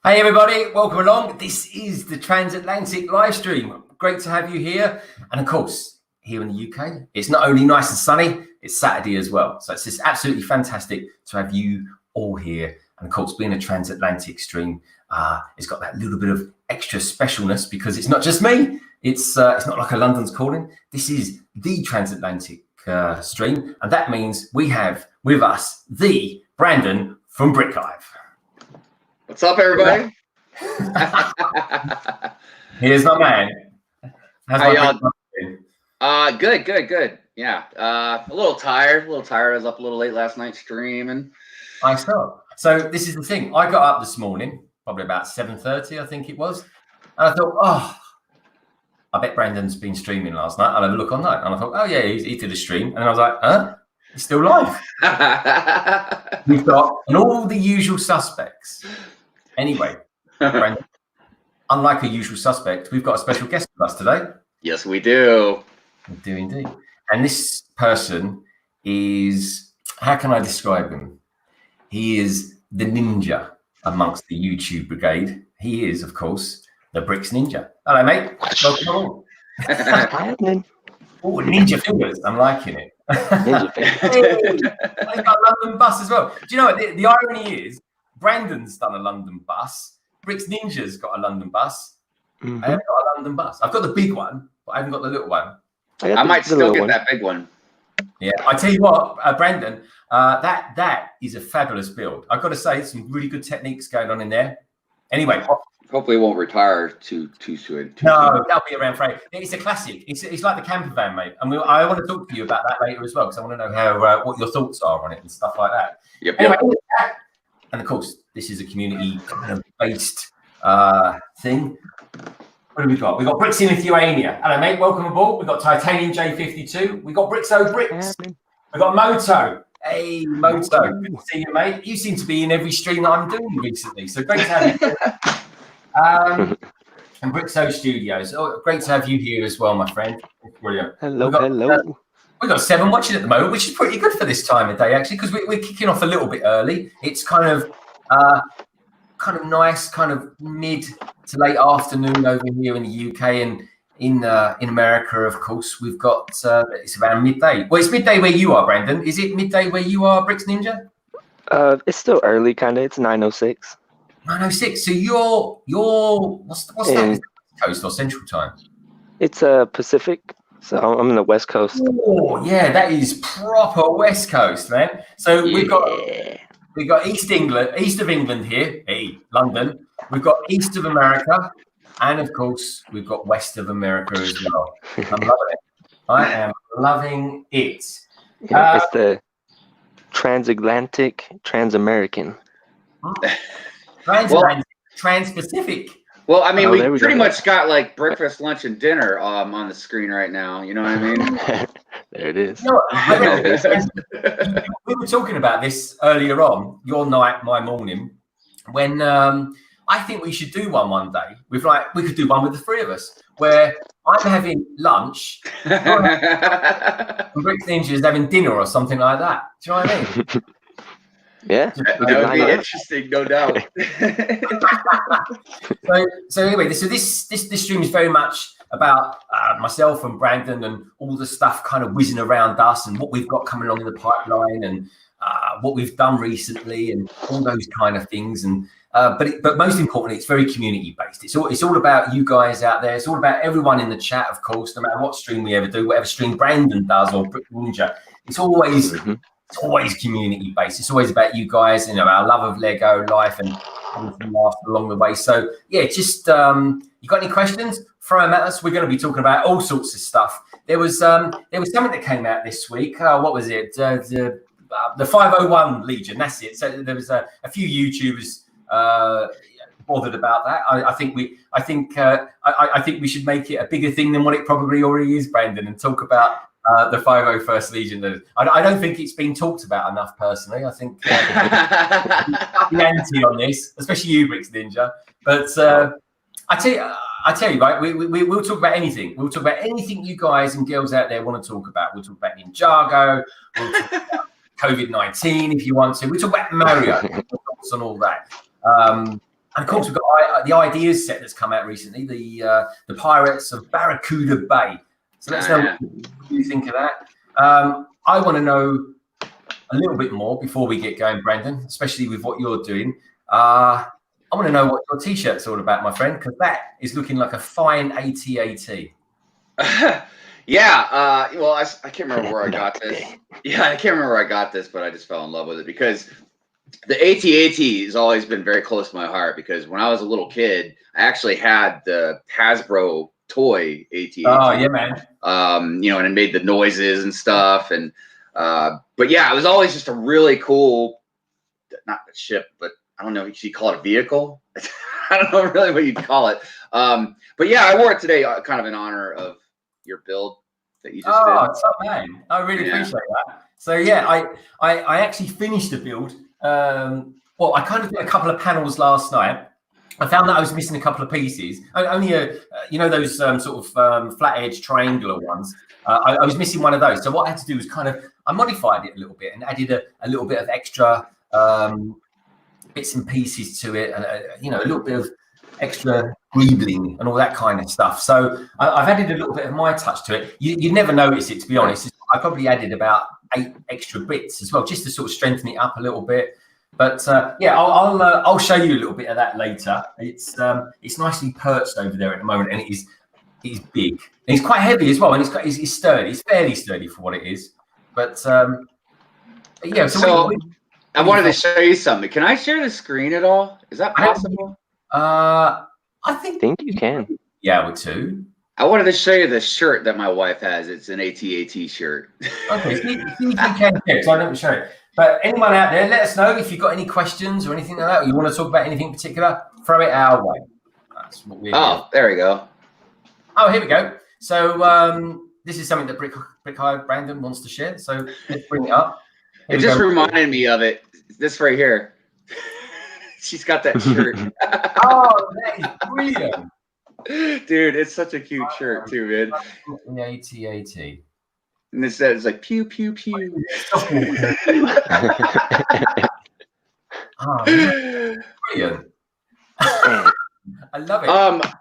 Hey everybody, welcome along. This is the Transatlantic live stream. Great to have you here. And of course, here in the UK, it's not only nice and sunny, it's Saturday as well. So it's just absolutely fantastic to have you all here. And of course, being a transatlantic stream, it's got that little bit of extra specialness because it's not just me. It's not like a London's Calling. This is the transatlantic stream. And that means we have with us the Brandon from BRICK HIVE. What's up, everybody? Here's my man. How y'all doing? Good. Yeah, a little tired. I was up a little late last night streaming. I saw. So this is the thing. I got up this morning, probably about 7:30, I think it was, and I thought, oh, I bet Brandon's been streaming last night. I'll have a look online, and I thought, oh yeah, he did a stream, and I was like, huh? He's still live. We've got and all the usual suspects. Anyway, Brandon, unlike a usual suspect, we've got a special guest with us today. Yes, we do. We do indeed. And this person is, how can I describe him? He is the ninja amongst the YouTube brigade. He is, of course, the Bricks Ninja. Hello, mate. Welcome along. Oh, ninja fingers. I'm liking it. Ninja fingers. He's got a London bus as well. Do you know what? The irony is, Brandon's done a London bus. Bricks Ninja's got a London bus. I haven't got a London bus. I've got the big one, but I haven't got the little one. I might still get that big one. Yeah, I tell you what, Brandon, that is a fabulous build. I've got to say, some really good techniques going on in there. Anyway, hopefully it won't retire too soon. No, that'll be around for. It's a classic. It's like the camper van, mate. And I want to talk to you about that later as well, because I want to know how what your thoughts are on it and stuff like that. Yep. Anyway, and of course, this is a community kind of based thing. What have we got? We've got Bricks in Lithuania. Hello, mate. Welcome aboard. We've got Titanium J52. We've got Bricks Bricks. We've got Moto. Hey, Moto. Good to see you, mate. You seem to be in every stream that I'm doing recently. So great to have you. And Bricks Studios. Oh, great to have you here as well, my friend. Brilliant. Hello. We've got 7 watching at the moment, which is pretty good for this time of day, actually, because we're kicking off a little bit early. It's kind of nice, kind of mid to late afternoon over here in the UK, and in America, of course, we've got it's around midday. Well, it's midday where you are, Brandon. Is it midday where you are, Bricks Ninja? It's still early, kind of. It's 9:06. 9:06. So you're what's that? Is that West Coast or Central Time? It's Pacific. So I'm in the West Coast. Oh, yeah, that is proper West Coast, man. So we've got East of England here, hey, London. We've got East of America, and of course, we've got West of America as well. I'm loving it. I am loving it. Yeah, it's the transatlantic, transamerican. Transatlantic, trans-Pacific. Well, I mean, we pretty much got like breakfast, lunch, and dinner on the screen right now. You know what I mean? There it is. You know, we were talking about this earlier on, your night, my morning, when I think we should do one day. We could do one with the 3 of us, where I'm having lunch and Bricks Ninja is having dinner or something like that. Do you know what I mean? Yeah, that would be interesting, no doubt. so anyway, so this stream is very much about myself and Brandon and all the stuff kind of whizzing around us and what we've got coming along in the pipeline and what we've done recently and all those kind of things. And but most importantly, it's very community based. It's all about you guys out there. It's all about everyone in the chat, of course. No matter what stream we ever do, whatever stream Brandon does or Brick Ninja, it's always. It's always community based. It's always about you guys, you know, our love of Lego life and everything along the way. So yeah, just you got any questions? Throw them at us. We're going to be talking about all sorts of stuff. There was something that came out this week. What was it? The 501 Legion. That's it. So there was a few YouTubers bothered about that. I think we should make it a bigger thing than what it probably already is, Brandon, and talk about. The 501st Legion. I don't think it's been talked about enough, personally. I think the anti on this, especially you, Bricks Ninja. But I tell you, right? We'll talk about anything. We'll talk about anything you guys and girls out there want to talk about. We'll talk about Ninjago. We'll talk about COVID-19 if you want to. We'll talk about Mario. Thoughts on all that. And of course, we've got the ideas set that's come out recently, the Pirates of Barracuda Bay. So let's know what you think of that. I want to know a little bit more before we get going, Brandon, especially with what you're doing. I want to know what your T-shirt's all about, my friend, because that is looking like a fine AT-AT. Yeah. Well, I can't remember where I got this. Yeah, I can't remember where I got this, but I just fell in love with it because the AT-AT has always been very close to my heart because when I was a little kid, I actually had the Hasbro toy AT-AT. Oh, yeah, man. You know, and it made the noises and stuff. And but yeah, it was always just a really cool, not a ship, but I don't know if you call it a vehicle. I don't know really what you'd call it. But yeah, I wore it today kind of in honor of your build that you just did. Oh, top man. I really appreciate that. So yeah, I actually finished the build. Well, I kind of did a couple of panels last night. I found that I was missing a couple of pieces. Only you know, those sort of flat edge triangular ones. I was missing one of those. So what I had to do was I modified it a little bit and added a little bit of extra bits and pieces to it, and you know, a little bit of extra greebling and all that kind of stuff. So I've added a little bit of my touch to it. You'd never notice it, to be honest. I probably added about 8 extra bits as well, just to sort of strengthen it up a little bit. But yeah, I'll show you a little bit of that later. It's nicely perched over there at the moment, and it is big. And it's quite heavy as well, and it's sturdy. It's fairly sturdy for what it is. But yeah. So I wanted to show you something. Can I share the screen at all? Is that possible? I think you can. Yeah, I would too. I wanted to show you the shirt that my wife has. It's an AT-AT shirt. Okay, see if you can so I don't show it. But anyone out there, let us know if you've got any questions or anything like that, or you want to talk about anything in particular, throw it our way. That's what we're doing. There we go. Oh, here we go. So this is something that Brick Hive Brandon wants to share. So let's bring it up. It just reminded me of it. This right here. She's got that shirt. Oh, that is brilliant. Dude, it's such a cute shirt too, man. The AT-AT. And it says like pew pew pew. Oh, brilliant. I love it.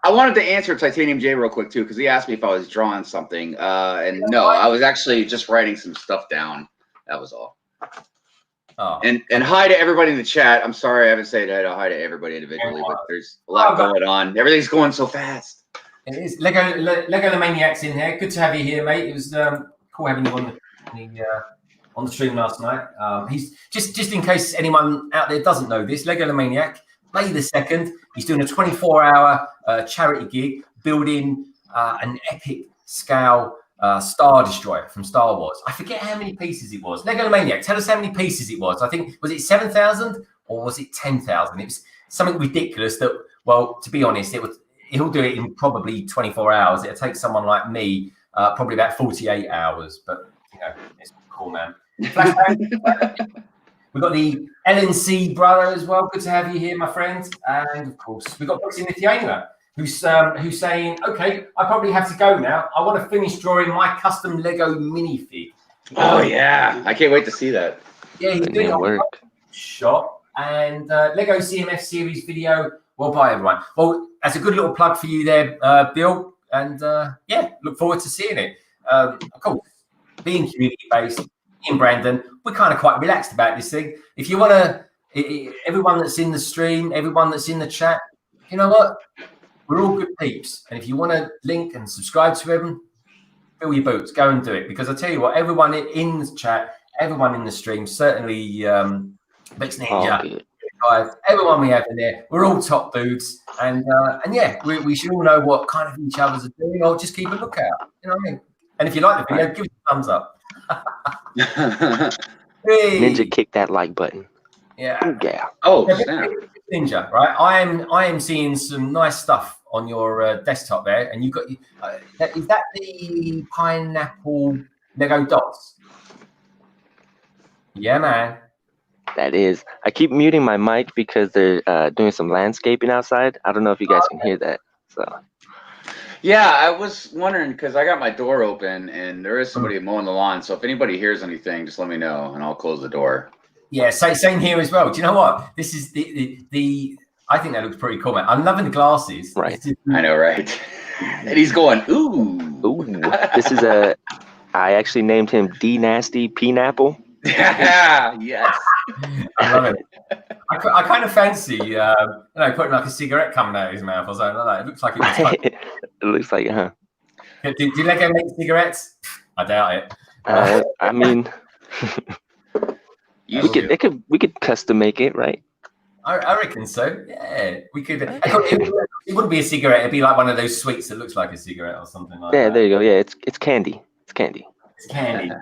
I wanted to answer Titanium J real quick too, because he asked me if I was drawing something. And no, I was actually just writing some stuff down. That was all. Oh. And hi to everybody in the chat. I'm sorry I haven't said hi to everybody individually, but there's a lot going on. Everything's going so fast. It is. Lego the Maniac's in here. Good to have you here, mate. It was cool having you on the stream last night. He's just in case anyone out there doesn't know this, Lego the Maniac, May the 2nd, he's doing a 24-hour charity gig building an epic scale Star Destroyer from Star Wars. I forget how many pieces it was. Lego the Maniac, tell us how many pieces it was. I think, was it 7,000 or was it 10,000? It was something ridiculous that, well, to be honest, he'll do it in probably 24 hours. It'll take someone like me probably about 48 hours. But, you know, it's cool, man. Flashback. We've got the LNC brother as well. Good to have you here, my friend. And, of course, we've got Brooks in Lithuania, who's saying, okay, I probably have to go now. I want to finish drawing my custom Lego minifig. Oh, yeah. I can't wait to see that. Yeah, he's doing a shop and Lego CMF series video. Well, bye, everyone. Well, that's a good little plug for you there, Bill. And, yeah, look forward to seeing it. Of course, being community-based in Brandon, we're kind of quite relaxed about this thing. If you want to, everyone that's in the stream, everyone that's in the chat, you know what? We're all good peeps. And if you want to link and subscribe to him, fill your boots, go and do it. Because I tell you what, everyone in the chat, everyone in the stream, certainly Bex Ninja, everyone we have in there, we're all top dudes. And yeah, we should all know what kind of each other's are doing, or just keep a lookout. You know what I mean? And if you like the video, give it a thumbs up. Hey. Ninja, kick that like button. Yeah. Yeah. Oh, snap. Ninja, right? I am seeing some nice stuff on your desktop there, and you've got is that the pineapple Lego dots? Yeah, man. That is. I keep muting my mic because they're doing some landscaping outside. I don't know if you guys can hear that. So. Yeah, I was wondering because I got my door open and there is somebody mowing the lawn. So if anybody hears anything, just let me know and I'll close the door. Yeah, same here as well. Do you know what? This is the I think that looks pretty cool, man. I'm loving the glasses. Right. I know, right? And he's going, ooh. Ooh. This is I actually named him D Nasty Pineapple. Yes. I love it. I kind of fancy, putting like a cigarette coming out of his mouth or something like that. It looks like it was fun. It looks like, huh? Do Lego make cigarettes? I doubt it. I mean, we could custom make it, right? I reckon so. Yeah, we could. It wouldn't be a cigarette. It'd be like one of those sweets that looks like a cigarette or something like that. Yeah, there you go. Yeah, it's candy. It's candy. It's candy.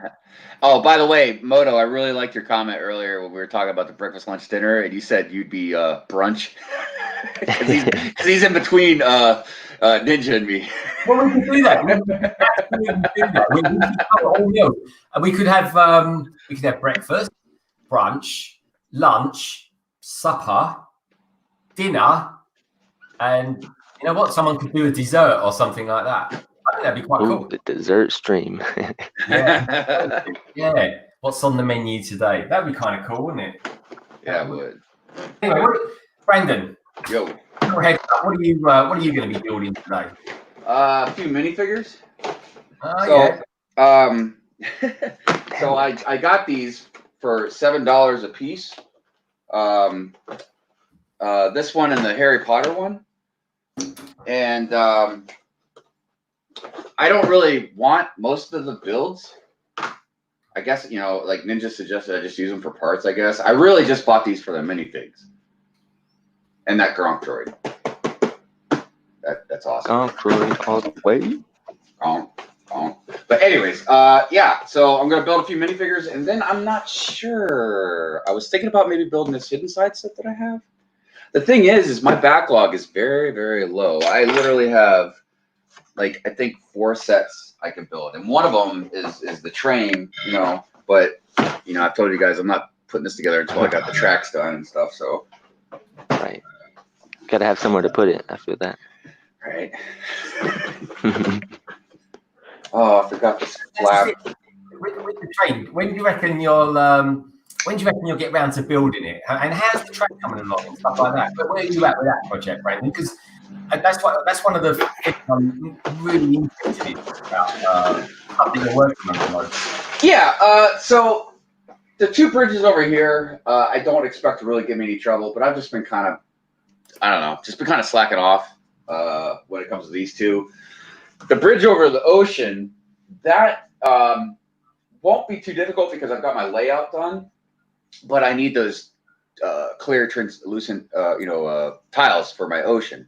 Oh, by the way, Moto, I really liked your comment earlier when we were talking about the breakfast, lunch, dinner, and you said you'd be brunch because he's in between Ninja and me. Well, we could do that. We could have breakfast, brunch, lunch, supper, dinner, and you know what? Someone could do a dessert or something like that. I think that'd be quite cool. The dessert stream. Yeah. Yeah. What's on the menu today? That'd be kind of cool, wouldn't it? Yeah, it would. Anyway, Yo. Brandon. What are you going to be building today? A few minifigures. So I got these for $7 a piece. This one and the Harry Potter one, and I don't really want most of the builds. I guess, like Ninja suggested, I just use them for parts. I guess I really just bought these for the minifigs and that Gronk droid. That's awesome. Gronk droid all the way. Gronk. But anyways, yeah. So I'm gonna build a few minifigures, and then I'm not sure. I was thinking about maybe building this hidden side set that I have. The thing is my backlog is very, very low. I literally have, like, I think 4 sets I can build, and one of them is the train. But I've told you guys I'm not putting this together until I got the tracks done and stuff. So, right, gotta have somewhere to put it. I feel that. Right. Oh, I forgot this flap. With the train, when do you reckon you'll get round to building it? And how's the track coming along and stuff like that? But where are you at with that project, Brandon? Because that's one of the things I'm really interested in about something you're working on at the moment. Yeah. So the 2 bridges over here, I don't expect to really give me any trouble, but I've just been kind of slacking off when it comes to these 2. The bridge over the ocean, that won't be too difficult because I've got my layout done, but I need those clear, translucent, tiles for my ocean.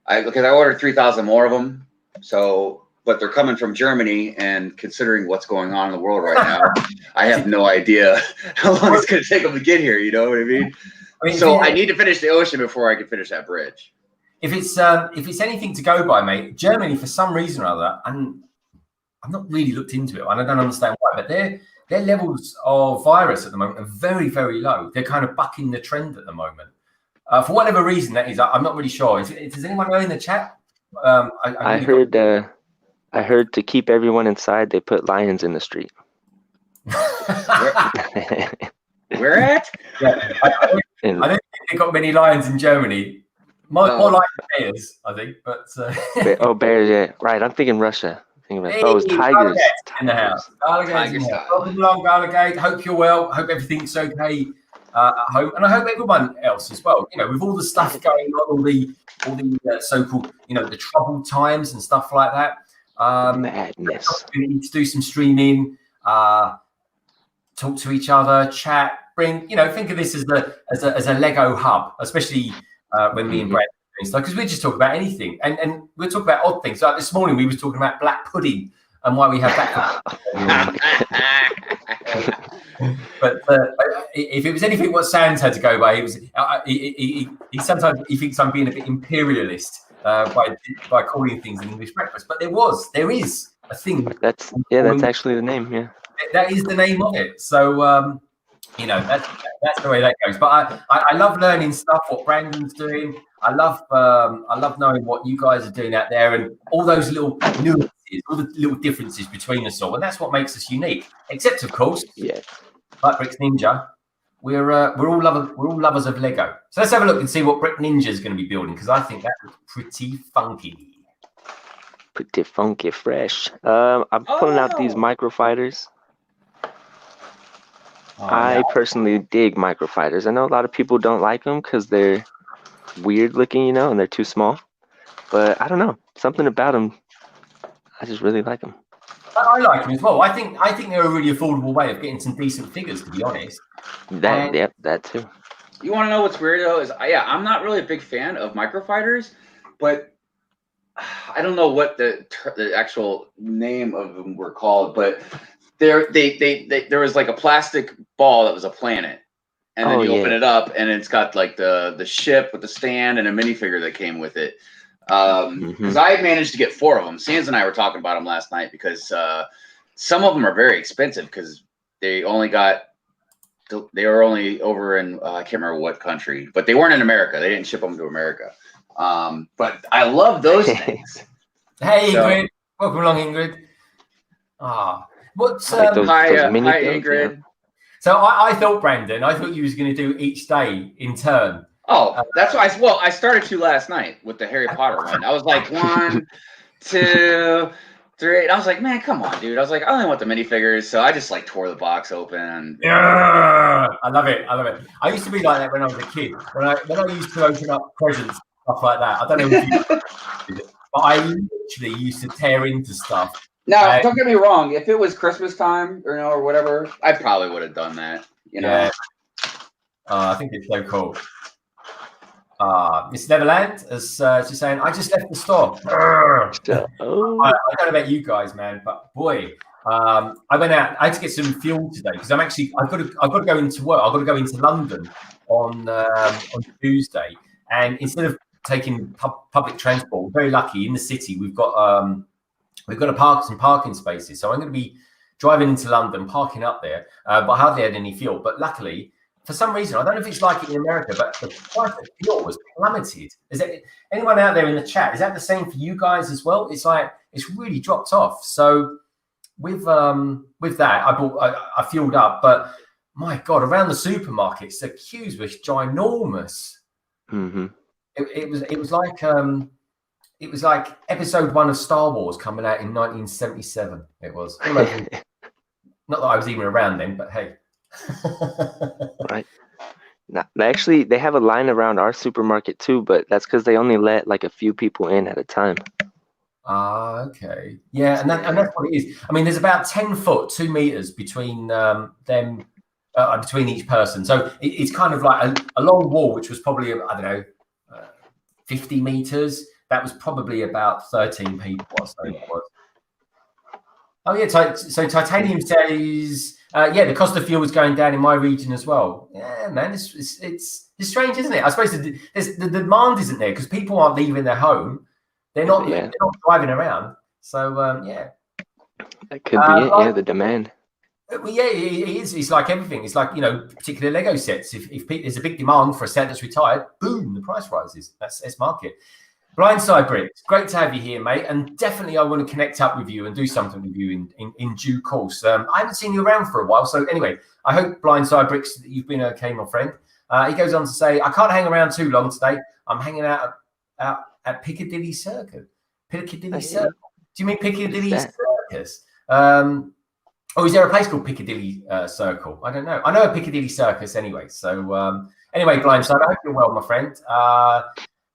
Because I ordered 3,000 more of them. So, but they're coming from Germany, and considering what's going on in the world right now, I have no idea how long it's going to take them to get here. You know what I mean? So I need to finish the ocean before I can finish that bridge. If it's anything to go by, mate, Germany, for some reason or other, and I've not really looked into it, and I don't understand why, but their levels of virus at the moment are very, very low. They're kind of bucking the trend at the moment. For whatever reason that is, I'm not really sure. Does anyone know in the chat? I heard to keep everyone inside, they put lions in the street. Where at? Yeah, I don't think they've got many lions in Germany. More like bears, I think. But bears, yeah, right. I'm thinking Russia. It's tigers in the house. Welcome along, Garligate. Hope you're well. Hope everything's okay at home, and I hope everyone else as well. With all the stuff going on, all the so-called, the troubled times and stuff like that. Madness. We need to do some streaming, talk to each other, chat, bring. Think of this as a Lego hub, especially when me and Brad and stuff, because we just talk about anything, and we'll talk about odd things. Like this morning, we was talking about black pudding and why we have that. But if it was anything what Sans had to go by, he sometimes thinks I'm being a bit imperialist by calling things an English breakfast. But there is a thing. That's actually the name. Yeah, that is the name of it. So that's the way that goes. But I love learning stuff. What Brandon's doing. I love knowing what you guys are doing out there, and all those little nuances, all the little differences between us all, and that's what makes us unique. Except, of course, yeah, like Bricks Ninja, we're all lovers of Lego. So let's have a look and see what Brick Ninja is going to be building, because I think that looks pretty funky. Pretty funky fresh. I'm pulling out these microfighters. I personally dig microfighters. I know a lot of people don't like them because they're weird looking, you know, and they're too small. But I don't know, something about them. I just really like them. I like them as well. I think they're a really affordable way of getting some decent figures, to be honest. Yep, that too. You want to know what's weird though? Is I'm not really a big fan of microfighters, but I don't know what the actual name of them were called, but there was like a plastic ball that was a planet, and then you open it up, and it's got like the ship with the stand and a minifigure that came with it. Because I managed to get 4 of them. Sans and I were talking about them last night because some of them are very expensive because they were only over in I can't remember what country, but they weren't in America. They didn't ship them to America. But I love those things. Hey, Ingrid. Welcome along, Ingrid. What's like those hi, Ingrid. Yeah. So I thought, Brandon, I thought you was going to do each day in turn. Oh, that's why. I started to last night with the Harry Potter one. I was like 1, 2, 3. And I was like, man, come on, dude. I was like, I only want the minifigures, so I just like tore the box open. Yeah, I love it. I used to be like that when I was a kid. When I used to open up presents, stuff like that. I don't know if you did it, but I literally used to tear into stuff. Now, don't get me wrong. If it was Christmas time or whatever, I probably would have done that. You know. Yeah. I think it's so cool. Miss Neverland is just saying, I just left the store. I don't know about you guys, man, but boy, I went out. I had to get some fuel today because I've got to go into work. I've got to go into London on Tuesday, and instead of taking public transport, we're very lucky in the city. We've got some parking spaces, so I'm going to be driving into London, parking up there, but I hardly had any fuel. But luckily, for some reason, I don't know if it's like it in America, but the price of fuel was plummeted. Is it anyone out there in the chat? Is that the same for you guys as well? It's like it's really dropped off. So with that, I fueled up, but my God, around the supermarkets, the queues were ginormous. Mm-hmm. It was like episode 1 of Star Wars coming out in 1977. It was. Not that I was even around then, but hey. Right. Now, actually, they have a line around our supermarket too, but that's because they only let like a few people in at a time. Okay. Yeah, and that's what it is. I mean, there's about 10 foot, 2 meters between them, between each person. So it's kind of like a long wall, which was probably, I don't know, 50 meters. That was probably about 13 people or so it was. Oh, yeah. So Titanium says, the cost of fuel is going down in my region as well. Yeah, man, it's strange, isn't it? I suppose the demand isn't there because people aren't leaving their home. They're not driving around. So, That could be it. Yeah, the demand. Well, yeah, it is. It's like everything. It's like, particular Lego sets. If there's a big demand for a set that's retired, boom, the price rises. That's market. Blindside Bricks, great to have you here, mate. And definitely I want to connect up with you and do something with you in due course. I haven't seen you around for a while. So anyway, I hope Blindside Bricks, that you've been okay, my friend. He goes on to say, I can't hang around too long today. I'm hanging out at Piccadilly Circus. Piccadilly Circus. Do you mean Piccadilly Circus? Or is there a place called Piccadilly Circle? I don't know. I know a Piccadilly Circus anyway. So anyway, Blindside, I hope you're well, my friend.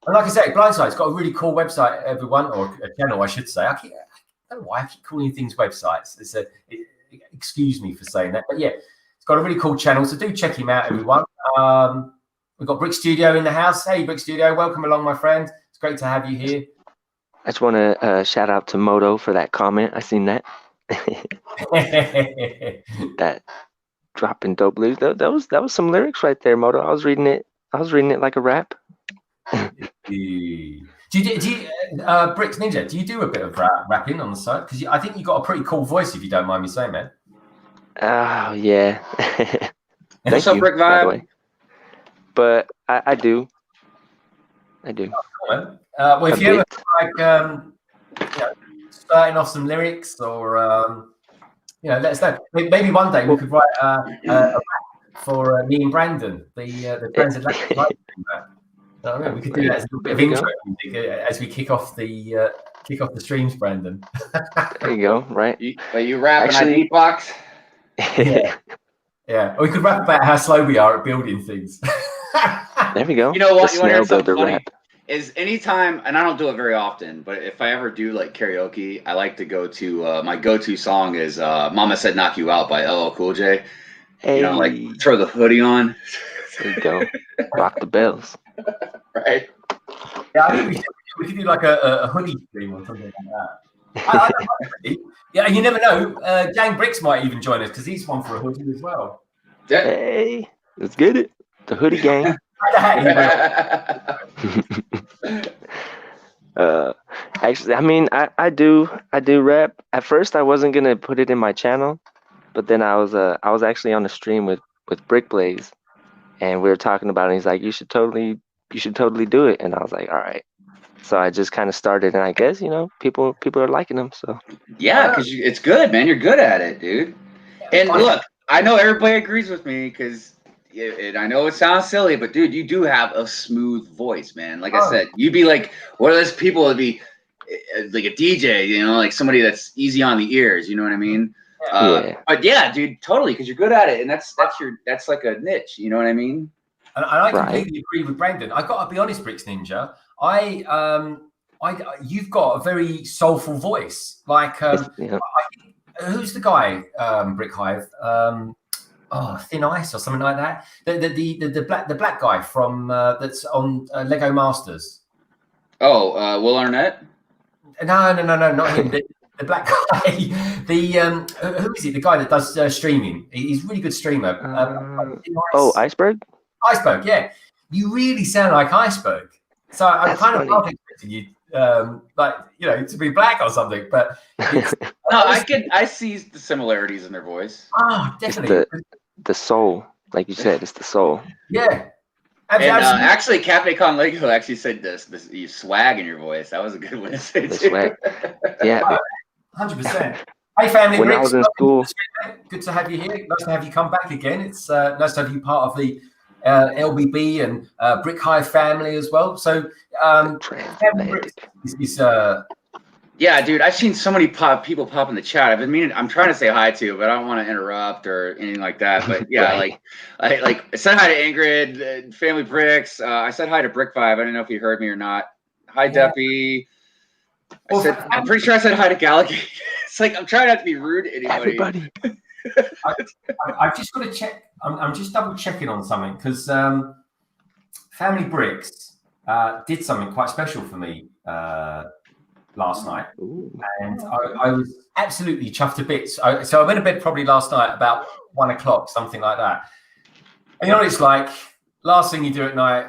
And like I say, Blindside's got a really cool website, everyone, or a channel, I should say. I don't know why I keep calling things websites. Excuse me for saying that. But yeah, it's got a really cool channel. So do check him out, everyone. We've got Brick Studio in the house. Hey, Brick Studio, welcome along, my friend. It's great to have you here. I just want to shout out to Moto for that comment. I seen that. That dropping dope lyrics. That was some lyrics right there, Moto. I was reading it like a rap. Do you Bricks Ninja, do you do a bit of rapping on the side? Because I think you got a pretty cool voice, if you don't mind me saying, man. Oh yeah. What's up, Brick Vibe? But I do. Well, if you ever starting off some lyrics, or let us know. Maybe one day we could write a rap for me and Brandon, the Transatlantic Live Stream. I mean, we could do that as a little bit of intro music as we kick off the streams, Brandon. There you go. Right. Are you rapping on beatbox? Yeah. Yeah. Or we could rap about how slow we are at building things. There we go. You know what? The You want to hear snail something builder funny? rap. Is anytime, and I don't do it very often, but if I ever do like karaoke, I like to go to my go-to song is "Mama Said Knock You Out" by LL Cool J. Hey. You know, like throw the hoodie on. There you go. Rock the bells. Right. Yeah, I think we could do like a hoodie stream or something like that. Yeah, you never know. Gang Bricks might even join us because he's one for a hoodie as well. Yeah. Hey, let's get it. The hoodie gang. Actually, I mean, I do rap. At first, I wasn't gonna put it in my channel, but then I was actually on a stream with Brick Blaze, and we were talking about it. And he's like, you should totally do it, and I was like, all right. So I just kind of started, and I guess people are liking them. So yeah, because it's good, man. You're good at it, dude. And look, I know everybody agrees with me because. And I know it sounds silly, but dude, you do have a smooth voice, man. Like I said, you'd be like one of those people that'd be like a DJ, like somebody that's easy on the ears. You know what I mean? Yeah. But yeah, dude, totally, because you're good at it, and that's like a niche. You know what I mean? And I completely agree with Brandon. I got to be honest, Bricks Ninja. You've got a very soulful voice. Like, who's the guy? Brick Hive. Thin Ice or something like that. The black guy from that's on Lego Masters. Oh, Will Arnett? No, not him. The black guy. Who is it? The guy that does streaming. He's a really good streamer. Iceberg. Iceberg, yeah. You really sound like Iceberg. So I'm kind of not expecting you, to be black or something. But I see the similarities in their voice. Oh, definitely. The soul, like you said, it's the soul. Yeah. And actually, Cafe Con Lego actually said this you swag in your voice. That was a good one to say too. Swag. Yeah. 100%. Hey, family. When Bricks, I was in school. Good to have you here. Nice to have you come back again. It's nice to have you part of the LBB and Brick Hive family as well. So, Transatlantic. Yeah, dude, I've seen so many people pop in the chat. I've been meaning. I'm trying to say hi to, but I don't want to interrupt or anything like that. But yeah, right. I said hi to Ingrid, Family Bricks. I said hi to Brick Hive. I don't know if you heard me or not. Hi, Deppy. I'm pretty sure I said hi to Gallagher. It's like I'm trying not to be rude to anybody. Everybody. I've just got to check. I'm just double checking on something because Family Bricks did something quite special for me last night. Ooh. And I was absolutely chuffed to bits. So I went to bed probably last night about 1 o'clock, something like that. And you know what it's like? Last thing you do at night,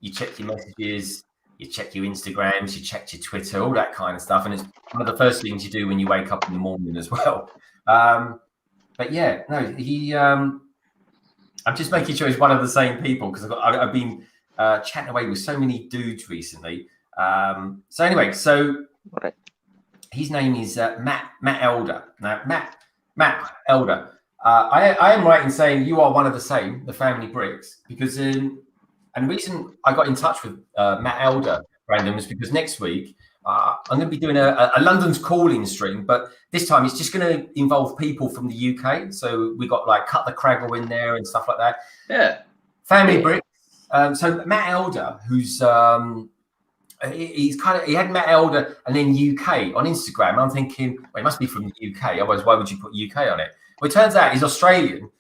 you check your messages, you check your Instagrams, you check your Twitter, all that kind of stuff. And it's one of the first things you do when you wake up in the morning as well. But yeah, no, I'm just making sure it's one of the same people because I've been chatting away with so many dudes recently. So anyway, right. His name is Matt Elder. Now, Matt Elder. I am right in saying you are one of the same, the Family Bricks, because and the reason I got in touch with Matt Elder, Brandon, was because next week I'm going to be doing a London's Calling stream, but this time it's just going to involve people from the UK. So we got like Cut the Craggle in there and stuff like that. Yeah. Family Bricks. So Matt Elder, who's he had Matt Elder and then UK on Instagram. I'm thinking, well, he must be from the UK. Otherwise, why would you put UK on it? Well, it turns out he's Australian.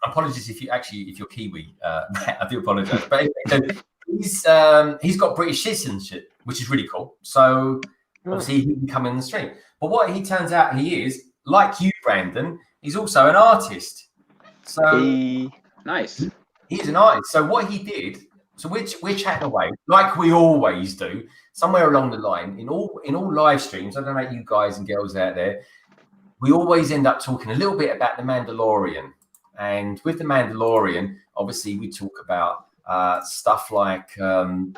Apologies if you're Kiwi, Matt, I do apologise. But anyway, so he's got British citizenship, which is really cool. So obviously he can come in the stream. But what he turns out he is, like you, Brandon, he's also an artist. So nice. He's an artist. So what he did. So we're chatting away like we always do. Somewhere along the line, in all live streams, I don't know about you guys and girls out there, we always end up talking a little bit about the Mandalorian. And with the Mandalorian, obviously we talk about stuff like the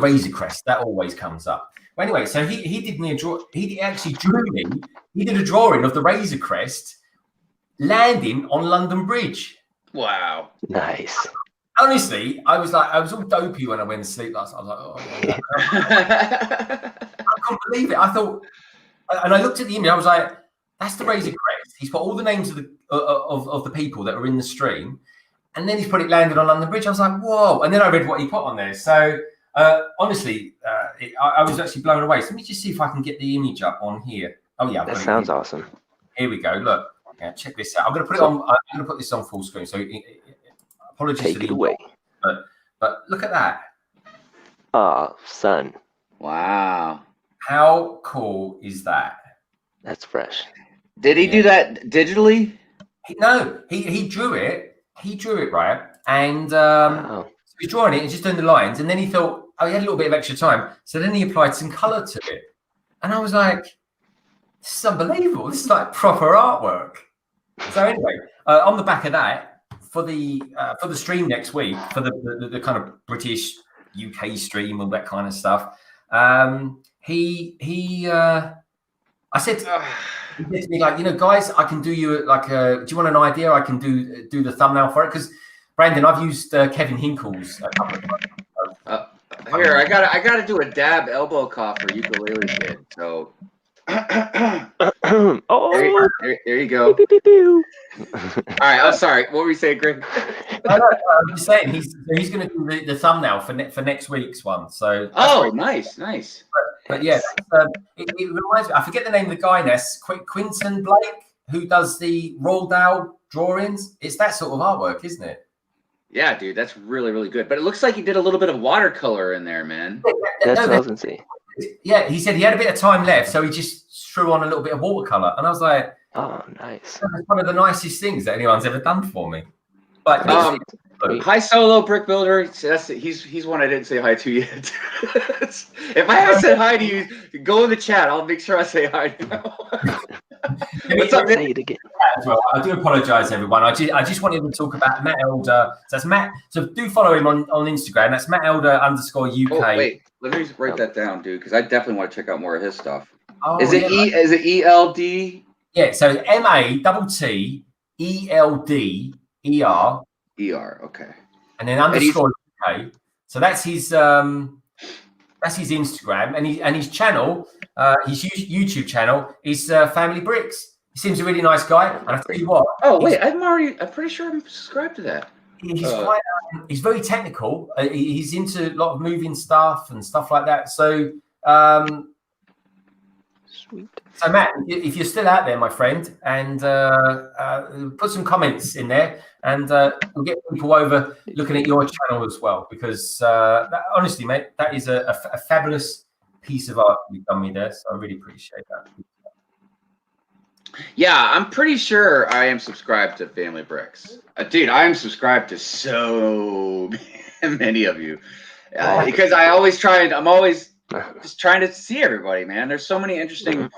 Razor Crest. That always comes up. Well, anyway, so he did me a draw. He actually drew me. He did a drawing of the Razor Crest landing on London Bridge. Wow. Nice. Honestly, I was all dopey when I went to sleep last night. I was like, oh, I couldn't believe it. I thought, and I looked at the image. I was like, that's the Razor Crest. He's put all the names of the people that were in the stream, and then he's put it landed on London Bridge. I was like, whoa! And then I read what he put on there. So honestly, I was actually blown away. So let me just see if I can get the image up on here. Oh yeah, that sounds awesome. Here we go. Look, check this out. I'm going to put it on. I'm going to put this on full screen. So apologies. Take it away. But look at that. Oh, son. Wow. How cool is that? That's fresh. Did he do that digitally? No, he drew it. He drew it, right? And Wow. so he's drawing it and just doing the lines. And then he thought, oh, he had a little bit of extra time. So then he applied some color to it. And I was like, this is unbelievable. This is like proper artwork. So anyway, on the back of that, for the stream next week, for the kind of British UK stream and that kind of stuff, I said he said to me, like, guys, I can do you like do you want an idea? I can do the thumbnail for it, because Brandon, I've used Kevin Hinkle's a couple of times. Here, I gotta do a dab elbow cough for Ukulele Kid. So Oh, there you go. pew, pew, pew, pew. All right, I'm sorry. What were you saying, Greg? No, I'm just saying he's going to do the thumbnail for next week's one. So nice. but yeah, it reminds me. I forget the name of the guy now. Quinton Blake, who does the Roald Dahl drawings. It's that sort of artwork, isn't it? Yeah, dude, that's really, really good. But it looks like he did a little bit of watercolor in there, man. That's what I was gonna say. Yeah, he said he had a bit of time left, so he just threw on a little bit of watercolor, and I was like, Oh, nice. that's one of the nicest things that anyone's ever done for me. But Hi, Solo Brick Builder. He's one I didn't say hi to yet. If I haven't said hi to you, go in the chat. I'll make sure I say hi to you. What's up? Say it again. As well. I do apologize, everyone. I just wanted to talk about Matt Elder. So that's Matt. So do follow him on Instagram. That's Matt Elder _UK. Oh, wait, let me write that down, dude, because I definitely want to check out more of his stuff. Oh, is it ELD? Yeah. So MATTELDER. Okay. And then _UK. So that's his Instagram, and his channel, his YouTube channel is Family Bricks. He seems a really nice guy, and I tell you what. Oh wait, I'm pretty sure I'm subscribed to that. He's very technical. He's into a lot of moving stuff and stuff like that. So, Sweet. So Matt, if you're still out there, my friend, and put some comments in there, and we'll get people over looking at your channel as well, because honestly, mate, that is a fabulous piece of art you've done me there. So I really appreciate that. Yeah, I'm pretty sure I am subscribed to Family Bricks. Dude, I am subscribed to so many of you because I'm always just trying to see everybody, man. There's so many interesting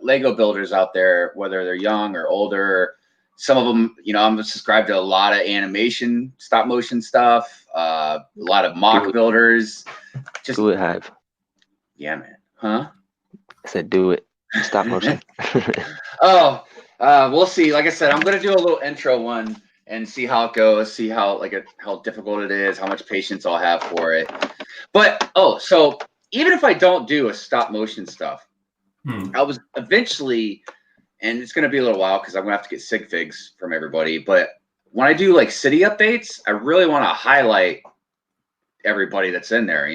Lego builders out there, whether they're young or older. Some of them, I'm subscribed to a lot of animation, stop motion stuff, a lot of mock builders. Just do it, Hive. Yeah, man. Huh? I said do it. Stop motion. We'll see. Like I said, I'm gonna do a little intro one and see how it goes, see how difficult it is, how much patience I'll have for it. But so even if I don't do a stop motion stuff, I was eventually, and it's gonna be a little while because I'm gonna have to get sig figs from everybody. But when I do like city updates, I really want to highlight everybody that's in there.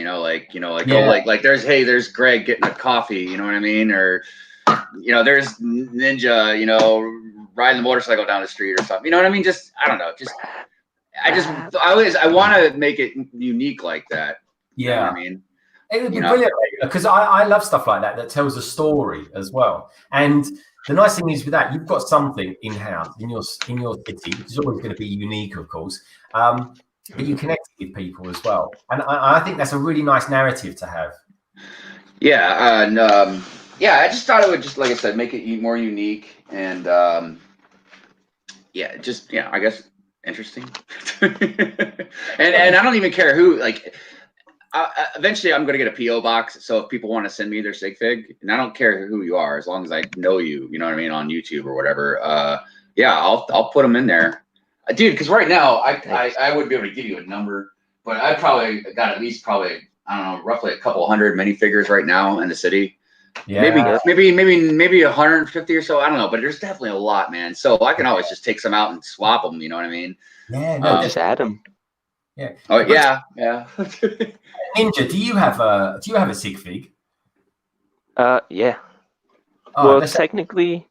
There's Greg getting a coffee. You know what I mean? Or there's Ninja, riding the motorcycle down the street or something. You know what I mean? Just, I don't know. I want to make it unique like that. Yeah. You know what I mean? It would be brilliant, because I love stuff like that tells a story as well. And the nice thing is with that, you've got something in-house in your city, which is always going to be unique, of course. But you connect with people as well. And I think that's a really nice narrative to have. Yeah. I just thought it would just, like I said, make it more unique and, I guess interesting. and I don't even care who, eventually I'm going to get a PO box. So if people want to send me their sig fig, and I don't care who you are, as long as I know you, you know what I mean, on YouTube or whatever, Yeah, I'll put them in there, dude. Because right now I wouldn't be able to give you a number, but I probably got at least I don't know, roughly a couple hundred minifigures right now in the city. Yeah. Maybe 150 or so. I don't know, but there's definitely a lot, man. So I can always just take some out and swap them. You know what I mean? Yeah. No, just add them. Yeah. Oh yeah. Ninja, do you have a sig fig? Yeah. Oh, Well, technically,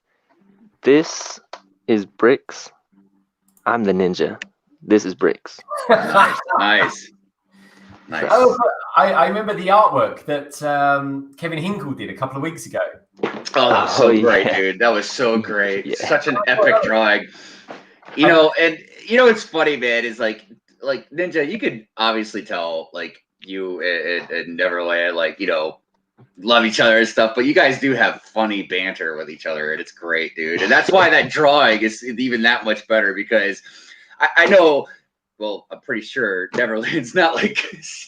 this is Bricks. I'm the ninja. This is Bricks. Nice. Oh, I remember the artwork that Kevin Hinkle did a couple of weeks ago. Oh, that was so great, dude. That was so great. Yeah. Such an epic drawing. You know, and you know what's funny, man, is like Ninja, you could obviously tell like you and Neverland, like, you know, love each other and stuff, but you guys do have funny banter with each other, and it's great, dude. And that's why that drawing is even that much better, because I know, well, I'm pretty sure Neverland's not like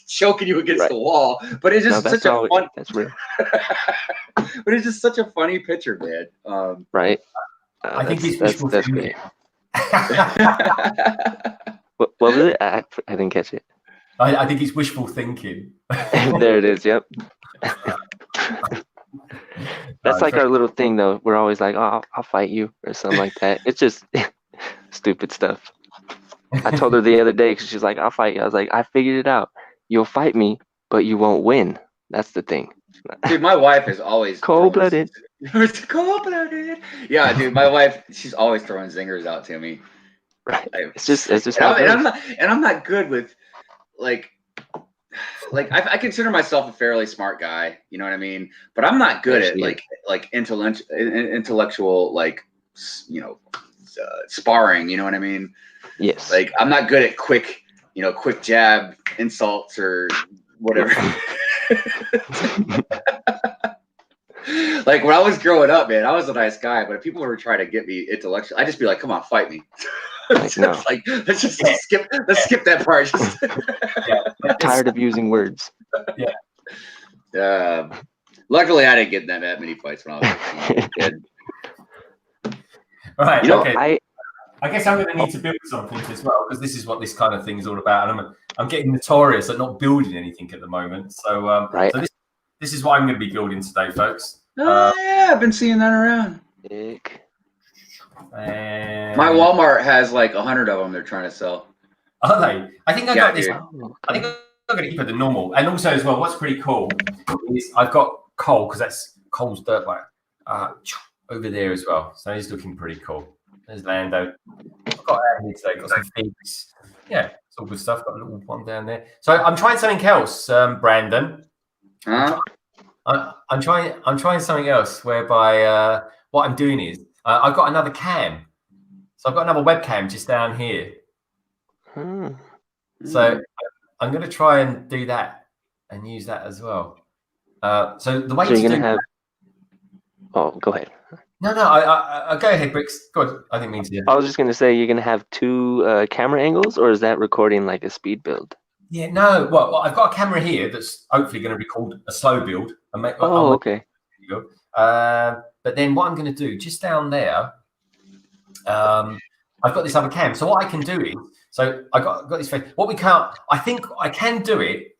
choking you against the wall, but it's just such a fun. That's real. But it's just such a funny picture, man. Right. I think he's that's great. What was it? I didn't catch it. I think it's wishful thinking. There it is. Yep. That's like our little thing, though. We're always like, "Oh, I'll fight you" or something like that. It's just stupid stuff. I told her the other day because she's like, "I'll fight you." I was like, "I figured it out. You'll fight me, but you won't win. That's the thing." Dude, my wife is always cold-blooded. It's cold-blooded. Yeah, dude, my wife, she's always throwing zingers out to me. Right. It's just how it goes. I'm not good with like I consider myself a fairly smart guy, you know what I mean? But I'm not good at like intellectual like, you know, sparring, you know what I mean? Yes. Like I'm not good at quick jab insults or whatever. Like when I was growing up, man, I was a nice guy, but if people were trying to get me intellectual, I'd just be like, "Come on, fight me." Like, no. Like let's skip that part. I'm tired of using words. Yeah. Luckily, I didn't get that many fights when I was a kid. Right. You know, okay. I guess I'm going to need to build something as well, because this is what this kind of thing is all about, and I'm getting notorious at not building anything at the moment. So, so this is what I'm going to be building today, folks. Yeah, I've been seeing that around. And my Walmart has like 100 of them they're trying to sell. Are they? I think I got this. Dude. I think I'm going to keep it the normal. And also as well, what's pretty cool is I've got Cole, because that's Cole's dirt bike over there as well. So he's looking pretty cool. There's Lando. I've got out here today, got some figs. Yeah, it's all good stuff. Got a little one down there. So I'm trying something else, Brandon. Huh? I'm trying something else whereby what I'm doing is I've got another cam. So I've got another webcam just down here. So I'm going to try and do that and use that as well. So the way you're going to have. Oh, go ahead. No, I go ahead, Bricks. Go on. I didn't mean to. I was just going to say, you're going to have two camera angles, or is that recording like a speed build? Yeah, no. Well, I've got a camera here that's hopefully going to record a slow build. Okay. But then what I'm going to do, just down there, I've got this other cam. So what I can do is, so I got this. What we can't, I think I can do it.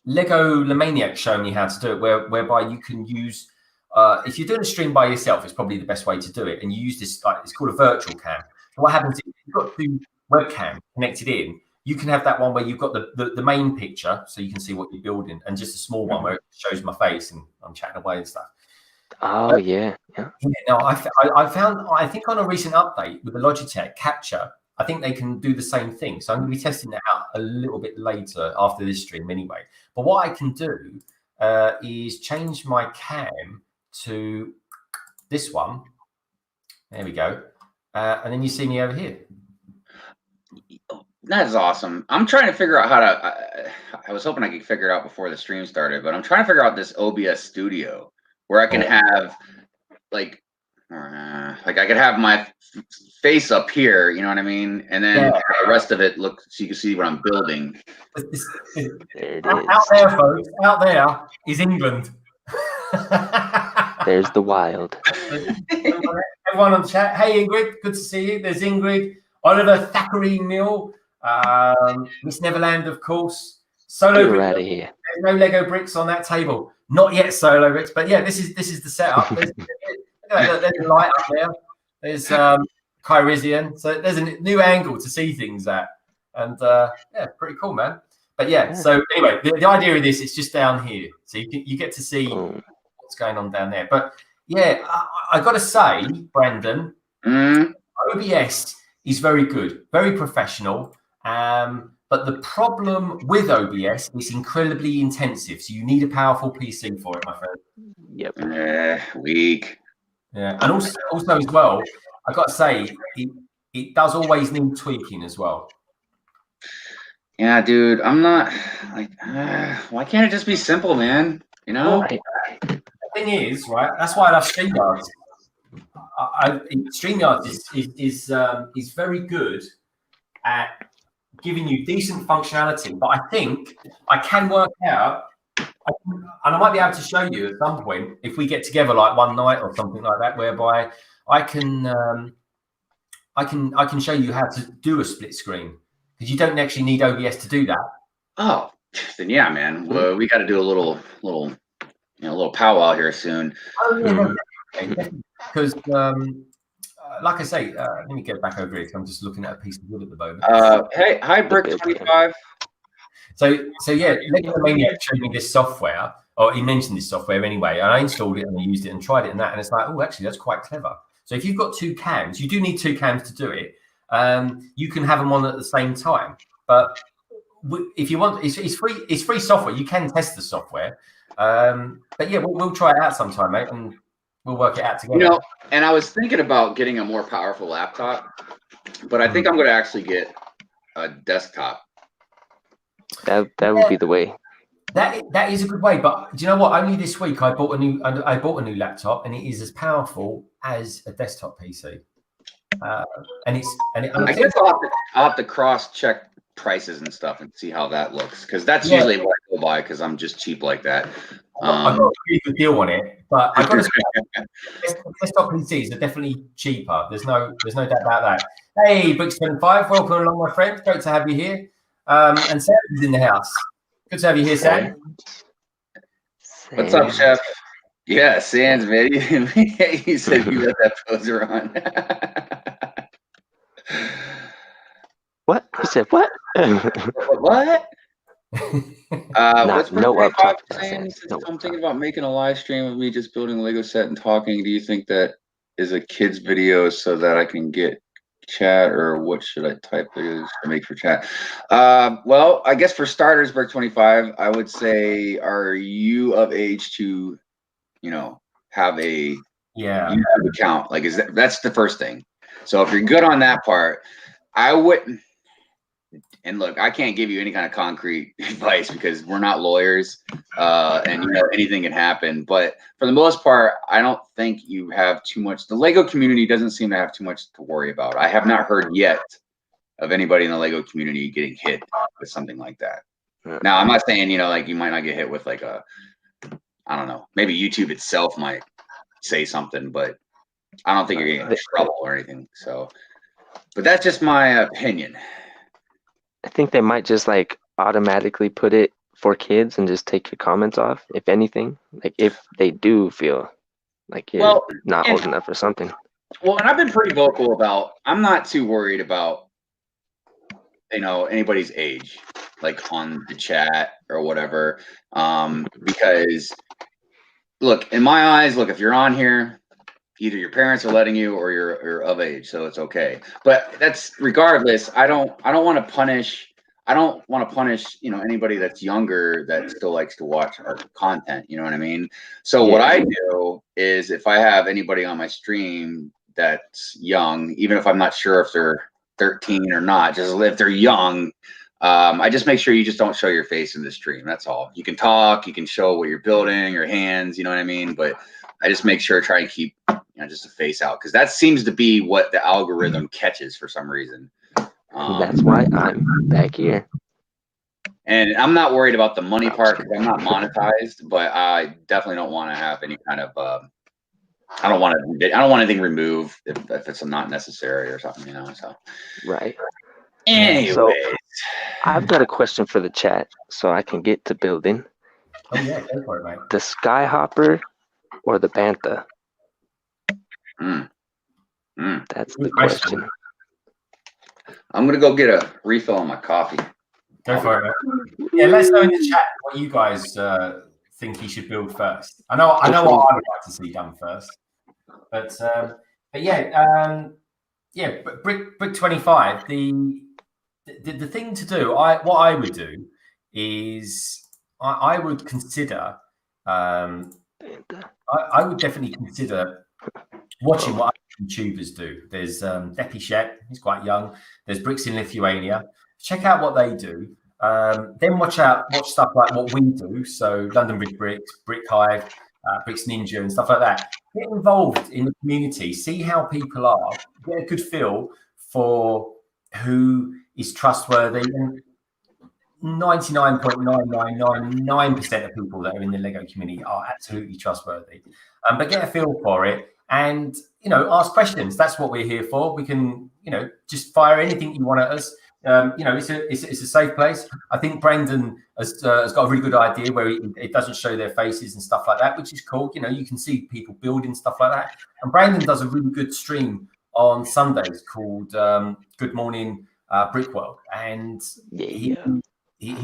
Lego Lemaniac showing me how to do it, whereby you can use. If you're doing a stream by yourself, it's probably the best way to do it. And you use this, like, it's called a virtual cam. So what happens is you've got the webcam connected in. You can have that one where you've got the main picture, so you can see what you're building, and just a small one where it shows my face and I'm chatting away and stuff. Oh, yeah. No, I found, I think on a recent update with the Logitech Capture, I think they can do the same thing. So I'm going to be testing that out a little bit later after this stream anyway. But what I can do is change my cam to this one. There we go. And then you see me over here. That is awesome. I'm trying to figure out how to. I was hoping I could figure it out before the stream started, but I'm trying to figure out this OBS Studio where I can have like I could have my face up here, you know what I mean, and then the rest of it look so you can see what I'm building. Out there, folks. Out there is England. There's the wild. Everyone on chat. Hey, Ingrid. Good to see you. There's Ingrid. Oliver Thackeray Mill. Miss Neverland, of course. Solo. Get out of here. There's no Lego bricks on that table. Not yet, Solo bricks. But yeah, this is the setup. There's a light up there. There's Chirisian. So there's a new angle to see things at. And yeah, pretty cool, man. But yeah, so anyway, the idea of this is just down here. So you get to see what's going on down there. But yeah, I got to say, Brandon, OBS is very good, very professional. But the problem with OBS is incredibly intensive. So you need a powerful PC for it, my friend. Yep. Weak. Yeah, and also as well, I got to say, it does always need tweaking as well. Yeah, dude, I'm not like, why can't it just be simple, man? You know? Well, the thing is, right, that's why I love StreamYard. StreamYard is very good at giving you decent functionality, but I think I can work out, and I might be able to show you at some point if we get together like one night or something like that, whereby I can show you how to do a split screen. Because you don't actually need OBS to do that. Oh, then yeah, man. Well, we got to do a little powwow here soon. Because, like I say, let me get back over here. I'm just looking at a piece of wood at the moment. Hey, hi, Brick 25. So yeah, Lego Maniac showed me this software, or he mentioned this software anyway, and I installed it and I used it and tried it and that, and it's like, oh, actually, that's quite clever. So if you've got two cams, you do need two cams to do it. You can have them on at the same time, but if you want, it's free. It's free software. You can test the software, but yeah, we'll try it out sometime, mate, and we'll work it out together. You know, and I was thinking about getting a more powerful laptop, but I think I'm going to actually get a desktop. That would be the way. That is a good way, but do you know what? Only this week I bought a new laptop, and it is as powerful as a desktop PC. I guess I'll have to cross-check prices and stuff and see how that looks, because that's usually what I go by, because I'm just cheap like that. I got a pretty good deal on it, but I got to say, desktop PCs are definitely cheaper. There's no doubt about that. Hey, Bricks25, welcome along, my friend. Great to have you here. And Sam is in the house. Good to have you here, Sam. What's up, Chef? Yeah, Sans, man. He said you got that poser on. What? He said what? What? What's no up top saying? I'm thinking about making a live stream of me just building a Lego set and talking. Do you think that is a kid's video so that I can get chat, or what should I type it is to make for chat? Well, I guess for starters, Brick25, I would say, are you of age to, have a YouTube account? Like, that's the first thing. So if you're good on that part, I wouldn't. And look, I can't give you any kind of concrete advice because we're not lawyers, and anything can happen. But for the most part, I don't think you have too much. The Lego community doesn't seem to have too much to worry about. I have not heard yet of anybody in the Lego community getting hit with something like that. Now, I'm not saying like you might not get hit with like a, I don't know, maybe YouTube itself might say something, but I don't think you're getting in trouble or anything. So, but that's just my opinion. I think they might just like automatically put it for kids and just take your comments off, if anything. Like if they do feel like you're not old enough or something. Well, and I've been pretty vocal about, I'm not too worried about, anybody's age, like on the chat or whatever. Because look, in my eyes, if you're on here, either your parents are letting you or you're of age, so it's okay. But that's regardless. I don't want to punish. I don't want to punish, anybody that's younger that still likes to watch our content. You know what I mean? So what I do is, if I have anybody on my stream that's young, even if I'm not sure if they're 13 or not, just if they're young, I just make sure you just don't show your face in the stream. That's all. You can talk, you can show what you're building, your hands, you know what I mean? But I just make sure, try and keep, just a face out, because that seems to be what the algorithm catches for some reason. That's why I'm back here. And I'm not worried about the money part, because I'm not monetized, but I definitely don't want to have any kind of I don't want anything removed if it's not necessary or something, So Right. Anyways, So I've got a question for the chat, so I can get to building. Oh yeah, go for it, mate. The Skyhopper or the Bantha? That's the question. I'm gonna go get a refill on my coffee. Go for it, mate. Yeah, let us know in the chat what you guys think he should build first. I know what I would like to see done first, but yeah, Brick 25. The thing to do, what I would do is I would consider. I would definitely consider watching what other YouTubers do. There's Deppy Shet, he's quite young. There's Bricks in Lithuania. Check out what they do. Then watch stuff like what we do. So London Bridge Bricks, Brick Hive, Bricks Ninja, and stuff like that. Get involved in the community. See how people are. Get a good feel for who is trustworthy. And 99.9999% of people that are in the Lego community are absolutely trustworthy. But get a feel for it and, ask questions. That's what we're here for. We can, just fire anything you want at us. It's a safe place. I think Brandon has got a really good idea where it doesn't show their faces and stuff like that, which is cool. You can see people building stuff like that. And Brandon does a really good stream on Sundays called Good Morning Brick World. And he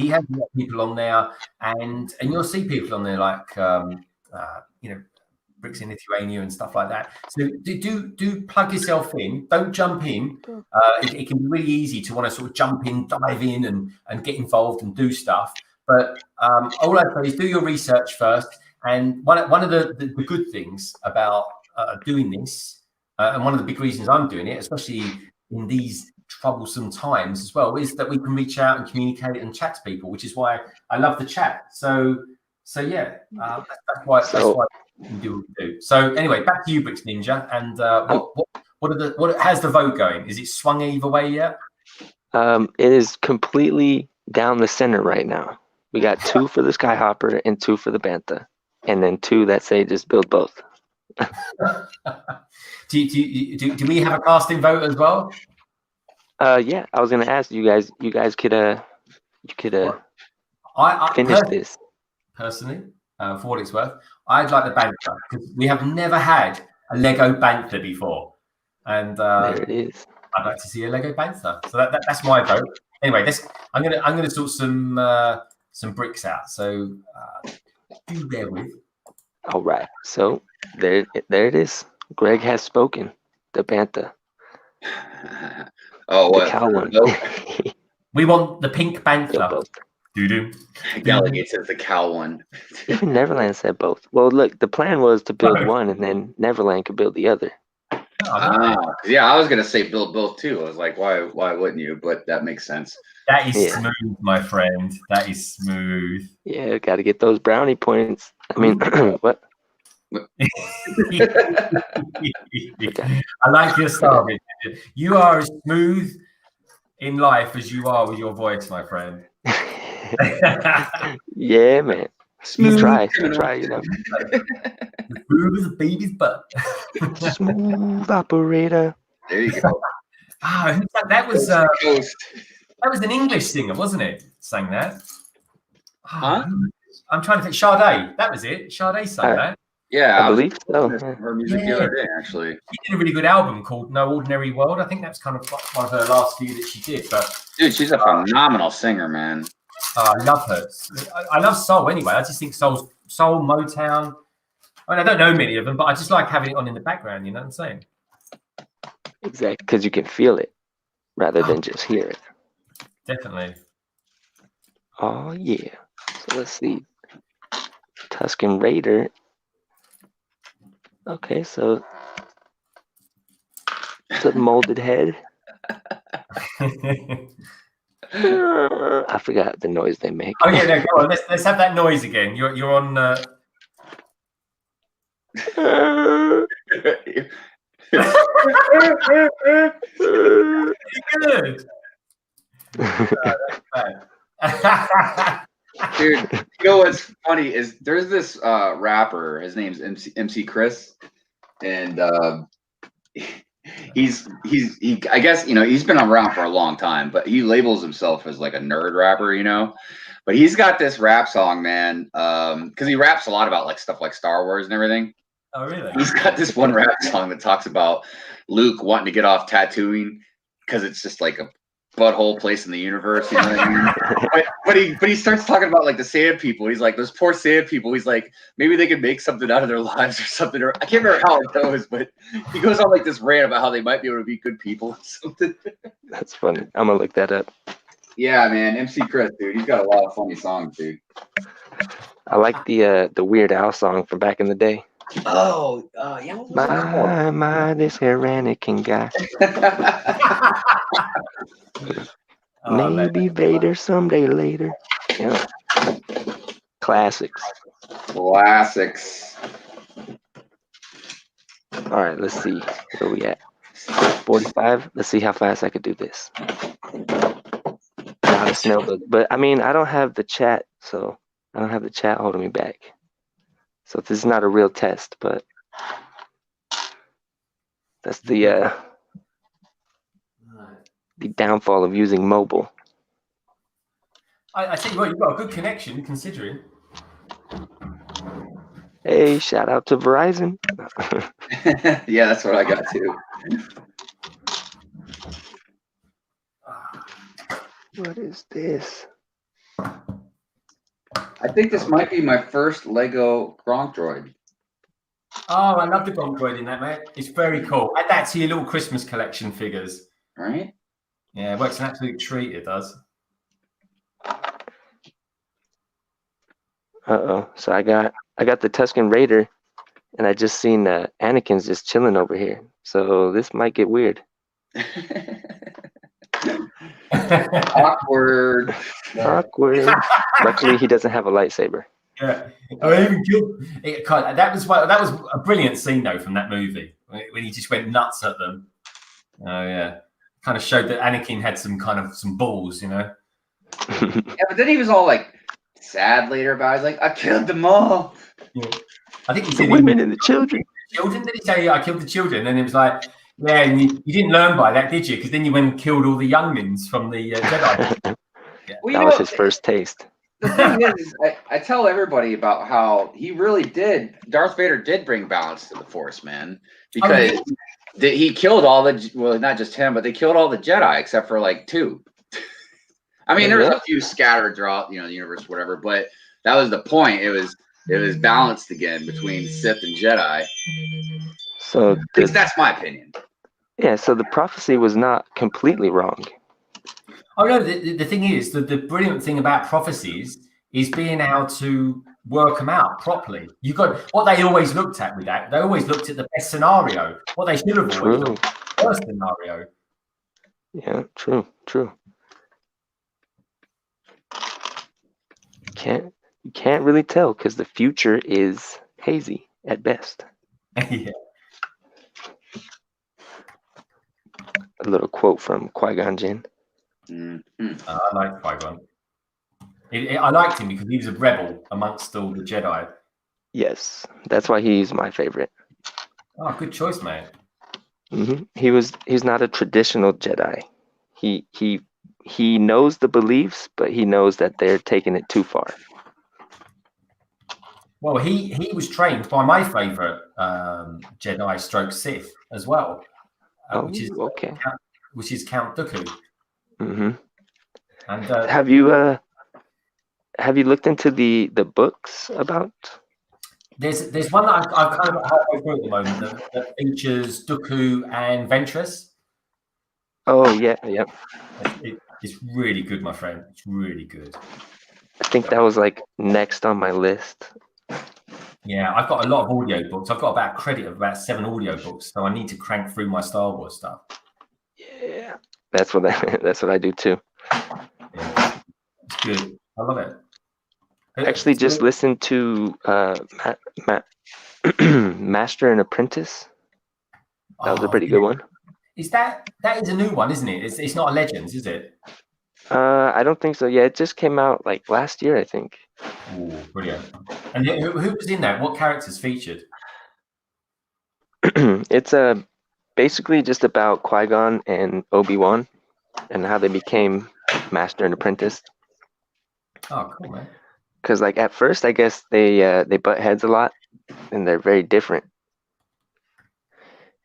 has a lot of people on there, and you'll see people on there like Bricks in Lithuania and stuff like that. So do plug yourself in. Don't jump in. It can be really easy to want to sort of jump in, dive in, and get involved and do stuff. But all I say is do your research first. And one of the good things about doing this, and one of the big reasons I'm doing it, especially in these troublesome times as well, is that we can reach out and communicate and chat to people, which is why I love the chat. So yeah, that's why we do what we do. So anyway, back to you, Bricks Ninja, and how's the vote going? Is it swung either way yet? It is completely down the center right now. We got 2 for the Skyhopper and 2 for the Bantha, and then 2 that say just build both. Do we have a casting vote as well? Yeah, I was gonna ask you guys could finish this. Personally, for what it's worth, I'd like the Bantha because we have never had a Lego Bantha before, and there it is. I'd like to see a Lego Bantha. So that's my vote. Anyway, I'm gonna sort some bricks out. So do bear with. All right, so there it is. Greg has spoken. The Bantha. Oh, what? The cow one. We want the pink Bantha. Doo-doo. Delegate says the cow one. Even Neverland said both. Well, look, the plan was to build one, and then Neverland could build the other. Yeah, I was gonna say build both too. I was like, why wouldn't you? But that makes sense. That is smooth, my friend. That is smooth. Yeah, got to get those brownie points. I mean, what? I like your style. You are as smooth in life as you are with your voice, my friend. Yeah, man. You try, Smooth as a baby's butt. Smooth operator. There you go. That was an English singer, wasn't it? Sang that. Huh? I'm trying to think. Sade. That was it. Sade sang that. Yeah, I believe so. Her music the other day, actually. She did a really good album called No Ordinary World. I think that's kind of one of her last few that she did. But dude, she's a phenomenal singer, man. I love her. I love soul anyway. I just think soul, Motown. I mean, I don't know many of them, but I just like having it on in the background. You know what I'm saying? Exactly, because you can feel it rather than just hear it. Definitely. Oh yeah. So let's see. Tuscan Raider. Okay, so it's a molded head. I forgot the noise they make. Oh yeah, no, go on. Let's have that noise again. You're on. Good. Dude, you know what's funny is there's this rapper. His name's MC Chris, and he I guess he's been around for a long time, but he labels himself as like a nerd rapper, But he's got this rap song, man, because he raps a lot about like stuff like Star Wars and everything. Oh, really? He's got this one rap song that talks about Luke wanting to get off tattooing because it's just like a butthole place in the universe. You know what I mean? but he starts talking about like the sand people. He's like, those poor sand people. He's like, maybe they could make something out of their lives or something. Or I can't remember how it goes, but he goes on like this rant about how they might be able to be good people or something. That's funny. I'm gonna look that up. Yeah, man, MC Chris, dude, he's got a lot of funny songs, dude. I like the Weird Al song from back in the day. Oh, yeah. What was that called? My, this here Anakin guy. Maybe Vader someday later. Yeah. Classics. Classics. All right, let's see where we at. 45. Let's see how fast I could do this. Not a snail, but I mean, I don't have the chat, so I don't have the chat holding me back. So this is not a real test, but that's the downfall of using mobile. I think, well, you've got a good connection considering. Hey, shout out to Verizon. Yeah, that's what I got too. What is this? I think this might be my first Lego Gronk droid. Oh, I love the Gronk droid in that, mate. It's very cool. Add that to your little Christmas collection figures. Right? Yeah, it works an absolute treat, it does. Uh-oh. So I got the Tusken Raider, and I just seen Anakin's just chilling over here. So this might get weird. Awkward. Awkward. Luckily, he doesn't have a lightsaber. Yeah. I even killed. That was a brilliant scene though from that movie when he just went nuts at them. Oh yeah, kind of showed that Anakin had some balls, Yeah, but then he was all like sad later about it. He's like, I killed them all. Yeah. I think he The said women and the children. Children? Did he say I killed the children? And it was like, yeah, and you didn't learn by that, did you? Because then you went and killed all the younglings from the Jedi. Yeah. Well, that was his first taste. The thing is, I tell everybody about how he really did. Darth Vader did bring balance to the Force, man, because he killed all the, well, not just him, but they killed all the Jedi except for like 2. I mean, there was a few scattered throughout, the universe, whatever, but that was the point. It was balanced again between Sith and Jedi. So at least that's my opinion. Yeah, so the prophecy was not completely wrong. Oh no, the thing is that the brilliant thing about prophecies is being able to work them out properly. You got what they always looked at with that. They always looked at the best scenario. What they should have always looked at the worst scenario. Yeah, true. You can't really tell because the future is hazy at best. Yeah. A little quote from Qui-Gon Jinn. I like Qui-Gon. I liked him because he was a rebel amongst all the Jedi. Yes, that's why he's my favorite. Oh, good choice, mate. He's not a traditional Jedi. He knows the beliefs, but he knows that they're taking it too far. Well, he was trained by my favorite Jedi stroke Sith as well, which is Count Dooku. And have you looked into the books about? There's one that I've kind of halfway through at the moment that features Dooku and Ventress. Oh yeah. It's really good, my friend. It's really good. I think that was like next on my list. Yeah, I've got a lot of audiobooks. I've got about a credit of about 7 audiobooks, so I need to crank through my Star Wars stuff. Yeah, that's what I do too. Yeah, it's good. I love it. Actually, just listen to Master and Apprentice. That was a pretty good one. That is a new one, isn't it? It's not a Legends, is it? I don't think so. Yeah, it just came out like last year, I think. Oh, brilliant! And who was in that? What characters featured? It's basically just about Qui-Gon and Obi-Wan and how they became master and apprentice. Oh, cool, man. Because like at first, I guess they butt heads a lot, and they're very different.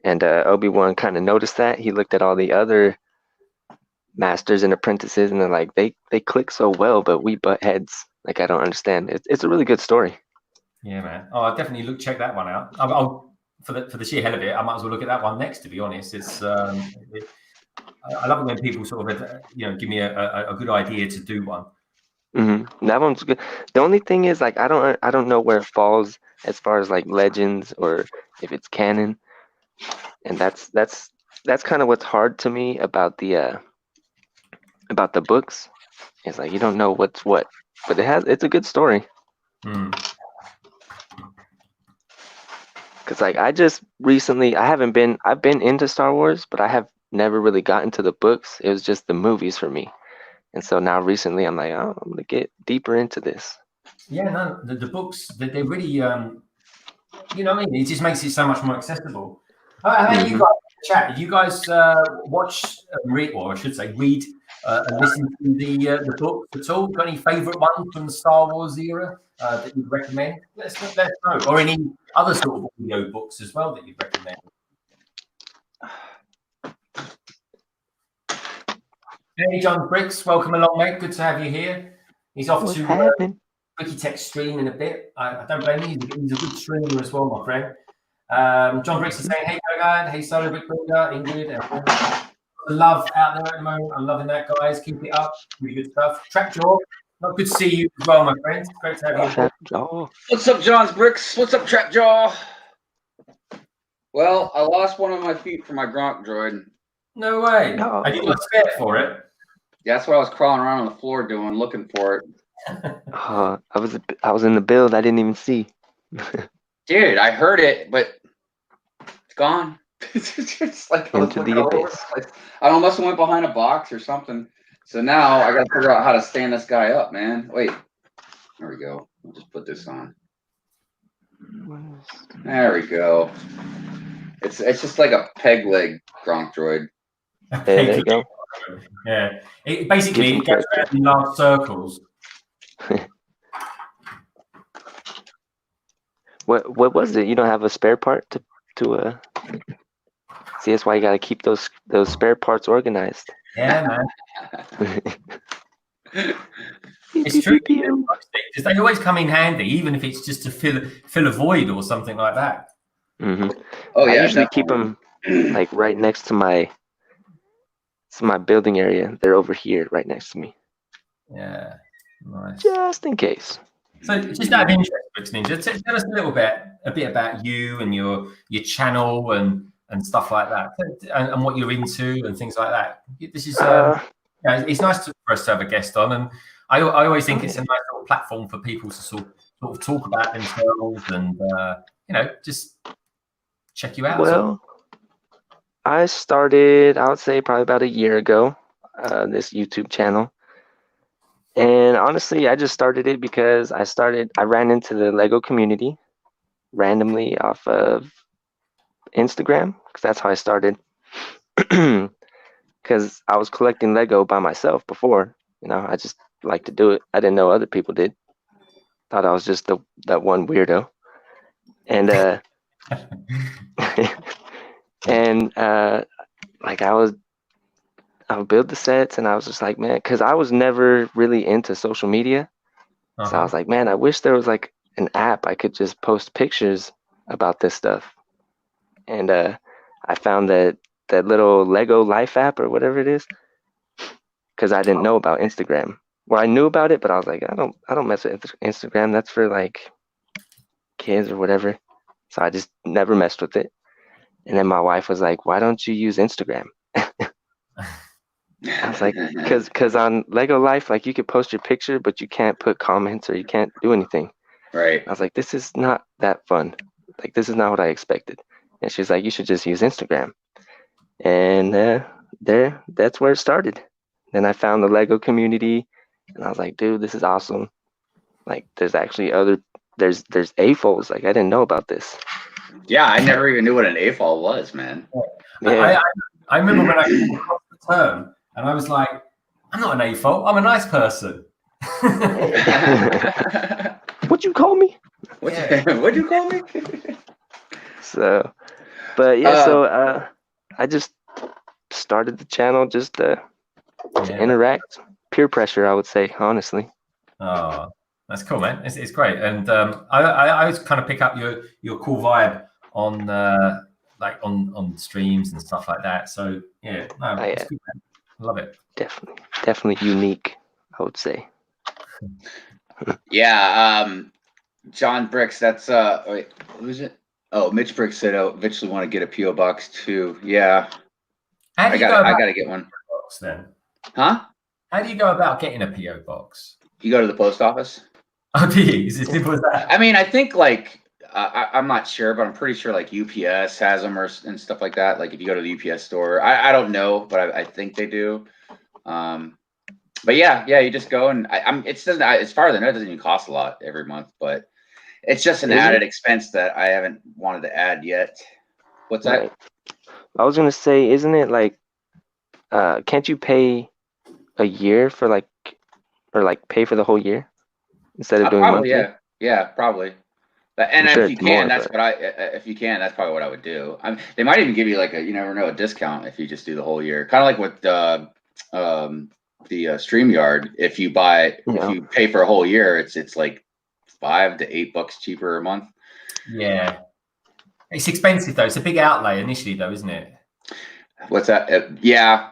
And Obi-Wan kind of noticed that. He looked at all the other masters and apprentices, and they're like, they click so well, but we butt heads. Like I don't understand. It's a really good story. Yeah, man. Oh, I'll definitely check that one out. I'll for the sheer hell of it, I might as well look at that one next. To be honest, it's I love it when people sort of give me a good idea to do one. That one's good. The only thing is like I don't know where it falls as far as like legends or if it's canon, and that's kind of what's hard to me about the books. It's like you don't know what's what, but it's a good story. Cause like I just recently I've been into Star Wars, but I have never really gotten to the books. It was just the movies for me. And so now recently I'm like, oh, I'm gonna get deeper into this. Yeah, no, the books they really you know what I mean? It just makes it so much more accessible. How about you guys chat? Did you guys watch, read, or I should say, read and listen to the books at all? Got any favourite ones from the Star Wars era that you'd recommend? Let us know. Or any other sort of audio books as well that you'd recommend. Hey, John Bricks, welcome along, mate. Good to have you here. He's off to Wiki Tech stream in a bit. I don't blame you. He's a good streamer as well, my friend. John Bricks is saying, hey, guys. Hey, Solo Brick Builder, Ingrid. Love out there at the moment. I'm loving that, guys. Keep it up. Really good stuff. Trapjaw, not good to see you as well, my friend. Great to have you. Trapjaw. What's up, John's Bricks? What's up, Trapjaw? Well, I lost one of my feet for my Gronk droid. No way. No. I didn't spare for it. Yeah, that's what I was crawling around on the floor doing, looking for it. I was in the build. I didn't even see. Dude, I heard it, but it's gone. It's like into the abyss. I must have went behind a box or something. So now I got to figure out how to stand this guy up, man. Wait, there we go. I'll just put this on. There we go. It's just like a peg leg Gronk droid. There you go. Yeah, it basically goes around in large circles. What was it? You don't have a spare part to see? That's why you got to keep those spare parts organized. Yeah, man. It's true. Because they always come in handy, even if it's just to fill a void or something like that. Oh yeah, I usually keep them like right next to my building area. They're over here, right next to me. Yeah, nice. Just in case. So, just out of interest, Bricks Ninja, tell us a bit about you and your channel and stuff like that, and what you're into and things like that. This is it's nice for us to have a guest on, and I always think it's a nice little platform for people to sort of talk about themselves and just check you out. Well, I started, I would say, probably about a year ago, this YouTube channel. And honestly, I just started it because I ran into the Lego community randomly off of Instagram, because that's how I started. Because I was collecting Lego by myself before, I just like to do it. I didn't know other people did. Thought I was just that one weirdo. And like I would build the sets, and I was just like, man, because I was never really into social media. So I was like, man, I wish there was like an app I could just post pictures about this stuff. And I found that little Lego Life app or whatever it is, because I didn't know about Instagram. Well, I knew about it, but I was like, I don't mess with Instagram. That's for like kids or whatever. So I just never messed with it. And then my wife was like, why don't you use Instagram? I was like, because on Lego Life, like you could post your picture, but you can't put comments or you can't do anything. Right. I was like, this is not that fun. Like, this is not what I expected. And she's like, you should just use Instagram. And that's where it started. Then I found the Lego community, and I was like, dude, this is awesome. Like, there's actually there's AFOLs. Like, I didn't know about this. Yeah, I never even knew what an AFOL was, man. Yeah. I remember when I came across the term, and I was like, I'm not an AFOL, I'm a nice person. What'd you call me? What'd you call me? So, but yeah, I just started the channel just to interact. Peer pressure, I would say, honestly. Oh, that's cool, man. It's great. And I always kind of pick up your cool vibe on like on streams and stuff like that. So yeah, no, it's good, man. I love it. Definitely unique, I would say. Yeah, John Bricks, that's wait, who's it? Oh, Mitch Bricks said, "Oh, eventually want to get a PO box too." Yeah, I gotta get one. Box, then, huh? How do you go about getting a PO box? You go to the post office. Oh, do you? Is it simple as that? I mean, I think like I'm not sure, but I'm pretty sure like UPS has them and stuff like that. Like if you go to the UPS store, I don't know, but I think they do. But yeah, you just go and it doesn't, as far as I know, it doesn't even cost a lot every month, but it's just an added expense that I haven't wanted to add yet. What's that? I was gonna say, isn't it like, can't you pay a year for like, or like pay for the whole year instead of doing probably, monthly? yeah, probably. And sure if you can, that's that's probably what I would do. They might even give you like you never know, a discount if you just do the whole year. Kind of like with the StreamYard. If you pay for a whole year, it's like $5 to $8 cheaper a month. Yeah, it's expensive though. It's a big outlay initially, though, isn't it? What's that? Yeah,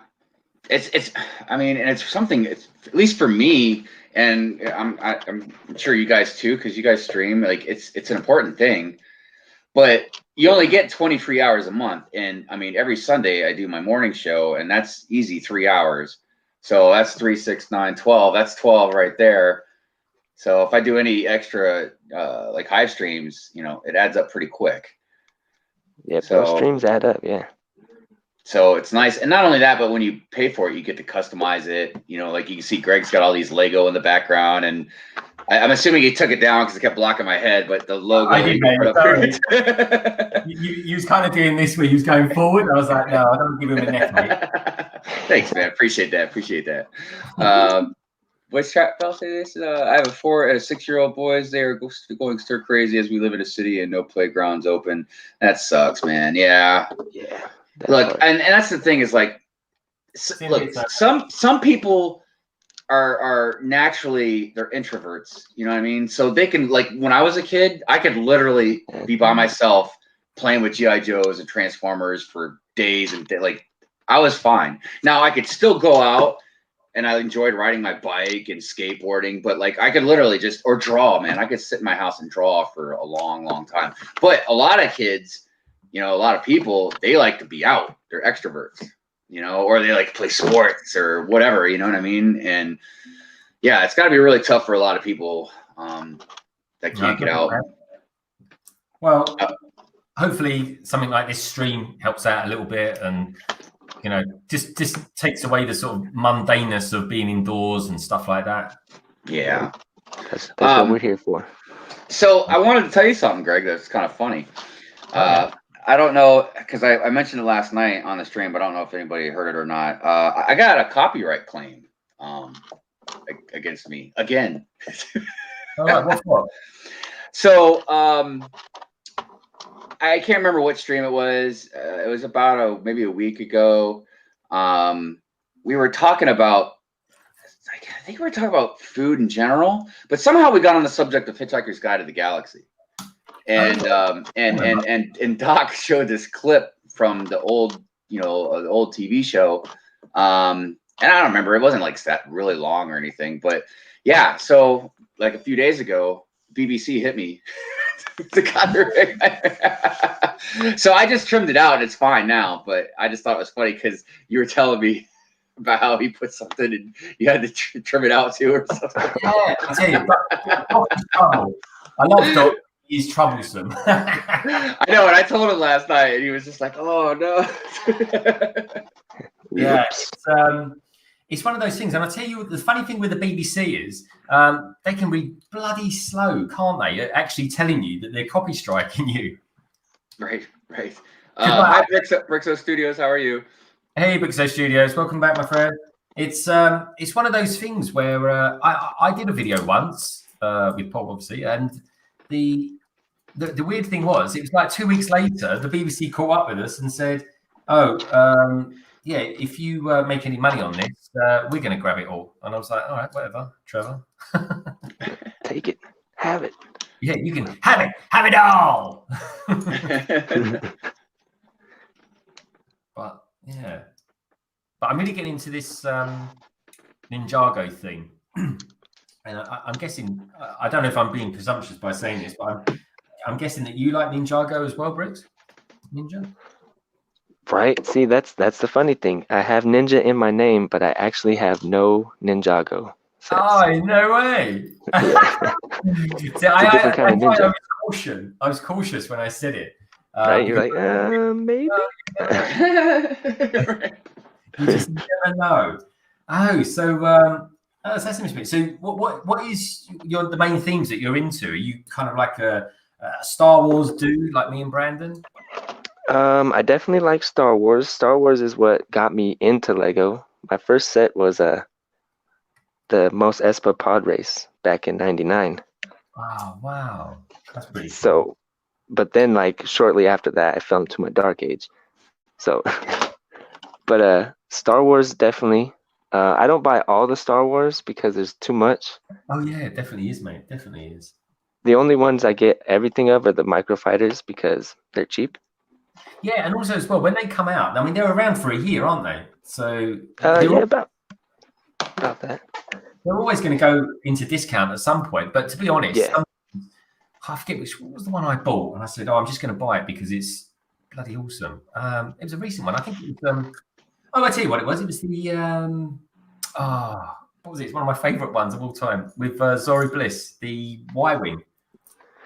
it's. I mean, and it's something. It's, at least for me, and I'm sure you guys too, because you guys stream. Like it's an important thing, but you only get 20 free hours a month. And I mean, every Sunday I do my morning show, and that's easy 3 hours. So that's 3, 6, 9, 12. That's 12 right there. So if I do any extra like Hive streams, it adds up pretty quick. Yeah, those streams add up. Yeah. So it's nice. And not only that, but when you pay for it, you get to customize it. Like you can see Greg's got all these Lego in the background, and I'm assuming he took it down because it kept blocking my head, but the logo. I did, mate. You was kind of doing this where you was going forward. I was like, no, I don't give him a neck, mate. Thanks, man. Appreciate that. What's Trap Bell say this? I have a 4 and 6-year-old boys. They are going stir crazy as we live in a city and no playgrounds open. That sucks, man. Yeah. Look, and that's the thing is like, look, some people are naturally, they're introverts. You know what I mean? So they can, like, when I was a kid, I could literally be by myself playing with G.I. Joes and Transformers for days and like, I was fine. Now I could still go out. And I enjoyed riding my bike and skateboarding, but like I could literally or draw, man. I could sit in my house and draw for a long, long time. But a lot of kids, a lot of people, they like to be out. They're extroverts, or they like to play sports or whatever, you know what I mean? And yeah, it's got to be really tough for a lot of people that can't get out. Well, hopefully something like this stream helps out a little bit and just takes away the sort of mundaneness of being indoors and stuff like that. Yeah. That's what we're here for. So I wanted to tell you something, Greg, that's kind of funny. I don't know, because I mentioned it last night on the stream, but I don't know if anybody heard it or not. I got a copyright claim against me again. All right, what's what? So I can't remember what stream it was. It was about maybe a week ago. We were talking about, I think we were talking about food in general, but somehow we got on the subject of Hitchhiker's Guide to the Galaxy. And and Doc showed this clip from the old, the old TV show. And I don't remember, it wasn't like that really long or anything, but yeah. So like a few days ago, BBC hit me. The copyright. So I just trimmed it out. It's fine now, but I just thought it was funny because you were telling me about how he put something and you had to trim it out too or something. Yeah, I tell you, I love Doc. He's troublesome. I know, and I told him last night, and he was just like, "Oh no." Yeah, it's one of those things, and I tell you, the funny thing with the BBC is they can be bloody slow, can't they? At actually telling you that they're copy striking you. Right. Hi, Brixo Studios. How are you? Hey, Bixo Studios. Welcome back, my friend. It's one of those things where I did a video once with Paul, obviously, and the weird thing was, it was like 2 weeks later, the BBC caught up with us and said, "Oh, yeah, if you make any money on this, we're going to grab it all." And I was like, "All right, whatever, Trevor." Take it, have it. Yeah, you can have it all. But yeah, but I'm really getting into this Ninjago thing, and I'm guessing, I don't know if I'm being presumptuous by saying this, but I'm guessing that you like Ninjago as well, Bricks. Ninja. Right. See, that's the funny thing. I have Ninja in my name, but I actually have no Ninjago sets. Oh, no way. Yeah. See, Ninja. I was cautious when I said it. Right? You're like, maybe. You just never know. Oh, so that's interesting. So, what is the main themes that you're into? Are you kind of like a Star Wars dude, like me and Brandon? I definitely like Star Wars. Star Wars is what got me into Lego. My first set was the Mos Espa pod race back in '99. Wow, that's pretty cool. So, but then like shortly after that, I fell into my dark age. So, but Star Wars definitely. I don't buy all the Star Wars because there's too much. Oh yeah, it definitely is, mate. Definitely is. The only ones I get everything of are the microfighters because they're cheap. Yeah, and also as well, when they come out, I mean, they're around for a year, aren't they? So yeah, about that. They're always going to go into discount at some point. But to be honest, Yeah. I forget what was the one I bought, and I said, "Oh, I'm just going to buy it because it's bloody awesome." It was a recent one. I think it was. I tell you what it was. It was the. What was it? It's one of my favourite ones of all time with Zori Bliss, the Y-wing.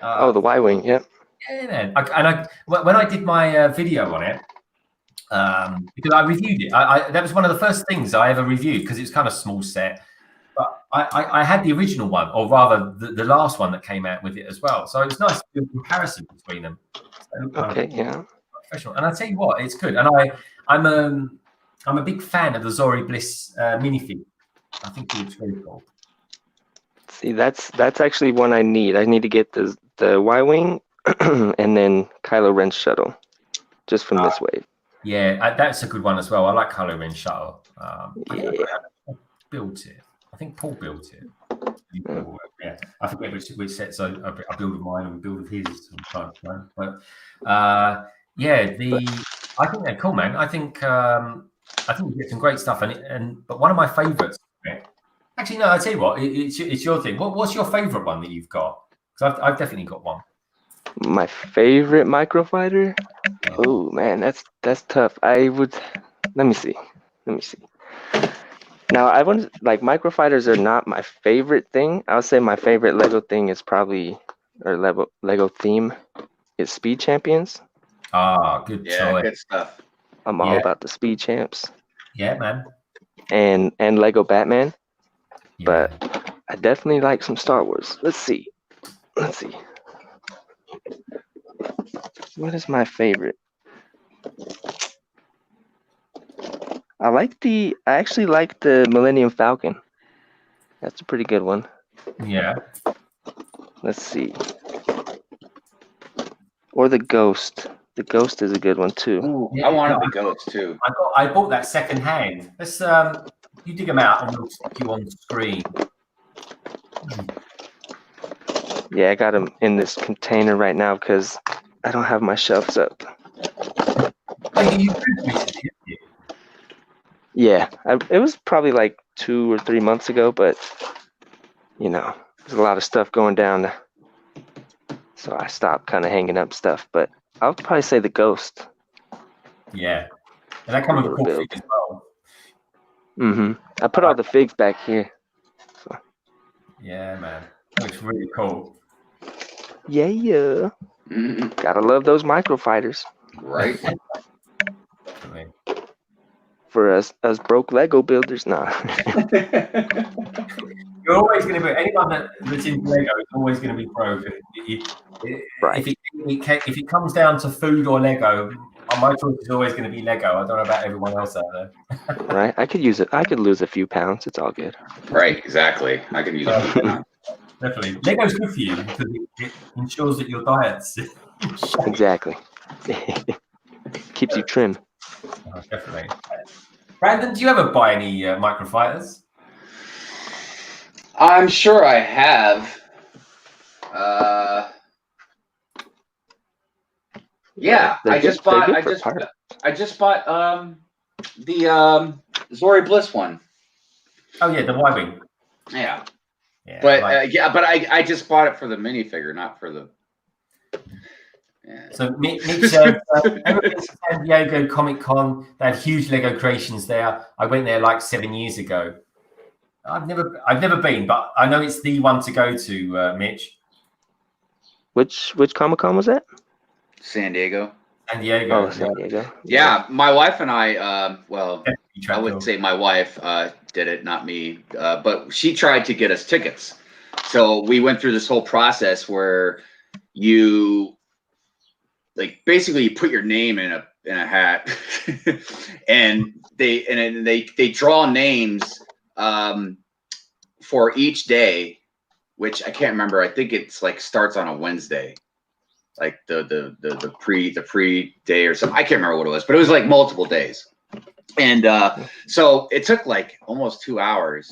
The Y-wing, yeah. Yeah, man. When I did my video on it, because I reviewed it, that was one of the first things I ever reviewed because it was kind of small set. But I had the original one, or rather the last one that came out with it as well. So it was nice to do a comparison between them. So, okay, yeah. Professional. And I tell you what, it's good. And I'm a big fan of the Zori Bliss minifig. I think it looks really cool. See, that's actually one I need. I need to get the Y-wing and then Kylo Ren's shuttle, just from this wave. Yeah, that's a good one as well. I like Kylo Ren's shuttle. Yeah. I built it. I think Paul built it. Yeah, I forget which sets I build of mine and we build of his sometimes. But yeah, I think they're cool, man. I think we get some great stuff, but one of my favourites. Actually, no. I tell you what, it's your thing. What's your favourite one that you've got? Because I've definitely got one. My favorite microfighter? Oh man, that's tough. I would. Let me see. Now, I wouldn't like microfighters are not my favorite thing. I would say my favorite Lego thing is probably, or Lego theme, is Speed Champions. Good choice. Yeah, good stuff. I'm all about the Speed Champs. Yeah, man. And Lego Batman. Yeah. But I definitely like some Star Wars. Let's see. What is my favorite? I actually like the Millennium Falcon. That's a pretty good one. Yeah. Let's see. Or the Ghost. The Ghost is a good one too. Ooh, yeah, I wanted the Ghost too. I bought that second hand. Let's you dig them out and we'll stick you on screen. Yeah, I got them in this container right now because I don't have my shelves up. Yeah, it was probably like 2 or 3 months ago, but there's a lot of stuff going down, so I stopped kind of hanging up stuff. But I'll probably say the Ghost. Yeah, and that comes with a cool fig as well. I put all the figs back here. So. Yeah, man, looks really cool. Yeah. Gotta love those microfighters. Right. For us broke Lego builders, nah. You're always going to be anyone that's into Lego is always going to be pro. Right. If it comes down to food or Lego, my choice is always going to be Lego. I don't know about everyone else out there. Right. I could use it. I could lose a few pounds. It's all good. Right, exactly. I can use it. Definitely. Lego's good for you because it ensures that your diet's Exactly. Keeps you trim. Oh, definitely. Brandon, do you ever buy any microfighters? I'm sure I have. Yeah, I just bought the Zori Bliss one. Oh yeah, the Y-wing. Yeah. Yeah, But like, but I just bought it for the minifigure, not for the. Yeah. So Mitch said, ever been to San Diego Comic Con? They have huge Lego creations there. I went there like 7 years ago. I've never been, but I know it's the one to go to, Mitch. Which Comic-Con was that? San Diego. San Diego. Oh, San Diego. Yeah, my wife and I, well, I would Tracked say my wife did it, not me, but she tried to get us tickets. So we went through this whole process where you, like, basically you put your name in a hat, and they draw names for each day, which I can't remember. I think it's like starts on a Wednesday. Like the pre day or something. I can't remember what it was, but it was like multiple days. And so it took like almost 2 hours,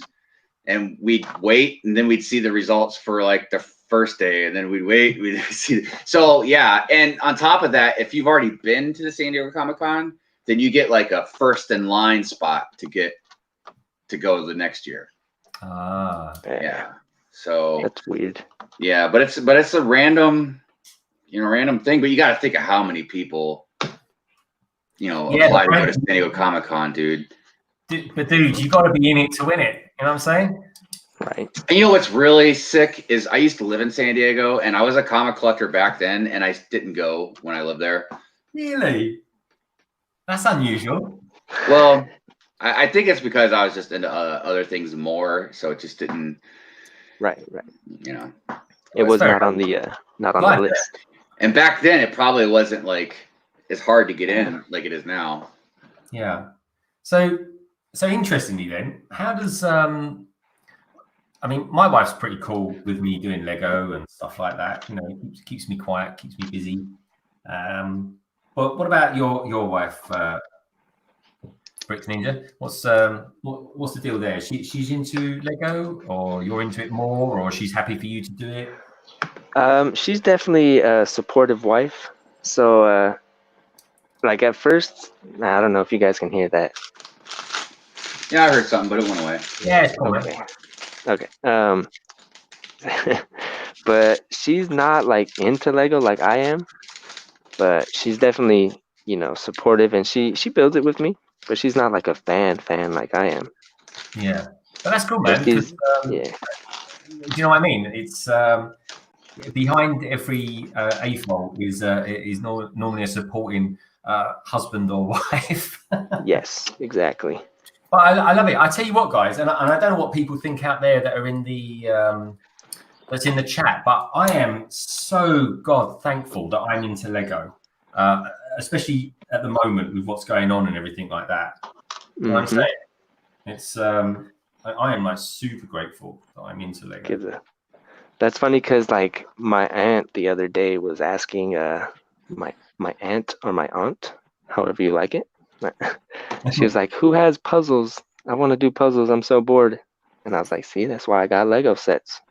and we'd wait, and then we'd see the results for like the first day, and then we'd wait, we'd see. So yeah, and on top of that, if you've already been to the San Diego Comic-Con, then you get like a first in line spot to go the next year. Yeah. So That's weird. Yeah, but it's a random thing. But you got to think of how many people, apply to go to San Diego Comic-Con, dude. But dude, you got to be in it to win it. You know what I'm saying? Right. And you know what's really sick is I used to live in San Diego, and I was a comic collector back then, and I didn't go when I lived there. Really? That's unusual. Well, I think it's because I was just into other things more, so it just didn't. Right. It was not on the list. And back then, it probably wasn't like as hard to get in like it is now. Yeah. So interestingly, then, how does I mean, my wife's pretty cool with me doing Lego and stuff like that. It keeps me quiet, keeps me busy. But what about your wife, Brick Ninja? What's the deal there? She's into Lego, or you're into it more, or she's happy for you to do it? She's definitely a supportive wife. So, like at first, I don't know if you guys can hear that. Yeah, I heard something, but it went away. Yeah, it's cool. Okay. But she's not like into Lego like I am. But she's definitely, supportive, and she builds it with me. But she's not like a fan like I am. Yeah, but that's cool, man. Yeah. Do you know what I mean? It's behind every AFOL is normally a supporting husband or wife. Yes, exactly. But I love it. I tell you what, guys, and I don't know what people think out there that are in the that's in the chat, but I am so God thankful that I'm into Lego, especially at the moment with what's going on and everything like that. You know what I'm saying? It's I am like super grateful that I'm into Lego. That's funny because like my aunt the other day was asking my aunt or my aunt, however you like it. She was like, "Who has puzzles? I want to do puzzles. I'm so bored." And I was like, "See, that's why I got Lego sets."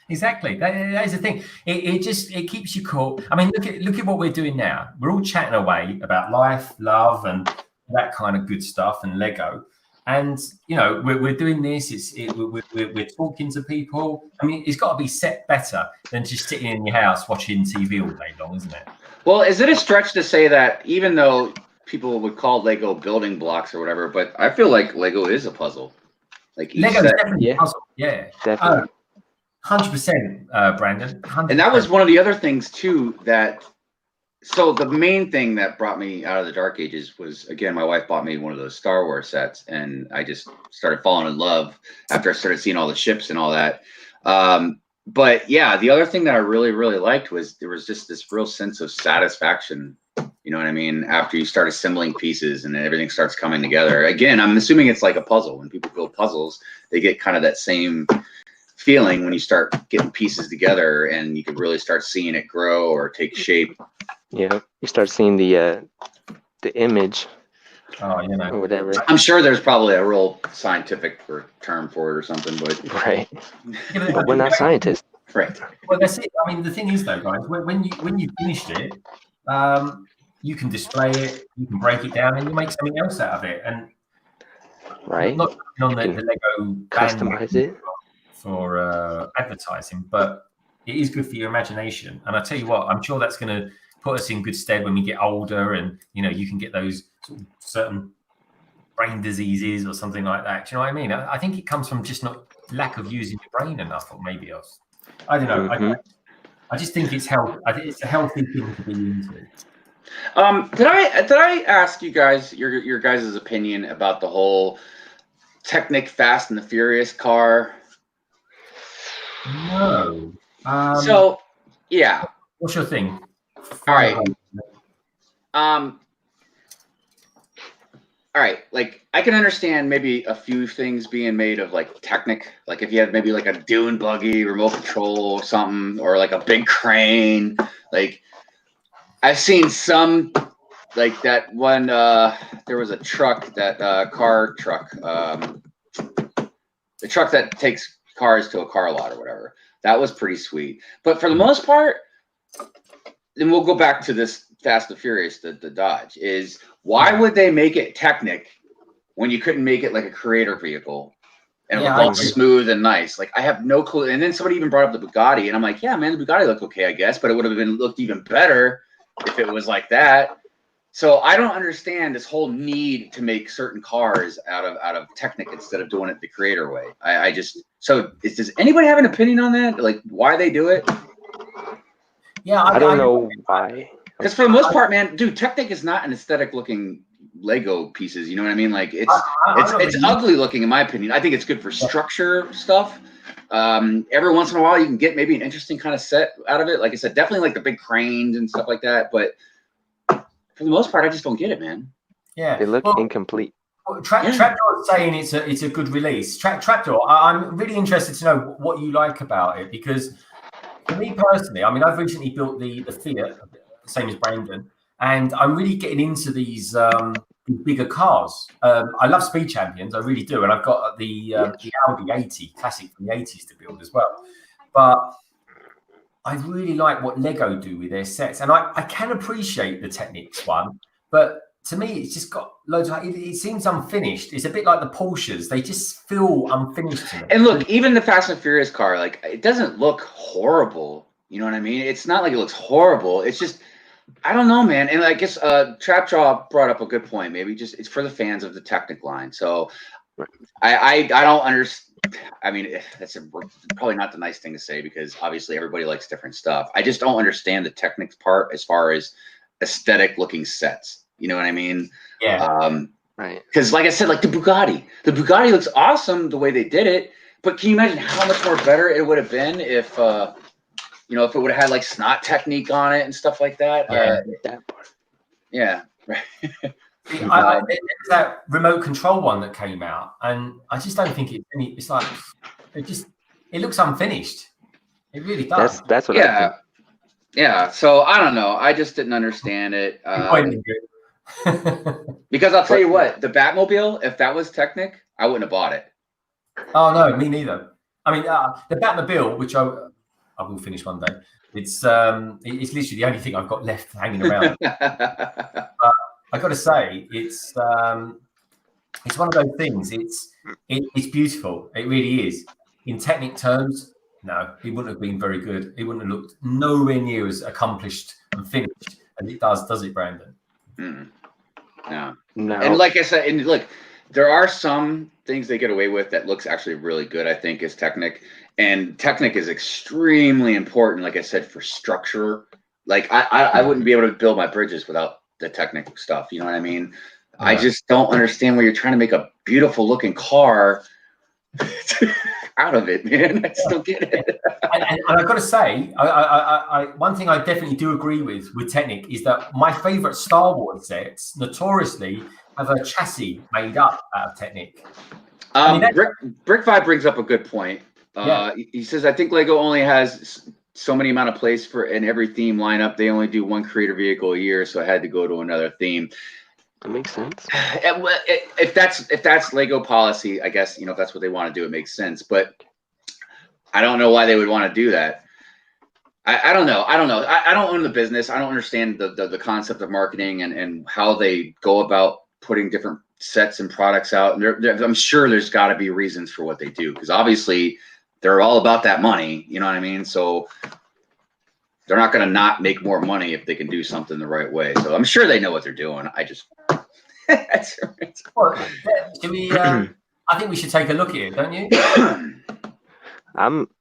Exactly. That is the thing. It keeps you cool. I mean, look at what we're doing now. We're all chatting away about life, love, and that kind of good stuff, and Lego. And we're doing this. We're talking to people. I mean, it's got to be set better than just sitting in your house watching TV all day long, isn't it? Well, is it a stretch to say that even though people would call Lego building blocks or whatever, but I feel like Lego is a puzzle. Like Lego is definitely a puzzle. Yeah, definitely. 100%, Brandon. 100%. And that was one of the other things too that So the main thing that brought me out of the dark ages was, again, my wife bought me one of those Star Wars sets, and I just started falling in love after I started seeing all the ships and all that. But yeah, the other thing that I really, really liked was there was just this real sense of satisfaction. You know what I mean? After you start assembling pieces and then everything starts coming together. Again, I'm assuming it's like a puzzle. When people build puzzles, they get kind of that same feeling when you start getting pieces together and you can really start seeing it grow or take shape. Yeah, you start seeing the image Oh, you know, or whatever. I'm sure there's probably a real scientific term for it or something, but Right. Yeah, But we're not scientists. right. Well, that's it. I mean, the thing is, though, guys, when you finished it, you can display it, you can break it down, and you make something else out of it. And Right. not on You the can Lego customize it. for advertising, but it is good for your imagination. And I tell you what, I'm sure that's going to put us in good stead when we get older, and you know, you can get those sort of certain brain diseases or something like that. Do you know what I mean? I think it comes from just not lack of using your brain enough, or maybe else. I don't know. I just think it's healthy. I think it's a healthy thing to be into. Did I ask you guys your guys' opinion about the whole Technic Fast and the Furious car? No. So yeah. What's your thing? All right. All right, like I can understand maybe a few things being made of like Technic, like if you had maybe like a dune buggy, remote control or something, or like a big crane. Like I've seen some, like that one, there was a truck, that car truck, the truck that takes cars to a car lot or whatever. That was pretty sweet. But for the most part, then we'll go back to this Fast and Furious, the Dodge, is why would they make it Technic when you couldn't make it like a creator vehicle and it looked all smooth and nice? Like I have no clue. And then somebody even brought up the Bugatti, and I'm like, yeah, man, the Bugatti looked okay, I guess, but it would have looked even better if it was like that. So I don't understand this whole need to make certain cars out of Technic instead of doing it the creator way. Does anybody have an opinion on that? Like why they do it? Yeah, I don't know why. Because for the most part, man, dude, Technic is not an aesthetic looking Lego pieces. You know what I mean? Like it's ugly looking in my opinion. I think it's good for structure stuff. Every once in a while, you can get maybe an interesting kind of set out of it. Like I said, definitely like the big cranes and stuff like that. But for the most part, I just don't get it, man. Yeah, They look incomplete. Trapdoor is saying it's a good release. Trapdoor, I'm really interested to know what you like about it, because for me personally, I mean, I've recently built the Fiat, same as Brandon, and I'm really getting into these bigger cars. I love Speed Champions, I really do, and I've got the Audi 80 Classic from the 80s to build as well. But I really like what Lego do with their sets, and I can appreciate the Technics one, but to me, it's just got loads of. It seems unfinished. It's a bit like the Porsches; they just feel unfinished to me. And look, even the Fast and Furious car, like it doesn't look horrible. You know what I mean? It's not like it looks horrible. It's just, I don't know, man. And I guess Trapjaw brought up a good point. Maybe just it's for the fans of the Technic line. So I don't understand. I mean, that's probably not the nice thing to say, because obviously everybody likes different stuff. I just don't understand the Technics part as far as aesthetic looking sets. You know what I mean? Yeah. Right. Because like I said, like the Bugatti looks awesome the way they did it. But can you imagine how much more better it would have been if, if it would have had like snot technique on it and stuff like that? Yeah, that part. Yeah. Right. There's that remote control one that came out, and I just don't think it's like it looks unfinished. It really does. That's what I think. Yeah. So I don't know. I just didn't understand it. Because I'll tell you what, the Batmobile, if that was Technic, I wouldn't have bought it. Oh no, me neither. I mean, the Batmobile, which I will finish one day. It's literally the only thing I've got left hanging around. I got to say, it's one of those things. It's beautiful. It really is. In Technic terms, no, it wouldn't have been very good. It wouldn't have looked nowhere near as accomplished and finished as it does it, Brandon? No. No. And like I said, and look, there are some things they get away with that looks actually really good, I think, is Technic. And Technic is extremely important, like I said, for structure Like I wouldn't be able to build my bridges without the technical stuff. You know what I mean? Yeah. I just don't understand where you're trying to make a beautiful looking car out of it, man. I just don't get it. And I've got to say, one thing I definitely do agree with Technic is that my favorite Star Wars sets notoriously have a chassis made up out of Technic. Brick Hive brings up a good point. He says, I think Lego only has so many amount of place for in every theme lineup. They only do one creator vehicle a year, so I had to go to another theme. That makes sense. If that's Lego policy, I guess, if that's what they want to do, it makes sense. But I don't know why they would want to do that. I don't know. I don't own the business. I don't understand the concept of marketing and how they go about putting different sets and products out. And I'm sure there's got to be reasons for what they do, because obviously they're all about that money. You know what I mean? So they're not going to not make more money if they can do something the right way. So I'm sure they know what they're doing. I just Well, I think we should take a look at it, don't you?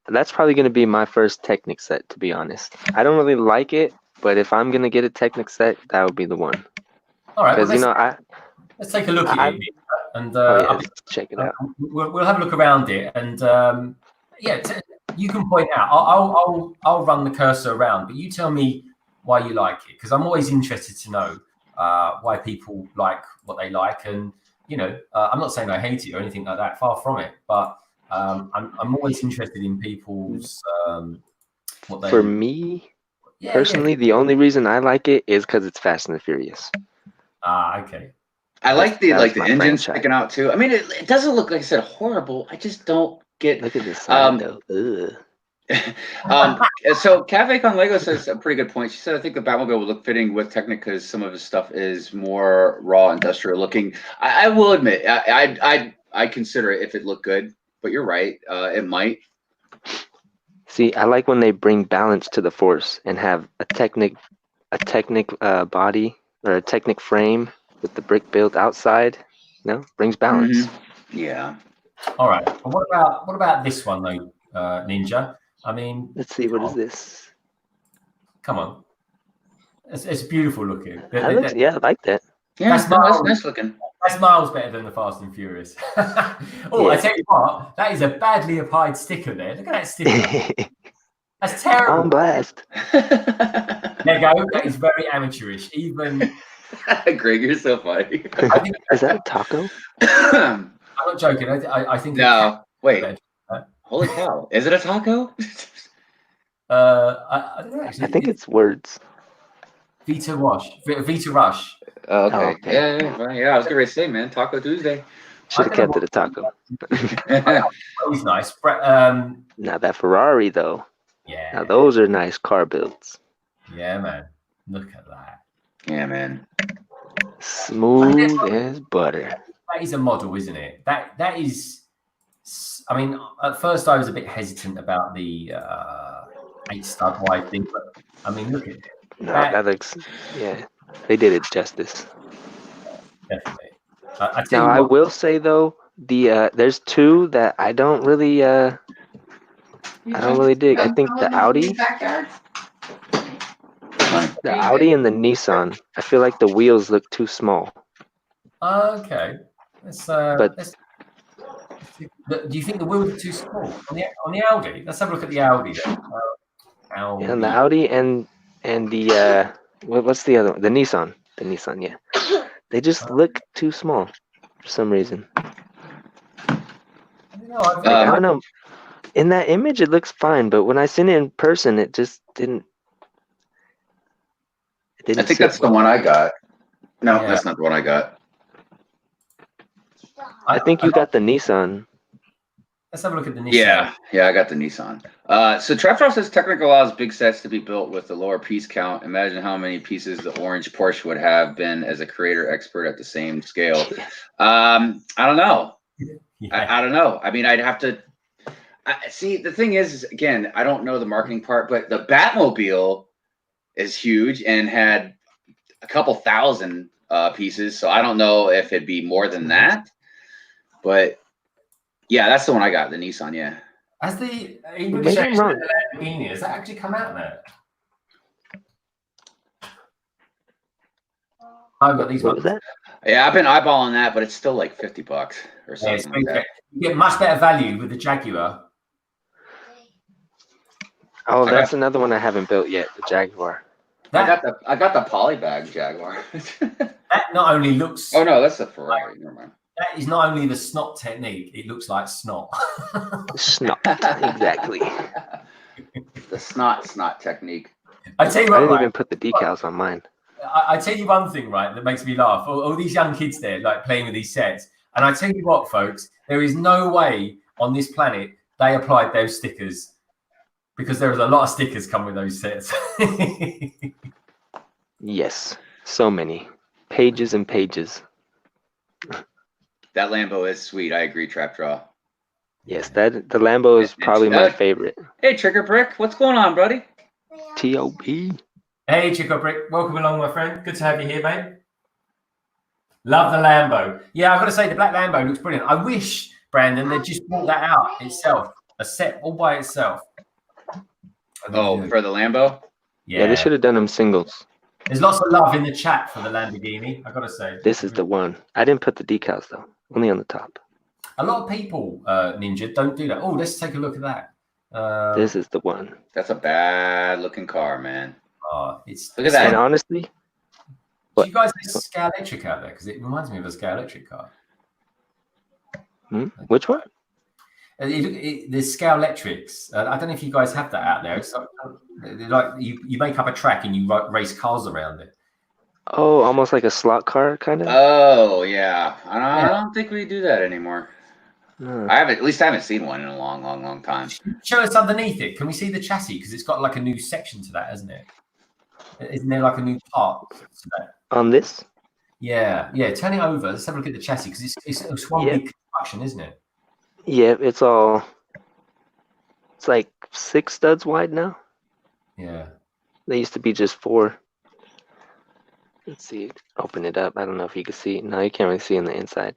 That's probably going to be my first Technic set, to be honest. I don't really like it, but if I'm going to get a Technic set, that would be the one. All right. Because let's take a look at it, and let's check it out. We'll have a look around it, and you can point out. I'll run the cursor around, but you tell me why you like it, because I'm always interested to know why people like what they like, and I'm not saying I hate it or anything like that. Far from it, but I'm always interested in people's what they. For me, personally, the only reason I like it is because it's Fast and the Furious. Okay. I like the engine sticking out too. I mean, it doesn't look, like I said, horrible. I just don't get. Look at this side though. So Cafe Con Lego says a pretty good point. She said, I think the Batmobile would look fitting with Technic because some of his stuff is more raw industrial looking. I will admit, I consider it if it looked good, but you're right. It might. See, I like when they bring balance to the Force and have a Technic body or a Technic frame with the brick built outside. Brings balance. Mm-hmm. Yeah. All right. Well, what about this one though, Ninja? I mean, let's see. What is this? Come on. It's beautiful looking. I like that. Yeah, that's nice looking. That's miles better than the Fast and Furious. I tell you what, that is a badly applied sticker there. Look at that sticker. That's terrible. I'm blessed. Lego, that is very amateurish. Even Greg, you're so funny. Is that a taco? I'm not joking. I think. No, wait. Holy cow! Is it a taco? I don't know. Actually, I think it's words. Vita Rush. Oh, okay. Yeah. I was gonna say, man, Taco Tuesday. Should have kept it a taco. He's nice. Now that Ferrari though. Yeah. Now those are nice car builds. Yeah, man. Look at that. Yeah, man. Smooth as butter. That is a model, isn't it? That is. I mean, at first I was a bit hesitant about the 8-stud wide thing, but I mean, look at it. No, that looks. Yeah, they did it justice. Definitely. I will say though, there's two that I don't really dig. I think the Audi and the Nissan. I feel like the wheels look too small. Okay. Do you think the wheels are too small on the Audi? Let's have a look at the Audi then. Audi. And the Audi and the what's the other one? The Nissan. The Nissan, yeah. They just look too small for some reason. I don't know. In that image, it looks fine, but when I seen it in person, it just didn't. I think that's the one I got. No, that's not the one I got. I think you got the Nissan. Let's have a look at the Nissan. Yeah, I got the Nissan. So Trapjaw says Technic allows big sets to be built with a lower piece count. Imagine how many pieces the orange Porsche would have been as a creator expert at the same scale. I don't know. I don't know. I mean, I'd have to see. The thing is, again, I don't know the marketing part, but the Batmobile is huge and had a couple thousand pieces. So I don't know if it'd be more than that, but yeah, that's the one I got, the Nissan. Yeah. Has the Lamborghini, has that actually come out there? I've got these What ones. was that? Yeah, I've been eyeballing that, but it's still like $50 or Yeah, something like that. you get much better value with the Jaguar. Oh, that's another one I haven't built yet. The Jaguar. I got the polybag Jaguar. That not only looks. Oh no, that's a Ferrari. Never mind. That is not only the snot technique; it looks like snot. Snot. Exactly. The snot technique. I tell you I what, didn't right? even put the decals on mine. I tell you one thing, right, that makes me laugh. All these young kids there, like playing with these sets. And I tell you what, folks, there is no way on this planet they applied those stickers, because there was a lot of stickers come with those sets. Yes, so many pages and pages. That Lambo is sweet. I agree, Trap Draw. Yes, the Lambo is probably my favorite. Hey, Trigger Brick, what's going on, buddy? T.O.B. Hey, Chico Brick, welcome along, my friend. Good to have you here, mate. Love the Lambo. Yeah, I've got to say, the black Lambo looks brilliant. I wish, Brandon, they'd just brought that out itself, a set all by itself. Oh, for the Lambo? Yeah, they should have done them singles. There's lots of love in the chat for the Lamborghini, I've got to say. This is the one. I didn't put the decals, though. Only on the top. A lot of people, Ninja, don't do that. Oh, let's take a look at that. This is the one. That's a bad-looking car, man. Look at that. And honestly, do you guys have a Scale Electric out there? Because it reminds me of a Scale Electric car. Which one? The Scale Electrics. I don't know if you guys have that out there. It's like you make up a track and you race cars around it. Oh, almost like a slot car, kind of. Oh yeah, I don't think we do that anymore. No. I haven't seen one in a long time. Show us underneath it. Can we see the chassis? Because it's got like a new section to that, hasn't it? Isn't there like a new part to that? On this? Yeah. Turn it over. Let's have a look at the chassis, because it's one big construction, isn't it? Yeah, it's like 6 studs wide now. Yeah. They used to be just 4. Let's see. Open it up. I don't know if you can see. No, you can't really see on the inside.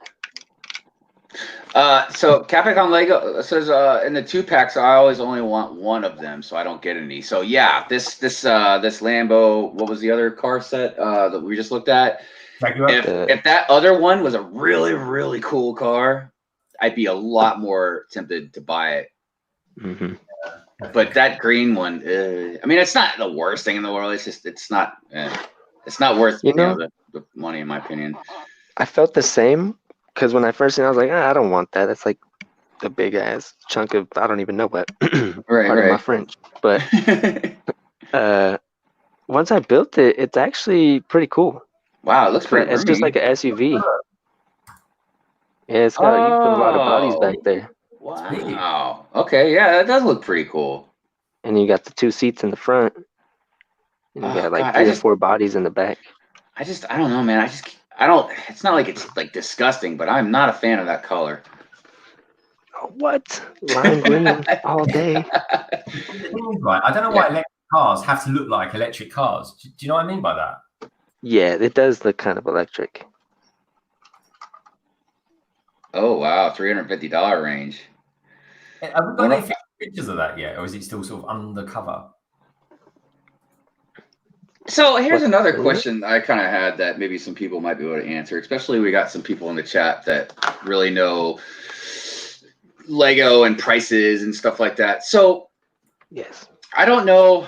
So Capcom Lego says in the 2-packs I always only want one of them, so I don't get any. So yeah, this Lambo, what was the other car set that we just looked at? If that other one was a really cool car, I'd be a lot more tempted to buy it. Mm-hmm. But that green one, I mean, it's not the worst thing in the world. It's just it's not worth the money, in my opinion. I felt the same. Because when I first seen it, I was like, I don't want that. That's like a big ass chunk of, I don't even know what. Pardon my French. But once I built it, it's actually pretty cool. Wow, it looks pretty. It's just like an SUV. Yeah, it's got you put a lot of bodies back there. Wow. Okay, yeah, that does look pretty cool. And you got the 2 seats in the front. And you got like 3 or 4 bodies in the back. I don't know, man. I don't. It's not like it's like disgusting, but I'm not a fan of that color. What? Lime green all day. Right. I don't know why electric cars have to look like electric cars. Do you know what I mean by that? Yeah, it does look kind of electric. Oh wow, $350 range. Have we got any pictures of that yet, or is it still sort of undercover? So here's another question I kind of had that maybe some people might be able to answer, especially we got some people in the chat that really know Lego and prices and stuff like that. So yes, I don't know.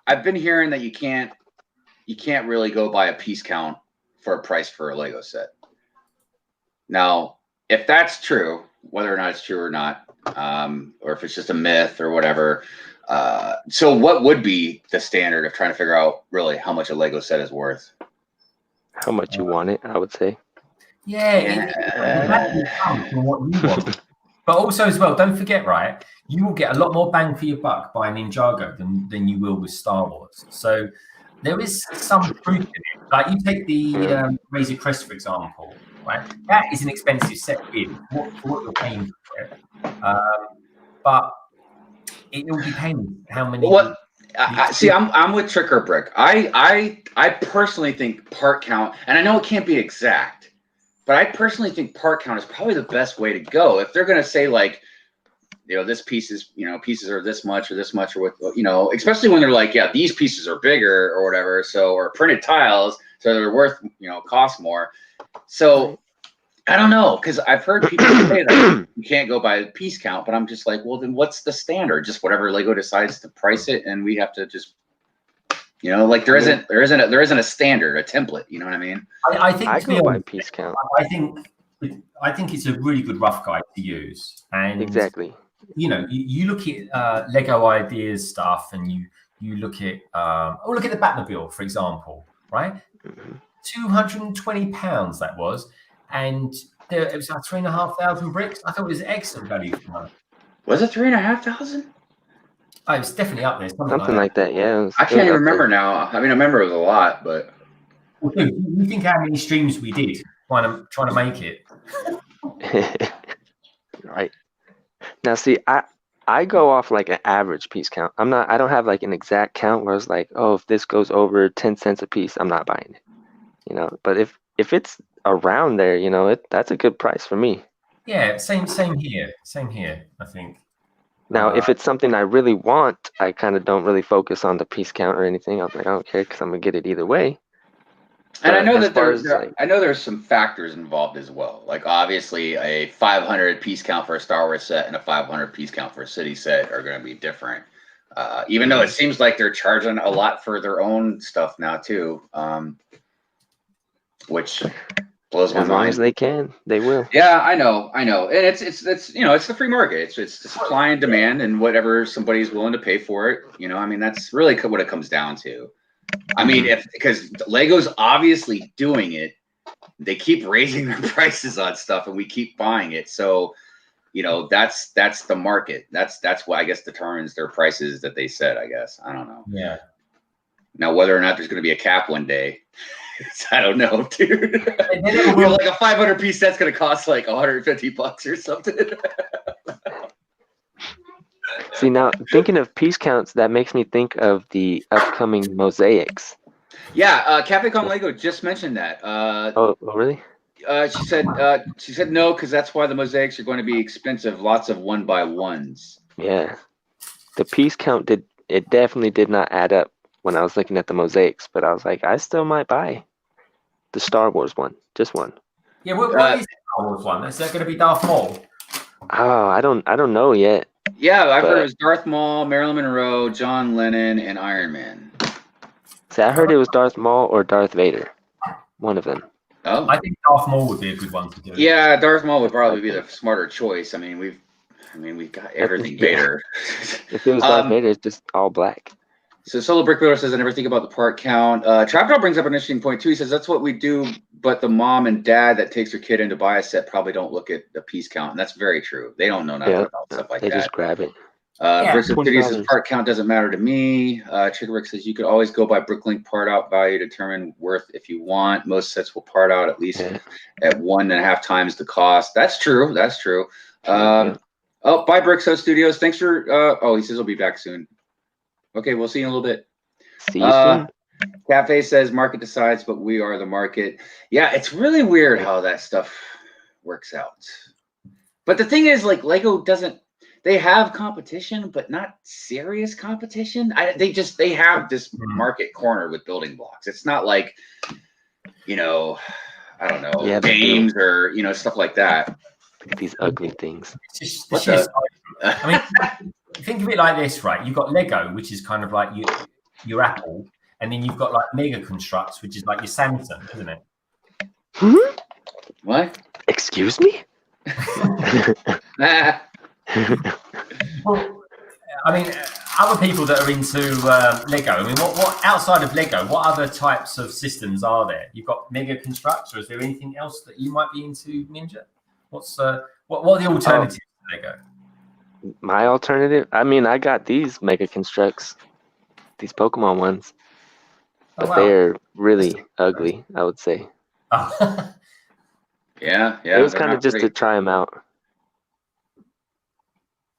I've been hearing that you can't really go by a piece count for a price for a Lego set. Now, if that's true, whether or not it's true or not, or if it's just a myth or whatever, so what would be the standard of trying to figure out really how much a Lego set is worth? How much you want it, I would say. Yeah. From what you want. But also as well, don't forget, right, you will get a lot more bang for your buck buying Ninjago than you will with Star Wars. So there is some truth in it. Like you take the Razor Crest, for example, right? That is an expensive set for what you're paying for it. But it will depend how many. What? See, I'm with Trick or Brick. I personally think part count, and I know it can't be exact, but I personally think part count is probably the best way to go. If they're gonna say like, this piece is, pieces are this much or what, especially when they're like, yeah, these pieces are bigger or whatever. So, or printed tiles. So so they're worth, cost more. So I don't know, because I've heard people say that you can't go by piece count, but I'm just like, well, then what's the standard? Just whatever Lego decides to price it, and we have to just, like there isn't a standard, a template. You know what I mean? I think I to be go by honest, piece count. I think it's a really good rough guide to use. And Exactly. you look at Lego ideas stuff, and you look at look at the Batmobile, for example, right? £220 that was, and it was like 3,500 bricks. I thought it was excellent value for money. Was it 3,500? Oh, it was definitely up there, Something like that. Yeah. I can't even remember now. I mean, I remember it was a lot, but well, dude, you think how many streams we did trying to make it? Right. Now, see, I go off like an average piece count. I don't have like an exact count where it's like, oh, if this goes over 10 cents a piece, I'm not buying it. But if it's around there, that's a good price for me. Yeah, same here. Same here, I think. Now, if it's something I really want, I kind of don't really focus on the piece count or anything. I'm like, I don't care because I'm gonna get it either way. And I know as that I know there's some factors involved as well. Like obviously, a 500 piece count for a Star Wars set and a 500 piece count for a city set are going to be different. Even though it seems like they're charging a lot for their own stuff now too, which blows my mind. As long as they can, they will. Yeah, I know, and it's it's the free market. It's the supply and demand, and whatever somebody's willing to pay for it. I mean, that's really what it comes down to. I mean, because Lego's obviously doing it, they keep raising their prices on stuff, and we keep buying it. So, that's the market. That's what I guess determines their prices that they set. I guess I don't know. Yeah. Now, whether or not there's going to be a cap one day, I don't know, dude. Like a 500 piece set's going to cost like $150 or something. See, now thinking of piece counts, that makes me think of the upcoming mosaics. Yeah, Capcom Lego just mentioned that. Oh, really? She said no, because that's why the mosaics are going to be expensive. Lots of 1x1s. Yeah, the piece count definitely did not add up when I was looking at the mosaics, but I was like, I still might buy the Star Wars one, just one. Yeah, what is the Star Wars one? Is that going to be Darth Maul? Oh, I don't know yet. Yeah, I've heard it was Darth Maul, Marilyn Monroe, John Lennon, and Iron Man. See, I heard it was Darth Maul or Darth Vader, one of them. Oh, I think Darth Maul would be a good one to do. Yeah, Darth Maul would probably be the smarter choice. I mean, we've got everything Vader. If it was Darth Vader, it's just all black. So Solo Brick Builder says, I never think about the part count. Trapdoll brings up an interesting point too. He says that's what we do, but the mom and dad that takes their kid in to buy a set probably don't look at the piece count, and that's very true. They don't know nothing about stuff like that. They just grab it. Bricks and Studios says part count doesn't matter to me. Triggerbrick says you could always go by Bricklink part out value to determine worth if you want. Most sets will part out at least at 1.5 times the cost. That's true. That's true. Oh, bye Bricks Studios. Thanks for. He says he'll be back soon. Okay, we'll see you in a little bit. See you soon. Cafe says market decides, but we are the market. Yeah, it's really weird how that stuff works out. But the thing is, like Lego doesn't. They have competition, but not serious competition. They have this market corner with building blocks. It's not like, I don't know, games or stuff like that. These ugly things. It's just I mean, think of it like this, right? You've got Lego, which is kind of like your Apple, and then you've got like Mega Constructs, which is like your Samsung, isn't it? What? Excuse me? Well, I mean, other people that are into Lego. I mean, what outside of Lego, what other types of systems are there? You've got Mega Constructs, or is there anything else that you might be into, Ninja? What are the alternatives to Lego? My alternative? I mean, I got these Mega Constructs, these Pokemon ones, but they're really ugly, I would say. Oh. Yeah. It was kind of just to try them out.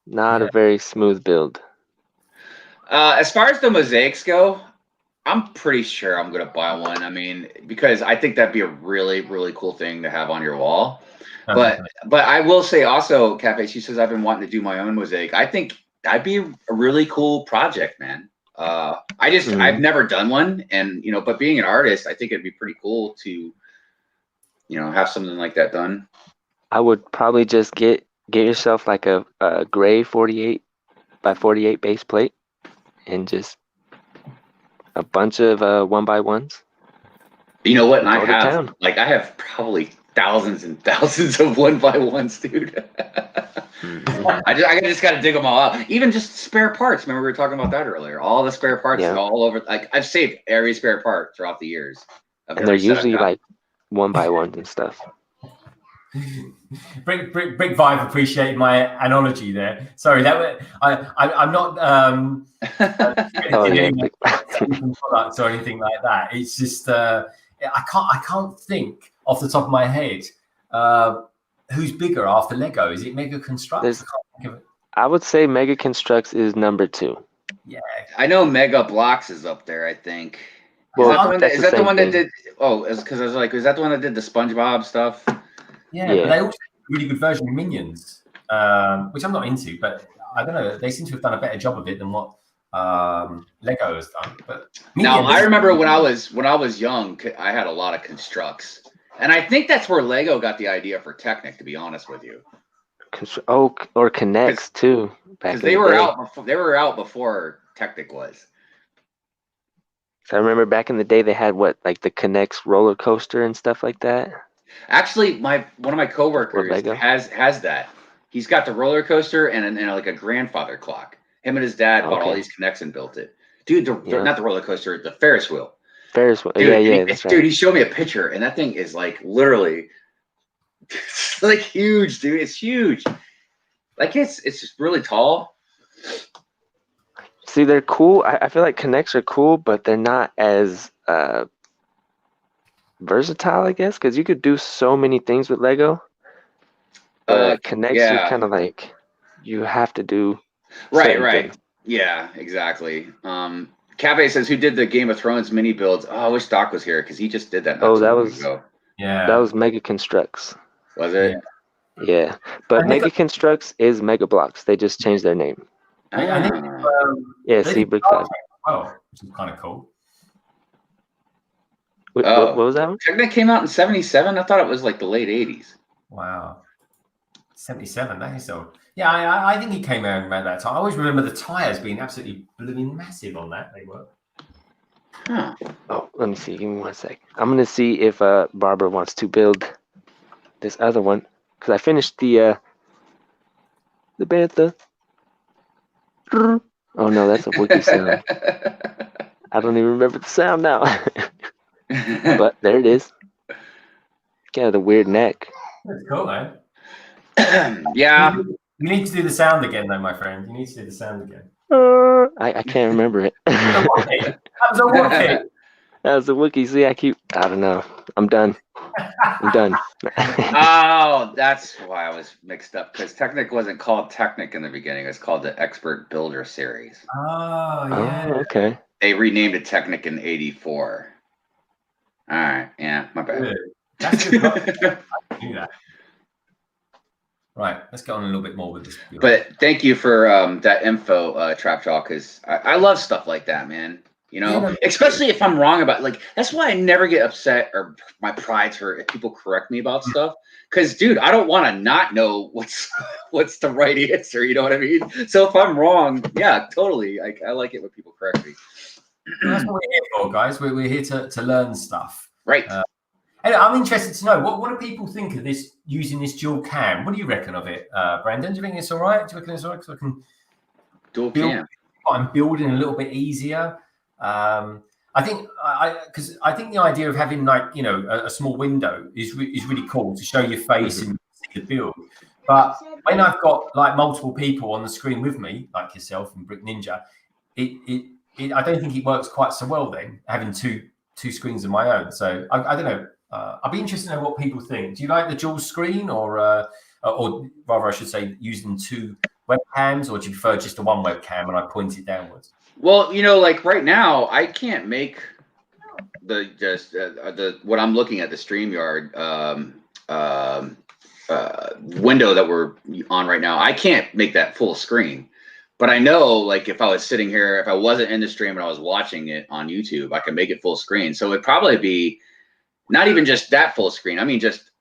Not a very smooth build. As far as the mosaics go, I'm pretty sure I'm going to buy one. I mean, because I think that'd be a really, really cool thing to have on your wall. But I will say also, Cafe, she says, I've been wanting to do my own mosaic. I think that'd be a really cool project, man. I've never done one, and but being an artist, I think it'd be pretty cool to have something like that done. I would probably just get yourself like a gray 48 by 48 base plate and just a bunch of 1x1s. You know what? And I town. have probably thousands and thousands of 1x1s, dude. I just got to dig them all out. Even just spare parts. Remember we were talking about that earlier. All the spare parts all over. Like I've saved every spare part throughout the years. And they're usually like 1x1s and stuff. Brick Hive appreciated my analogy there. Sorry, I'm not products or anything like that. It's just I can't think off the top of my head who's bigger after Lego. Is it Mega Constructs? I would say Mega Constructs is number 2. Yeah, I know Mega Blocks is up there. I think. Well, is that the one that did? Oh, because I was like, is that the one that did the SpongeBob stuff? Yeah. But they also did a really good version of Minions, which I'm not into, but I don't know. They seem to have done a better job of it than what Lego has done. But now I remember when I was young, I had a lot of Constructs, and I think that's where Lego got the idea for Technic. To be honest with you, or Connects too, because they were out before Technic was. So I remember back in the day they had like the Connects roller coaster and stuff like that. Actually, one of my coworkers has that. He's got the roller coaster and like a grandfather clock. Him and his dad bought all these Connects and built it. Dude, not the roller coaster, the Ferris wheel. Ferris wheel. Dude, that's right. Dude, he showed me a picture, and that thing is like literally, it's like huge, dude. It's huge. Like it's just really tall. See, they're cool. I feel like Connects are cool, but they're not as versatile, I guess, because you could do so many things with Lego. But Connects, you're kind of like, you have to do right. things. Yeah, exactly. Cafe says, who did the Game of Thrones mini builds? Oh, I wish Doc was here because he just did that. That was Mega Constructs. Was it? Yeah, but Mega Constructs is Mega Blocks. They just changed their name. I think, see, Brick Hive. Oh, which is kind of cool. What was that one? Technic came out in 77. I thought it was like the late 80s. Wow. 77, that is so. Yeah, I think he came out around that time. I always remember the tires being absolutely blooming massive on that. They were. Huh. Oh, let me see. Give me 1 sec. I'm gonna see if Barbara wants to build this other one because I finished the beta. Oh no, that's a wiki sound. I don't even remember the sound now. But there it is. Kind of the weird neck. That's cool, man. Yeah. You need to do the sound again, though, my friend. You need to do the sound again. I can't remember it. That was a wiki. That was a wiki. See, I don't know. I'm done. Oh, that's why I was mixed up because Technic wasn't called Technic in the beginning. It was called the Expert Builder Series. Oh, yeah. Oh, okay. They renamed it Technic in '84. All right. Yeah, my bad. Good. That's good. I do that. Right, let's get on a little bit more with this. But thank you for that info, Trapjaw, because I love stuff like that, man. Especially if I'm wrong about that's why I never get upset or my pride's hurt if people correct me about stuff. Because, dude, I don't want to not know what's the right answer. You know what I mean? So if I'm wrong, yeah, totally. I like it when people correct me. That's what we're here for, guys. We're here to learn stuff. Right. And I'm interested to know what do people think of this using this dual cam? What do you reckon of it, Brandon? Do you think it's all right? Do you reckon it's all right? So I can dual cam. I'm building a little bit easier. I think I think the idea of having a small window is really cool to show your face and see the build. But when I've got multiple people on the screen with me, like yourself and Brick Ninja, I don't think it works quite so well then having two screens of my own. So I don't know. I'd be interested to know what people think. Do you like the dual screen or rather I should say using two webcams, or do you prefer just the one webcam and I point it downwards? Well, right now I can't make the what I'm looking at, the StreamYard window that we're on right now. I can't make that full screen. But I know, like, if I was sitting here, if I wasn't in the stream and I was watching it on YouTube, I could make it full screen. So it'd probably be not even just that full screen. I mean, just,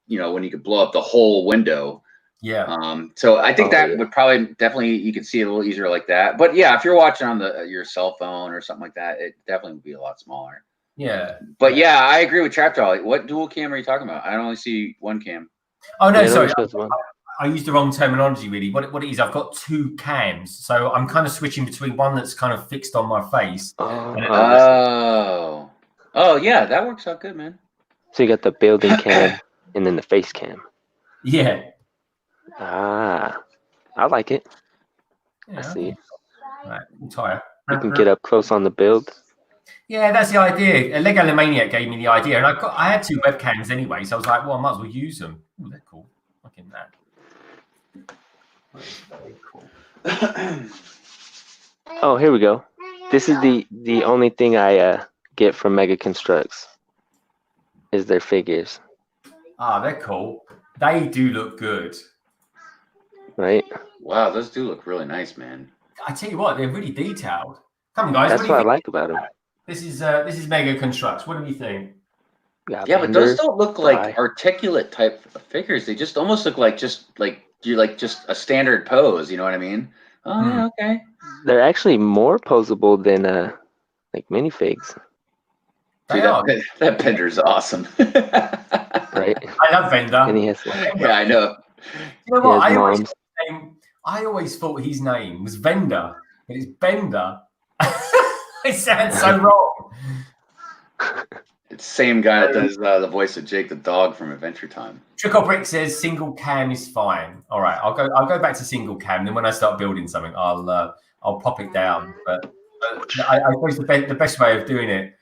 you know, when you could blow up the whole window. Yeah. So I think that would probably definitely, you could see it a little easier like that. But yeah, if you're watching on your cell phone or something like that, it definitely would be a lot smaller. Yeah. But yeah, I agree with Trapjaw. What dual cam are you talking about? I only see one cam. Oh no, Yeah, sorry. one. I used the wrong terminology, really. What it is, I've got two cams, so I'm kind of switching between one that's kind of fixed on my face. Oh, yeah, that works out good, man. So you got the building cam and then the face cam. Yeah. I like it. Yeah, I see. Right, tire. You can get up close on the build. Yeah, that's the idea. Lego Maniac gave me the idea, and I had two webcams anyway, so I was like, well, I might as well use them. Oh, they're cool. Look at that. Very cool. Oh, here we go. This is the only thing I get from Mega Constructs is their figures. Ah, they're cool. They do look good. Right? Wow, those do look really nice, man. I tell you what, they're really detailed. Come on, guys. That's what I like about them. This is Mega Constructs. What do you think? Yeah, but those don't look like articulate type of figures. They just almost look like just a standard pose. You know what I mean? Oh, yeah, okay. They're actually more posable than like minifigs. Dude, that Bender's awesome. Right? I love Bender. And he has yeah, I know. You know what? I always thought his name was Vender, but it's Bender. It sounds so wrong. It's the same guy that does the voice of Jake the dog from Adventure Time. Trick or Brick says single cam is fine. All right, I'll go back to single cam. Then when I start building something, I'll pop it down. But I suppose the best way of doing it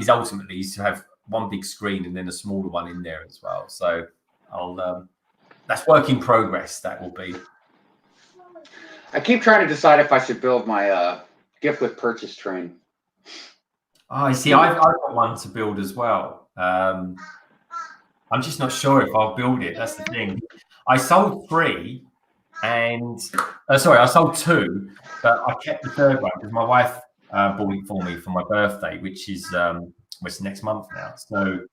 is ultimately to have one big screen and then a smaller one in there as well. So that's work in progress. That will be. I keep trying to decide if I should build my gift with purchase train. Oh, I see. I've got one to build as well. I'm just not sure if I'll build it. That's the thing. I sold 3, and I sold 2, but I kept the third one because my wife bought it for me for my birthday, which is next month now. So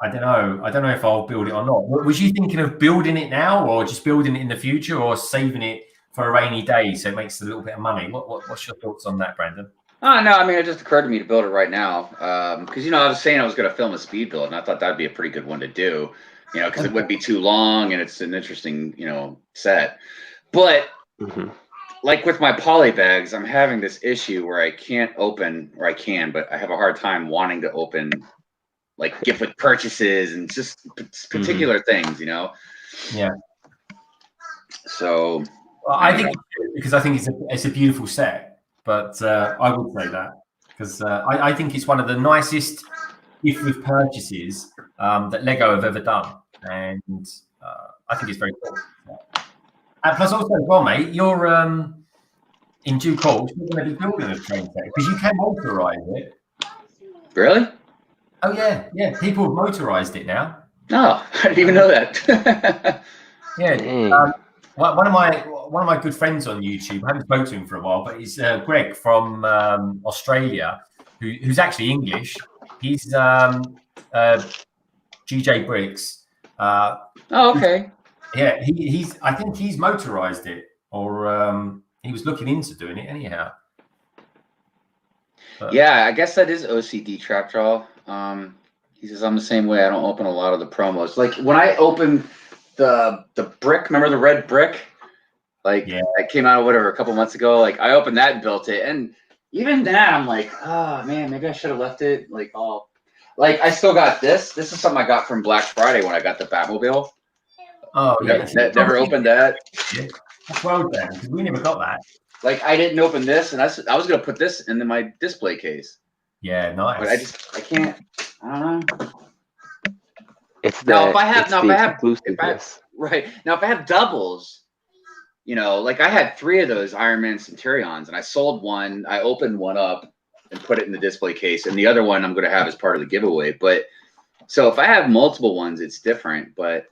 I don't know if I'll build it or not. Was you thinking of building it now, or just building it in the future, or saving it for a rainy day so it makes a little bit of money? What's your thoughts on that, Brandon? Oh, no, I mean, it just occurred to me to build it right now. Because, I was saying I was going to film a speed build, and I thought that'd be a pretty good one to do, because it wouldn't be too long, and it's an interesting, set. But, like with my poly bags, I'm having this issue where I can't open, or I can, but I have a hard time wanting to open, like, gift with purchases and just particular things, Yeah. So. Well, I think it's a beautiful set. But I would say that because I think it's one of the nicest gift with purchases that Lego have ever done, and I think it's very cool. And plus, also as well, mate, you're in due course you're going to be building a train set because you can motorize it. Really? Oh yeah. People have motorized it now. Oh, I didn't even know that. Yeah. One of my good friends on YouTube, I haven't spoken to him for a while, but he's Greg from Australia, who's actually English. He's GJ Bricks. Okay. Yeah, I think he's motorized it, or he was looking into doing it anyhow. But, yeah, I guess that is OCD Trapjaw. He says I'm the same way. I don't open a lot of the promos. Like when I open the brick, remember the red brick? That came out a couple months ago. Like I opened that and built it, and even that I'm like, oh man, maybe I should have left it. I still got this. This is something I got from Black Friday when I got the Batmobile. Oh yeah, never opened that. Well done, because we never got that. Like I didn't open this, and I was gonna put this in my display case. Yeah, nice. But I can't. I don't know. If I have doubles, like I had 3 of those Iron Man Centurions, and I sold one. I opened one up and put it in the display case, and the other one I'm going to have as part of the giveaway. But so if I have multiple ones, it's different. But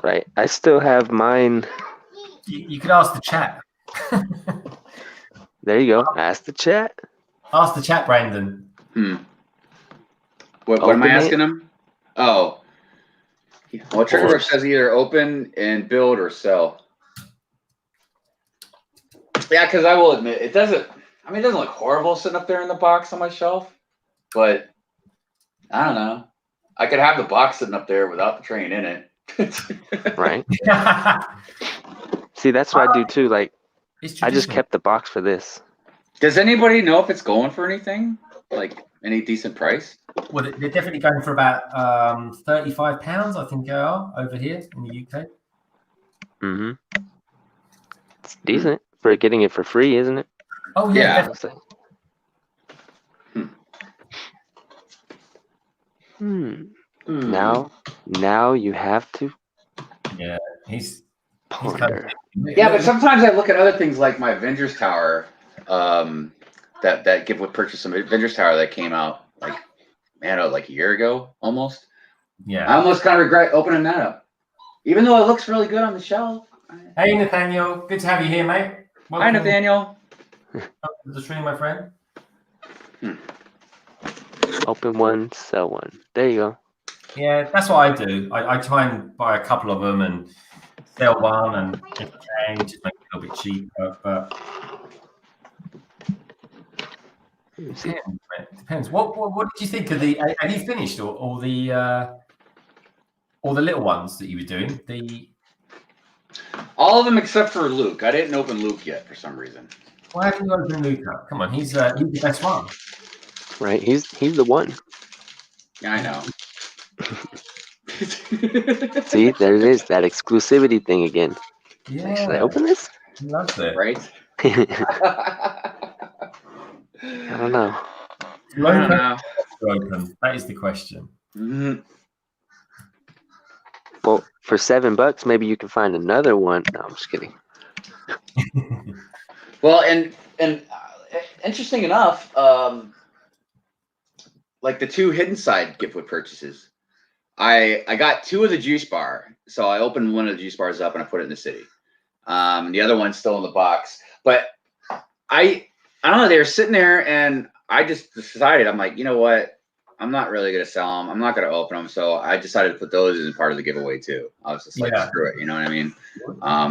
Right. I still have mine. You could ask the chat. There you go. Ask the chat. Ask the chat, Brandon. What am I Open it. asking him? Oh. Well, Triggerbook says either open and build or sell. Yeah, because I will admit, it doesn't look horrible sitting up there in the box on my shelf. But, I don't know. I could have the box sitting up there without the train in it. Right. See, that's what I do too. Like, I just kept the box for this. Does anybody know if it's going for anything? Like, any decent price? Well, they're definitely going for about £35, I think they are, over here in the UK. Mm-hmm. It's decent for getting it for free, isn't it? Oh, yeah. Now you have to Yeah, he's ponder. Yeah, but sometimes I look at other things like my Avengers Tower, that give with purchase some Avengers Tower that came out like a year ago almost. Yeah. I almost kind of regret opening that up, even though it looks really good on the shelf. Hey, Nathaniel, good to have you here, mate. Welcome. Hi, Nathaniel. Welcome to the stream, my friend. Open one, sell one. There you go. Yeah, that's what I do. I try and buy a couple of them and sell one, and if I can, just make it a little bit cheaper. But it depends. What did you think of the? Have you finished all the little ones that you were doing? All of them except for Luke. I didn't open Luke yet for some reason. Why haven't you opened Luke up? Come on, he's the best one. Right, he's the one. Yeah, I know. See, there it is, that exclusivity thing again. Yeah. Like, should I open this? He loves it. Right? I don't know. Open. That is the question. Mm-hmm. Well, for $7, maybe you can find another one. No, I'm just kidding. Well, and interesting enough, like the 2 hidden side gift with purchases, I got 2 of the juice bar. So I opened one of the juice bars up and I put it in the city. The other one's still in the box. But I don't know, they were sitting there and I just decided, I'm like, you know what? I'm not really going to sell them. I'm not going to open them. So I decided to put those as part of the giveaway too. I was just like, screw it. You know what I mean? I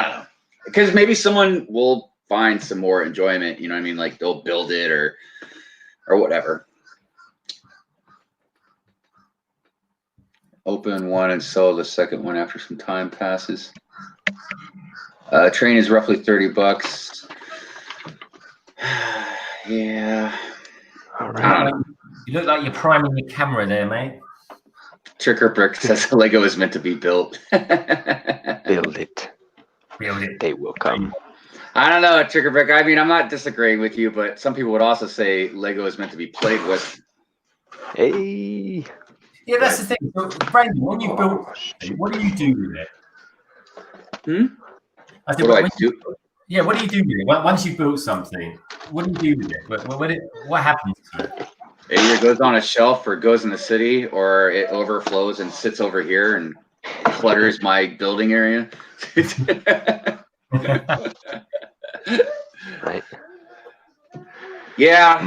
don't know. Because maybe someone will find some more enjoyment. You know what I mean? Like they'll build it or whatever. Open one and sell the second one after some time passes. Train is roughly $30. Yeah. All right. You look like you're priming the camera there, mate. Trickerbrick says Lego is meant to be built. Build it. Build it. They will come. I don't know, Trickerbrick. I mean, I'm not disagreeing with you, but some people would also say Lego is meant to be played with. Hey. Yeah, that's the thing. So, Brandon, when you build, what do you do with it? I said, what do you do with it? Once you've built something, what do you do with it? What happens to it? It either goes on a shelf or goes in the city, or it overflows and sits over here and clutters my building area. Right. Yeah.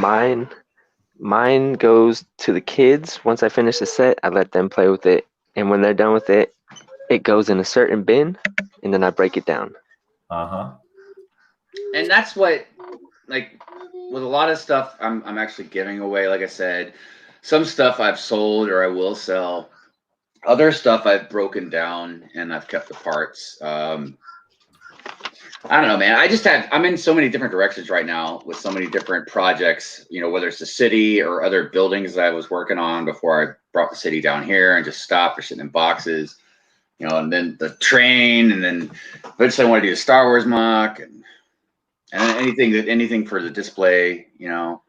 Mine goes to the kids. Once I finish the set, I let them play with it. And when they're done with it, it goes in a certain bin, and then I break it down. Uh-huh. And that's what, like, with a lot of stuff I'm actually giving away. Like I said, some stuff I've sold or I will sell. Other stuff I've broken down and I've kept the parts. I don't know, man. I'm in so many different directions right now with so many different projects, you know, whether it's the city or other buildings that I was working on before I brought the city down here and just stopped or sitting in boxes, you know, and then the train, and then eventually I want to do the Star Wars mock and anything for the display, you know.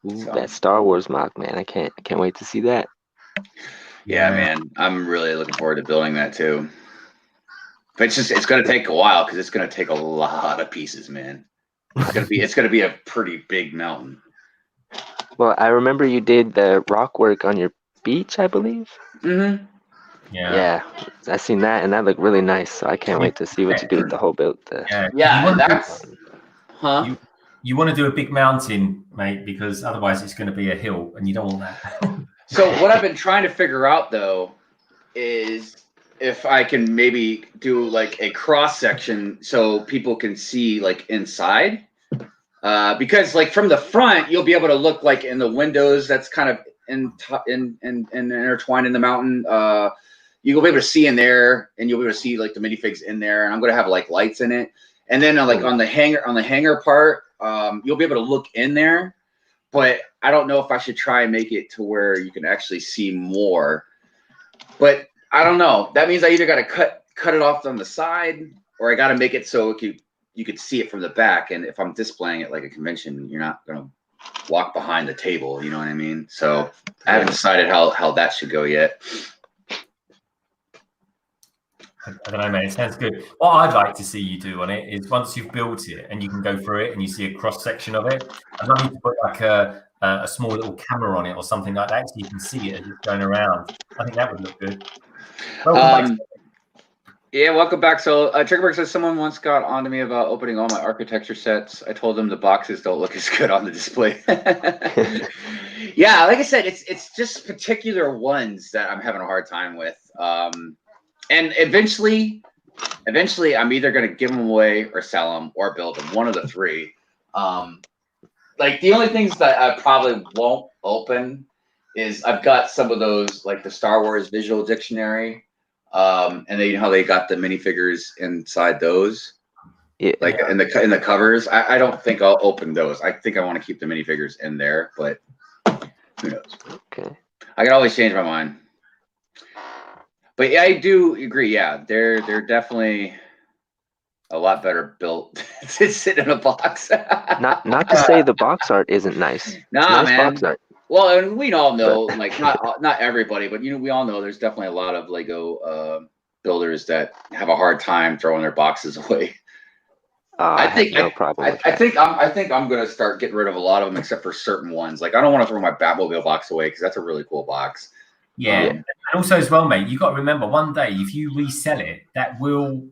So. That Star Wars mock, man. I can't wait to see that. Yeah, man. I'm really looking forward to building that too. But it's going to take a while because it's going to take a lot of pieces, man. It's going to be a pretty big mountain. Well, I remember you did the rock work on your beach, I believe. Mm-hmm. Yeah, I seen that, and that looked really nice. So I can't wait to see what you do with the whole build. Yeah, that's You want to do a big mountain, mate, because otherwise it's going to be a hill, and you don't want that. So what I've been trying to figure out though is if I can maybe do like a cross section so people can see like inside. Because like from the front, you'll be able to look like in the windows that's kind of intertwined in the mountain. You'll be able to see in there, and you'll be able to see like the minifigs in there. And I'm gonna have like lights in it, and then like on the hanger part, you'll be able to look in there. But I don't know if I should try and make it to where you can actually see more. But I don't know. That means I either got to cut it off on the side, or I got to make it so you could see it from the back. And if I'm displaying it like a convention, you're not going to walk behind the table. You know what I mean? So I haven't decided how that should go yet. I don't know, man. It sounds good. What I'd like to see you do on it is once you've built it and you can go through it and you see a cross section of it, I'd love you to put like a small little camera on it or something like that so you can see it as it's going around. I think that would look good. Yeah, welcome back. So Triggerberg says someone once got onto me about opening all my architecture sets. I told them the boxes don't look as good on the display. Yeah, like I said, it's just particular ones that I'm having a hard time with. And eventually I'm either going to give them away or sell them or build them, one of the three. Like the only things that I probably won't open is I've got some of those, like the Star Wars Visual Dictionary, and then you know how they got the minifigures inside those, like in the covers. I don't think I'll open those. I think I want to keep the minifigures in there, but who knows? Okay, I can always change my mind. But yeah, I do agree. Yeah, they're definitely a lot better built to sit in a box. not to say the box art isn't nice. Nah, nice man. Box art. Well, and we all know, like not everybody, but we all know there's definitely a lot of Lego builders that have a hard time throwing their boxes away. I think no problem. I think I'm gonna start getting rid of a lot of them, except for certain ones. Like I don't want to throw my Batmobile box away because that's a really cool box. Yeah, and also as well, mate, you got to remember one day if you resell it, that will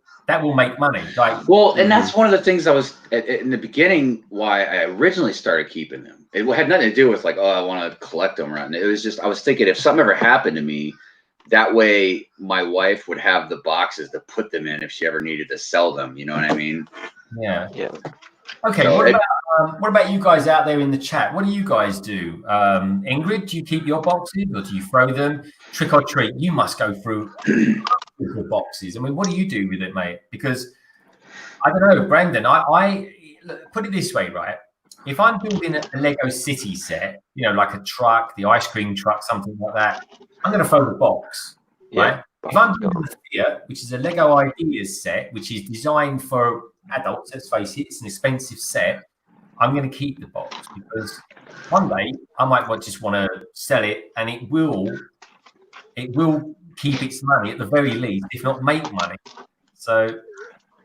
make money. Like, well, and that's one of the things I was in the beginning why I originally started keeping them. It had nothing to do with like, oh, I want to collect them, right? It was just I was thinking if something ever happened to me, that way my wife would have the boxes to put them in if she ever needed to sell them. You know what I mean? Yeah. Okay. So what about you guys out there in the chat? What do you guys do? Ingrid, do you keep your boxes or do you throw them? Trick or treat, you must go through the boxes. I mean, what do you do with it, mate? Because I don't know, Brandon, I put it this way, right? If I'm building a Lego City set, like a truck, the ice cream truck, something like that, I'm going to throw the box, right? If I'm building a Fiat, which is a Lego Ideas set, which is designed for adults, let's face it, it's an expensive set, I'm going to keep the box because one day I might just want to sell it, and it will keep its money at the very least, if not make money. So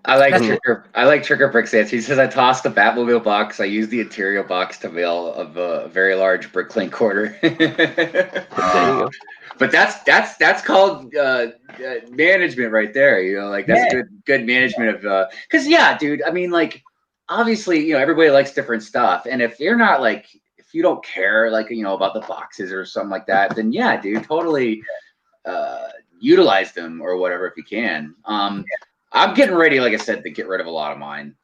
I like Trigger Brick's answer. He says I tossed the Batmobile box. I used the interior box to mail a very large bricklink quarter. There you go. But that's called management right there. Like that's good management of because dude. I mean, like obviously, everybody likes different stuff, and if you're not like if you don't care like about the boxes or something like that, then dude, totally utilize them or whatever if you can. I'm getting ready, like I said, to get rid of a lot of mine.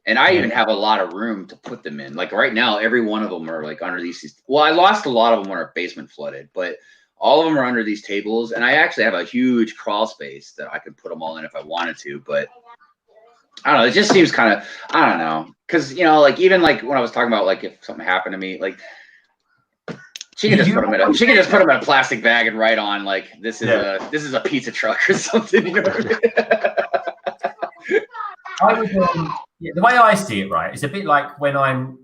And I even have a lot of room to put them in. Like right now, every one of them are like under these. Well, I lost a lot of them when our basement flooded, but all of them are under these tables. And I actually have a huge crawl space that I could put them all in if I wanted to. But I don't know. It just seems kind of, I don't know. Because, like even like when I was talking about like if something happened to me, like she can just put them in a plastic bag and write on like this is a pizza truck or something. You know what I mean? The way I see it, right, it's a bit like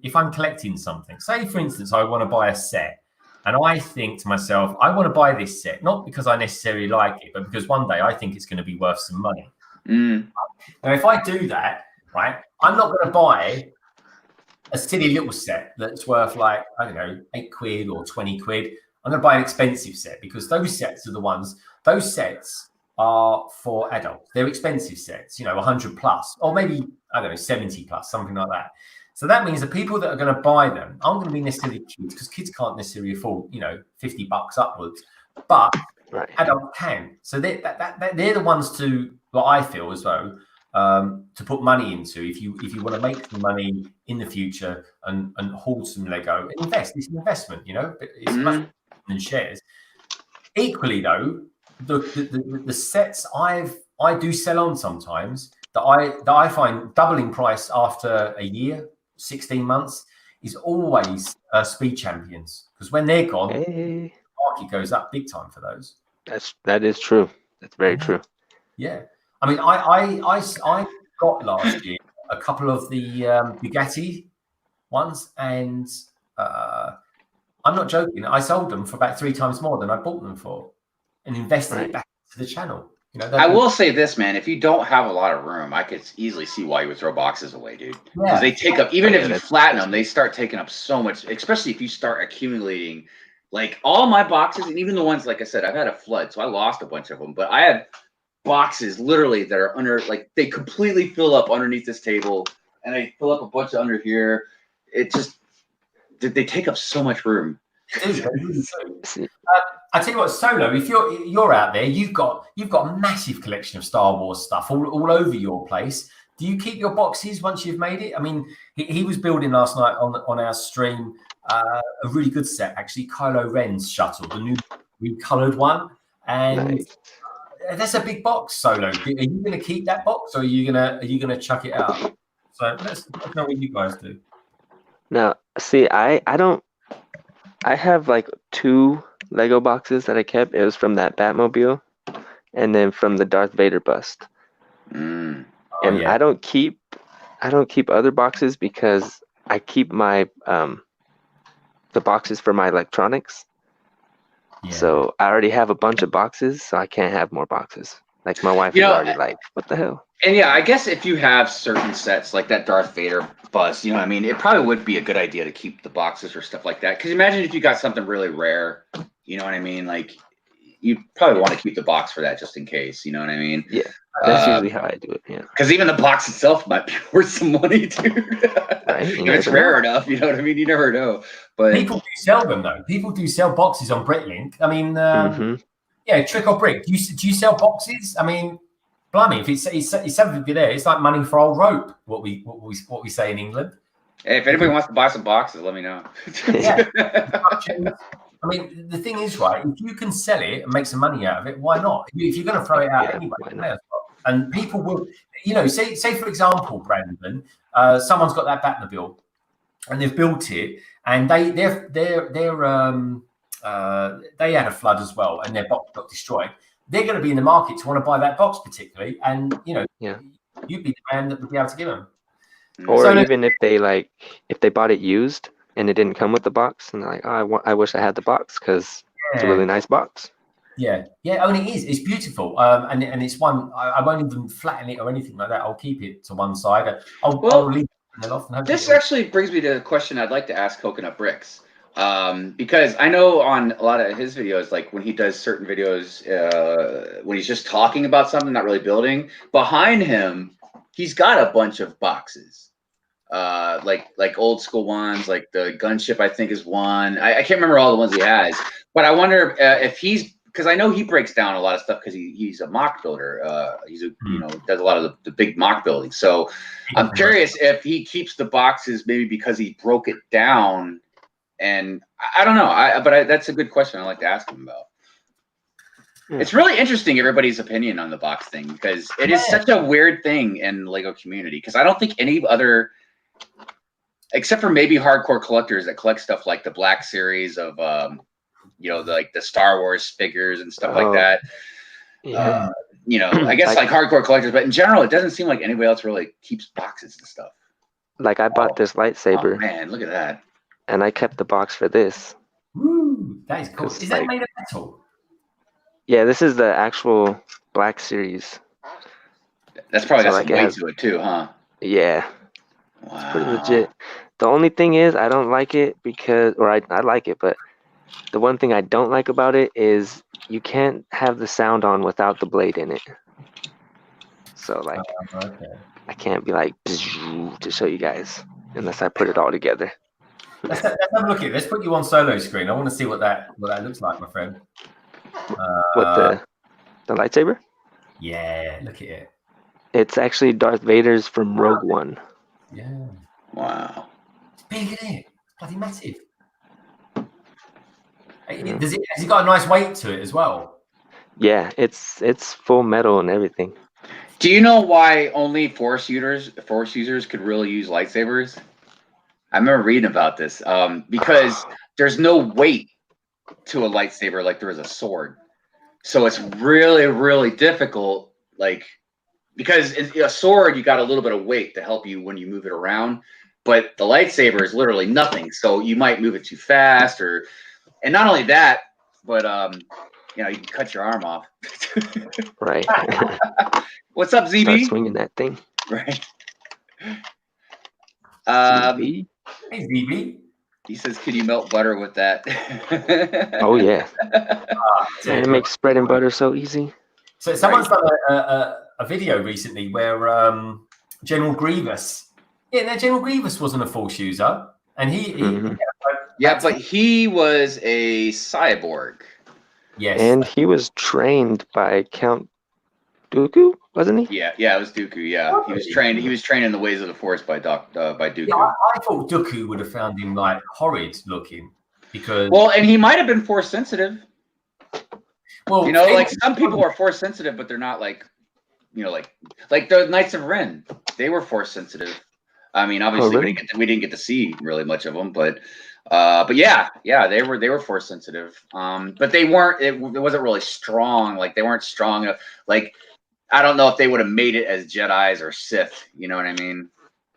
if I'm collecting something. Say, for instance, I want to buy a set, and I think to myself, I want to buy this set not because I necessarily like it, but because one day I think it's going to be worth some money. Now, if I do that, right, I'm not going to buy a silly little set that's worth like, I don't know, £8 or 20 quid. I'm going to buy an expensive set because those sets are the ones. Those sets are for adults. They're expensive sets, 100 plus, or maybe I don't know, 70 plus, something like that. So that means the people that are going to buy them aren't going to be necessarily kids because kids can't necessarily afford, $50 upwards, but adults can. So they're the ones what I feel as though, to put money into if you want to make some money in the future and hold some Lego and invest. It's an investment, it's much more than shares. Equally though, the sets I do sell on sometimes that I find doubling price after a year, 16 months is always Speed Champions, because when they're gone, the market goes up big time for those. That is true. That's very true. Yeah. I mean, I got last year a couple of the Bugatti ones, and I'm not joking. I sold them for about 3 times more than I bought them for, and invested it back into the channel. I will say this, man. If you don't have a lot of room, I could easily see why you would throw boxes away, dude. Because they take up, even if you flatten them, they start taking up so much, especially if you start accumulating. Like all my boxes, and even the ones, like I said, I've had a flood, so I lost a bunch of them. But I have boxes literally that are under, like they completely fill up underneath this table, and I fill up a bunch under here. It just, they take up so much room. I tell you what, Solo, if you're out there, you've got a massive collection of Star Wars stuff all over your place. Do you keep your boxes once you've made it? I mean, he was building last night on our stream a really good set, actually, Kylo Ren's shuttle, the new recolored one, and that's a big box. Solo, are you going to keep that box, or are you gonna chuck it out? So let's know what you guys do. Now, see, I don't. I have like 2 Lego boxes that I kept. It was from that Batmobile, and then from the Darth Vader bust. And I don't keep other boxes because I keep my the boxes for my electronics. So I already have a bunch of boxes, so I can't have more boxes. Like my wife is already like, what the hell? And yeah, I guess if you have certain sets like that Darth Vader bust, I mean, it probably would be a good idea to keep the boxes or stuff like that. Because imagine if you got something really rare, you know what I mean? Like, you probably want to keep the box for that just in case, you know what I mean? Yeah, that's usually how I do it, yeah. Because even the box itself might be worth some money, dude. Right? If it's rare enough, you know what I mean? You never know. But people do sell them, though. People do sell boxes on BrickLink. I mean, yeah, Trick or Brick. Do you sell boxes? I mean, blimey, if it's something there, it's like money for old rope. What we say in England. Hey, if anybody wants to buy some boxes, let me know. Yeah. I mean, the thing is, right? If you can sell it and make some money out of it, why not? If you're going to throw it out anyway, and people will, say for example, Brandon, someone's got that Batmobile, and they've built it, and they had a flood as well, and their box got destroyed. They're going to be in the market to want to buy that box particularly, and you'd be the man that would be able to give them. Or even if they bought it used and it didn't come with the box, and they're like, oh, I wish I had the box because it's a really nice box. Yeah. I mean, it is. It's beautiful, and it's one. I won't even flatten it or anything like that. I'll keep it to one side. I'll leave it in the loft. This actually brings me to a question I'd like to ask Coconut Bricks. Because I know on a lot of his videos, like when he does certain videos, when he's just talking about something, not really building, behind him, he's got a bunch of boxes, like old school ones, like the gunship, I think is one. I can't remember all the ones he has, but I wonder if because I know he breaks down a lot of stuff because he's a mock builder. Does a lot of the big mock building. So I'm curious if he keeps the boxes maybe because he broke it down. And I don't know, but that's a good question I'd like to ask him about. It's really interesting, everybody's opinion on the box thing, because it is such a weird thing in the Lego community. Because I don't think any other, except for maybe hardcore collectors that collect stuff like the Black Series of, like the Star Wars figures and stuff like that. Yeah. I guess like hardcore collectors, but in general, it doesn't seem like anybody else really keeps boxes and stuff. Like I bought this lightsaber. Oh, man, look at that. And I kept the box for this. Ooh, that is cool. Is that made of metal? Yeah, this is the actual Black Series. That's probably got some weight to it too, huh? Yeah. Wow. It's pretty legit. The only thing is I don't like it because, or I like it, but The one thing I don't like about it is you can't have the sound on without the blade in it. So like, Okay. I can't be like to show you guys unless I put it all together. Let's have a look at it. Let's put you on solo screen. I want to see what that looks like, my friend. What the lightsaber? Yeah, look at it. It's actually Darth Vader's from Rogue One. Yeah. Wow. It's big, isn't it? Bloody massive. Has it got a nice weight to it as well? Yeah, it's full metal and everything. Do you know why only Force users could really use lightsabers? I remember reading about this. Because there's no weight to a lightsaber like there is a sword. So it's really, really difficult. Like, because in a sword, you got a little bit of weight to help you when you move it around. But the lightsaber is literally nothing. So you might move it too fast, and not only that, but you can cut your arm off. Right. What's up, ZB? Start swinging that thing. Right. ZB? Hey, ZB. He says, "Can you melt butter with that?" Oh yeah. Man, it makes spreading butter so easy. So someone's done a video recently where General Grievous. Yeah, General Grievous wasn't a Force user, and yeah, but he was a cyborg. Yes, and he was trained by Count Dooku, wasn't he? Yeah, it was Dooku. Yeah, he was trained. He was trained in the ways of the Force by Dooku. Yeah, I thought Dooku would have found him like horrid looking because and he might have been Force sensitive. Well, like some people are Force sensitive, but they're not like the Knights of Ren. They were Force sensitive. I mean, obviously really? we didn't get to see really much of them, but yeah, they were Force sensitive. But they weren't. It wasn't really strong. Like they weren't strong enough. Like I don't know if they would have made it as Jedis or Sith. You know what I mean?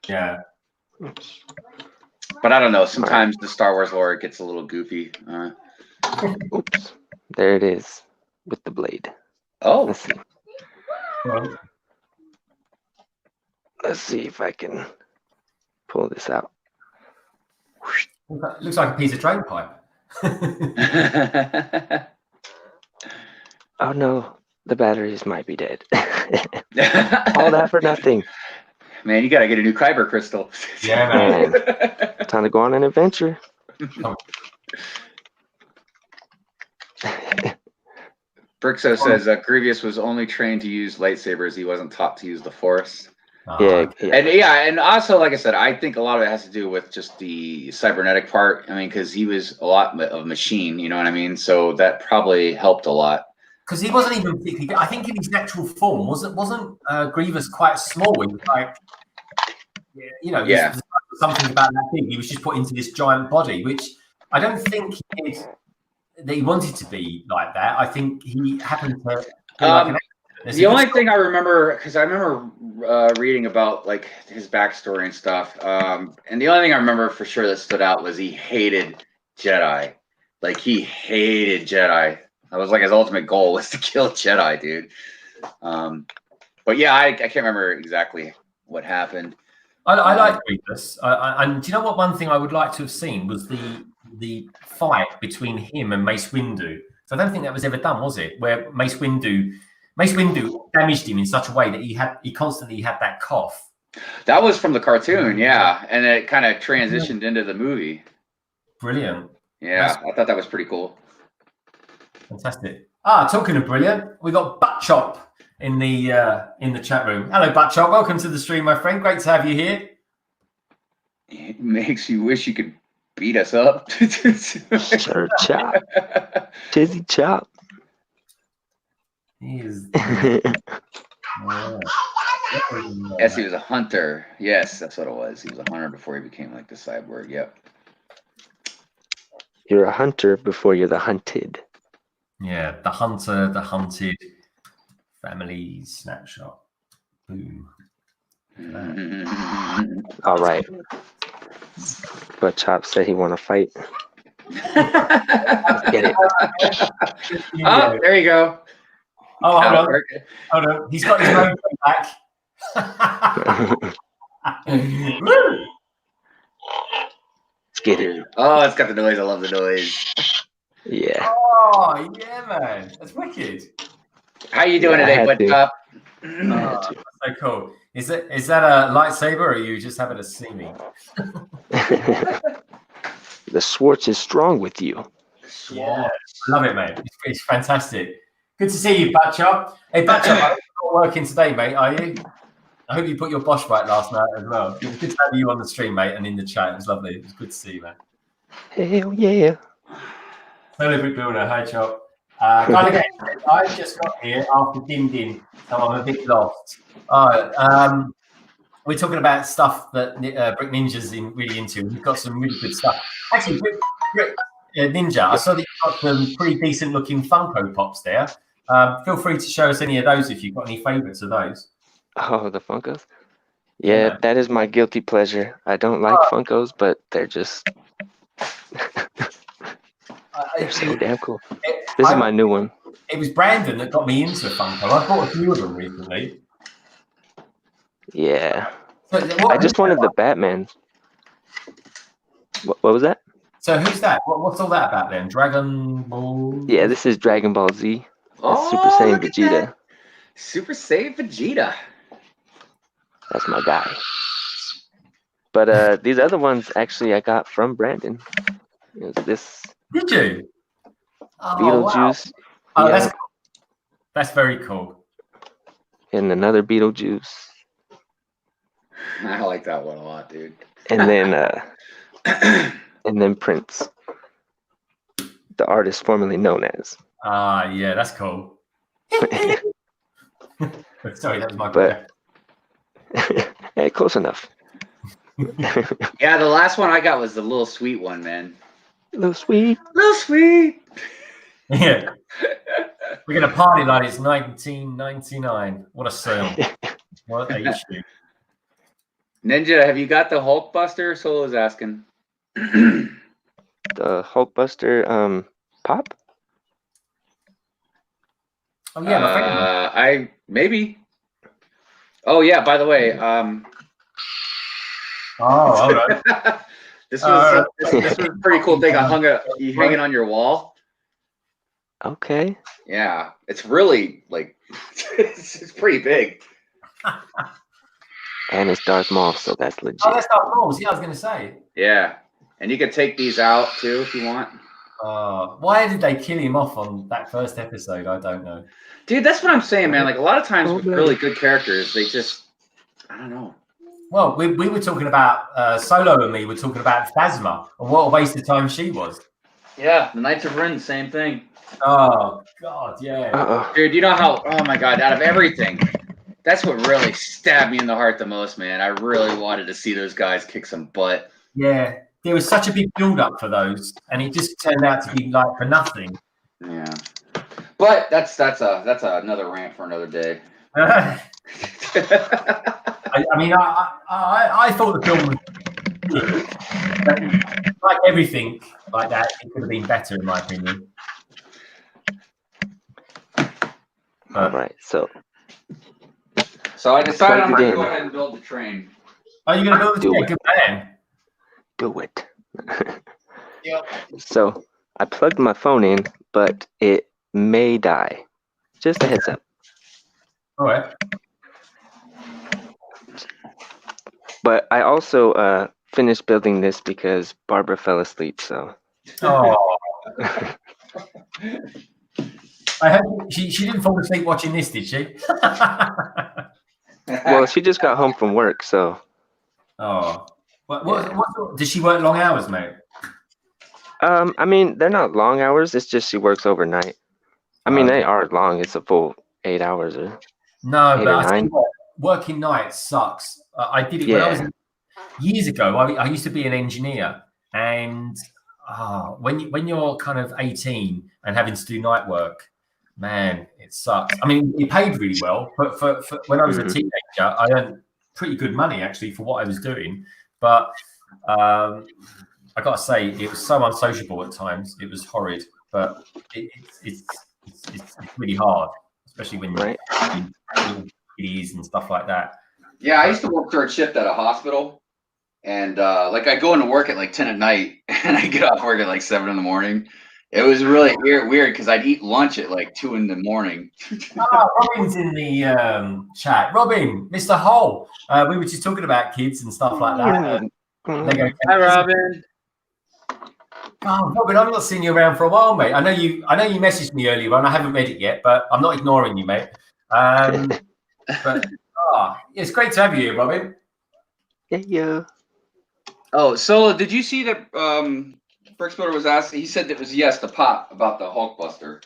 Yeah. But I don't know. Sometimes the Star Wars lore gets a little goofy. Oops. There it is with the blade. Oh. Let's see. Let's see if I can pull this out. Looks like a piece of drain pipe. Oh no, the batteries might be dead. All that for nothing. Man, you gotta get a new Kyber crystal. Yeah, man. Time to go on an adventure. Brixo says Grievous was only trained to use lightsabers. He wasn't taught to use the Force. Yeah. And also, like I said, I think a lot of it has to do with just the cybernetic part. I mean, because he was a lot of machine, you know what I mean? So that probably helped a lot. Because he wasn't even particularly. I think in his natural form wasn't Grievous quite small. He was like, there's something about that thing. He was just put into this giant body, which I don't think he wanted to be like that. I think he happened to. The only thing I remember, because I remember reading about like his backstory and stuff, and the only thing I remember for sure that stood out was he hated Jedi. Like he hated Jedi. That was like his ultimate goal was to kill Jedi, dude. But yeah, I can't remember exactly what happened. I like Grievous, and do you know what? One thing I would like to have seen was the fight between him and Mace Windu. So I don't think that was ever done, was it? Where Mace Windu damaged him in such a way that he constantly had that cough. That was from the cartoon, yeah, and it kind of transitioned into the movie. Brilliant. Yeah, I thought that was pretty cool. Fantastic. Talking of brilliant, we got Butt Chop in the chat room. Hello, Butt Chop. Welcome to the stream, my friend. Great to have you here. It makes you wish you could beat us up. Sure, Chop. Tizzy Chop. He is. Yes, he was a hunter. Yes, that's what it was. He was a hunter before he became like the cyborg. Yep. You're a hunter before you're the hunted. Yeah, the hunter, the hunted, family snapshot. Boom. All right. But Chop said he want to fight. Get it. Oh, there you go. Oh, hold on. He's got his own back. Let's get it. Oh, it's got the noise. I love the noise. Yeah. Oh, yeah, man. That's wicked. How you doing today, Buttercup? That's so cool. Is that a lightsaber, or are you just having to see me? The Schwartz is strong with you. Yeah, I love it, mate. It's fantastic. Good to see you, Batchup. Hey, Batchup, I hope you're not working today, mate, are you? I hope you put your Bosch right last night as well. It was good to have you on the stream, mate, and in the chat. It was lovely. It was good to see you, man. Hell yeah. Hello, Brick Builder. Hi, Chop. I just got here after Din, so I'm a bit lost. We're talking about stuff that Brick Ninja's really into. We've got some really good stuff. Actually, Brick Ninja, I saw that you've got some pretty decent looking Funko Pops there. Feel free to show us any of those if you've got any favourites of those. Oh, the Funkos? Yeah, that is my guilty pleasure. I don't like Funkos, but they're just... they're so damn cool. This is my new one. It was Brandon that got me into Funko. I bought a few of them recently. Yeah. I just wanted the Batman. What was that? So who's that? What's all that about then? Dragon Ball? Yeah, this is Dragon Ball Z. Oh, Super Saiyan Vegeta. Super Saiyan Vegeta. That's my guy. But these other ones actually I got from Brandon. It was this. Did you? Beetlejuice. Wow. Oh, yeah. That's very cool. And another Beetlejuice. I like that one a lot, dude. And then and then Prince, the artist formerly known as. Yeah, that's cool. Sorry, that was my but hey, close enough. Yeah, the last one I got was the little sweet one, man. Little sweet. Little sweet. Yeah. We're gonna party like it's 1999. What a sale. What a issue. Ninja, have you got the Hulkbuster? Solo's asking. The Hulkbuster pop? Oh yeah, my friend. Maybe. Oh yeah, by the way, all right. this was a pretty cool thing. I hung you hang it on your wall. Okay. Yeah, it's really like it's pretty big. And it's Darth Maul, so that's legit. Oh, that's Darth Maul. Yeah, I was gonna say. Yeah, and you can take these out too if you want. Why did they kill him off on that first episode? I don't know. Dude, that's what I'm saying, man. Like a lot of times with really good characters, they just, I don't know. Well, we were talking about Solo and me were talking about Phasma and what a waste of time she was. Yeah, the Knights of Ren, same thing. Oh God, yeah. Dude, you know how? Oh my God, out of everything, that's what really stabbed me in the heart the most, man. I really wanted to see those guys kick some butt. Yeah, there was such a big build-up for those, and it just turned out to be like for nothing. Yeah, but that's another rant for another day. I mean, I thought the film was good, but like everything like that, it could have been better in my opinion. All right, so I decided I'm going to go ahead and build the train. Are you going to build the train? Good man. Do it. Yep. So I plugged my phone in, but it may die. Just a heads up. All right. But I also finished building this because Barbara fell asleep. So. Oh. I hope she didn't fall asleep watching this, did she? Well, she just got home from work, so. Oh. What does she work long hours, mate? I mean, they're not long hours. It's just she works overnight. I mean, they are long. It's a full 8 hours or. No, but I think working nights sucks. I did it when I was years ago. I used to be an engineer, and when you're kind of 18 and having to do night work, man, it sucks. I mean, you paid really well, but for when I was a teenager, I earned pretty good money actually for what I was doing. But I got to say, it was so unsociable at times. It was horrid, but it's really hard, especially when you're kiddies and stuff like that. Yeah, I used to work third shift at a hospital, and like I go into work at like 10 at night, and I get off work at like 7 in the morning. It was really weird because I'd eat lunch at like 2 in the morning. Robin's in the chat. Robin, Mr. Hole. We were just talking about kids and stuff like that. Lego Hi, Robin. Oh, Robin, I've not seen you around for a while, mate. I know you messaged me earlier on. I haven't read it yet, but I'm not ignoring you, mate. But it's great to have you here, Robin. Yeah. Oh, Solo, did you see that Bricksbuilder was asking? He said that it was yes to Pop about the Hulkbuster.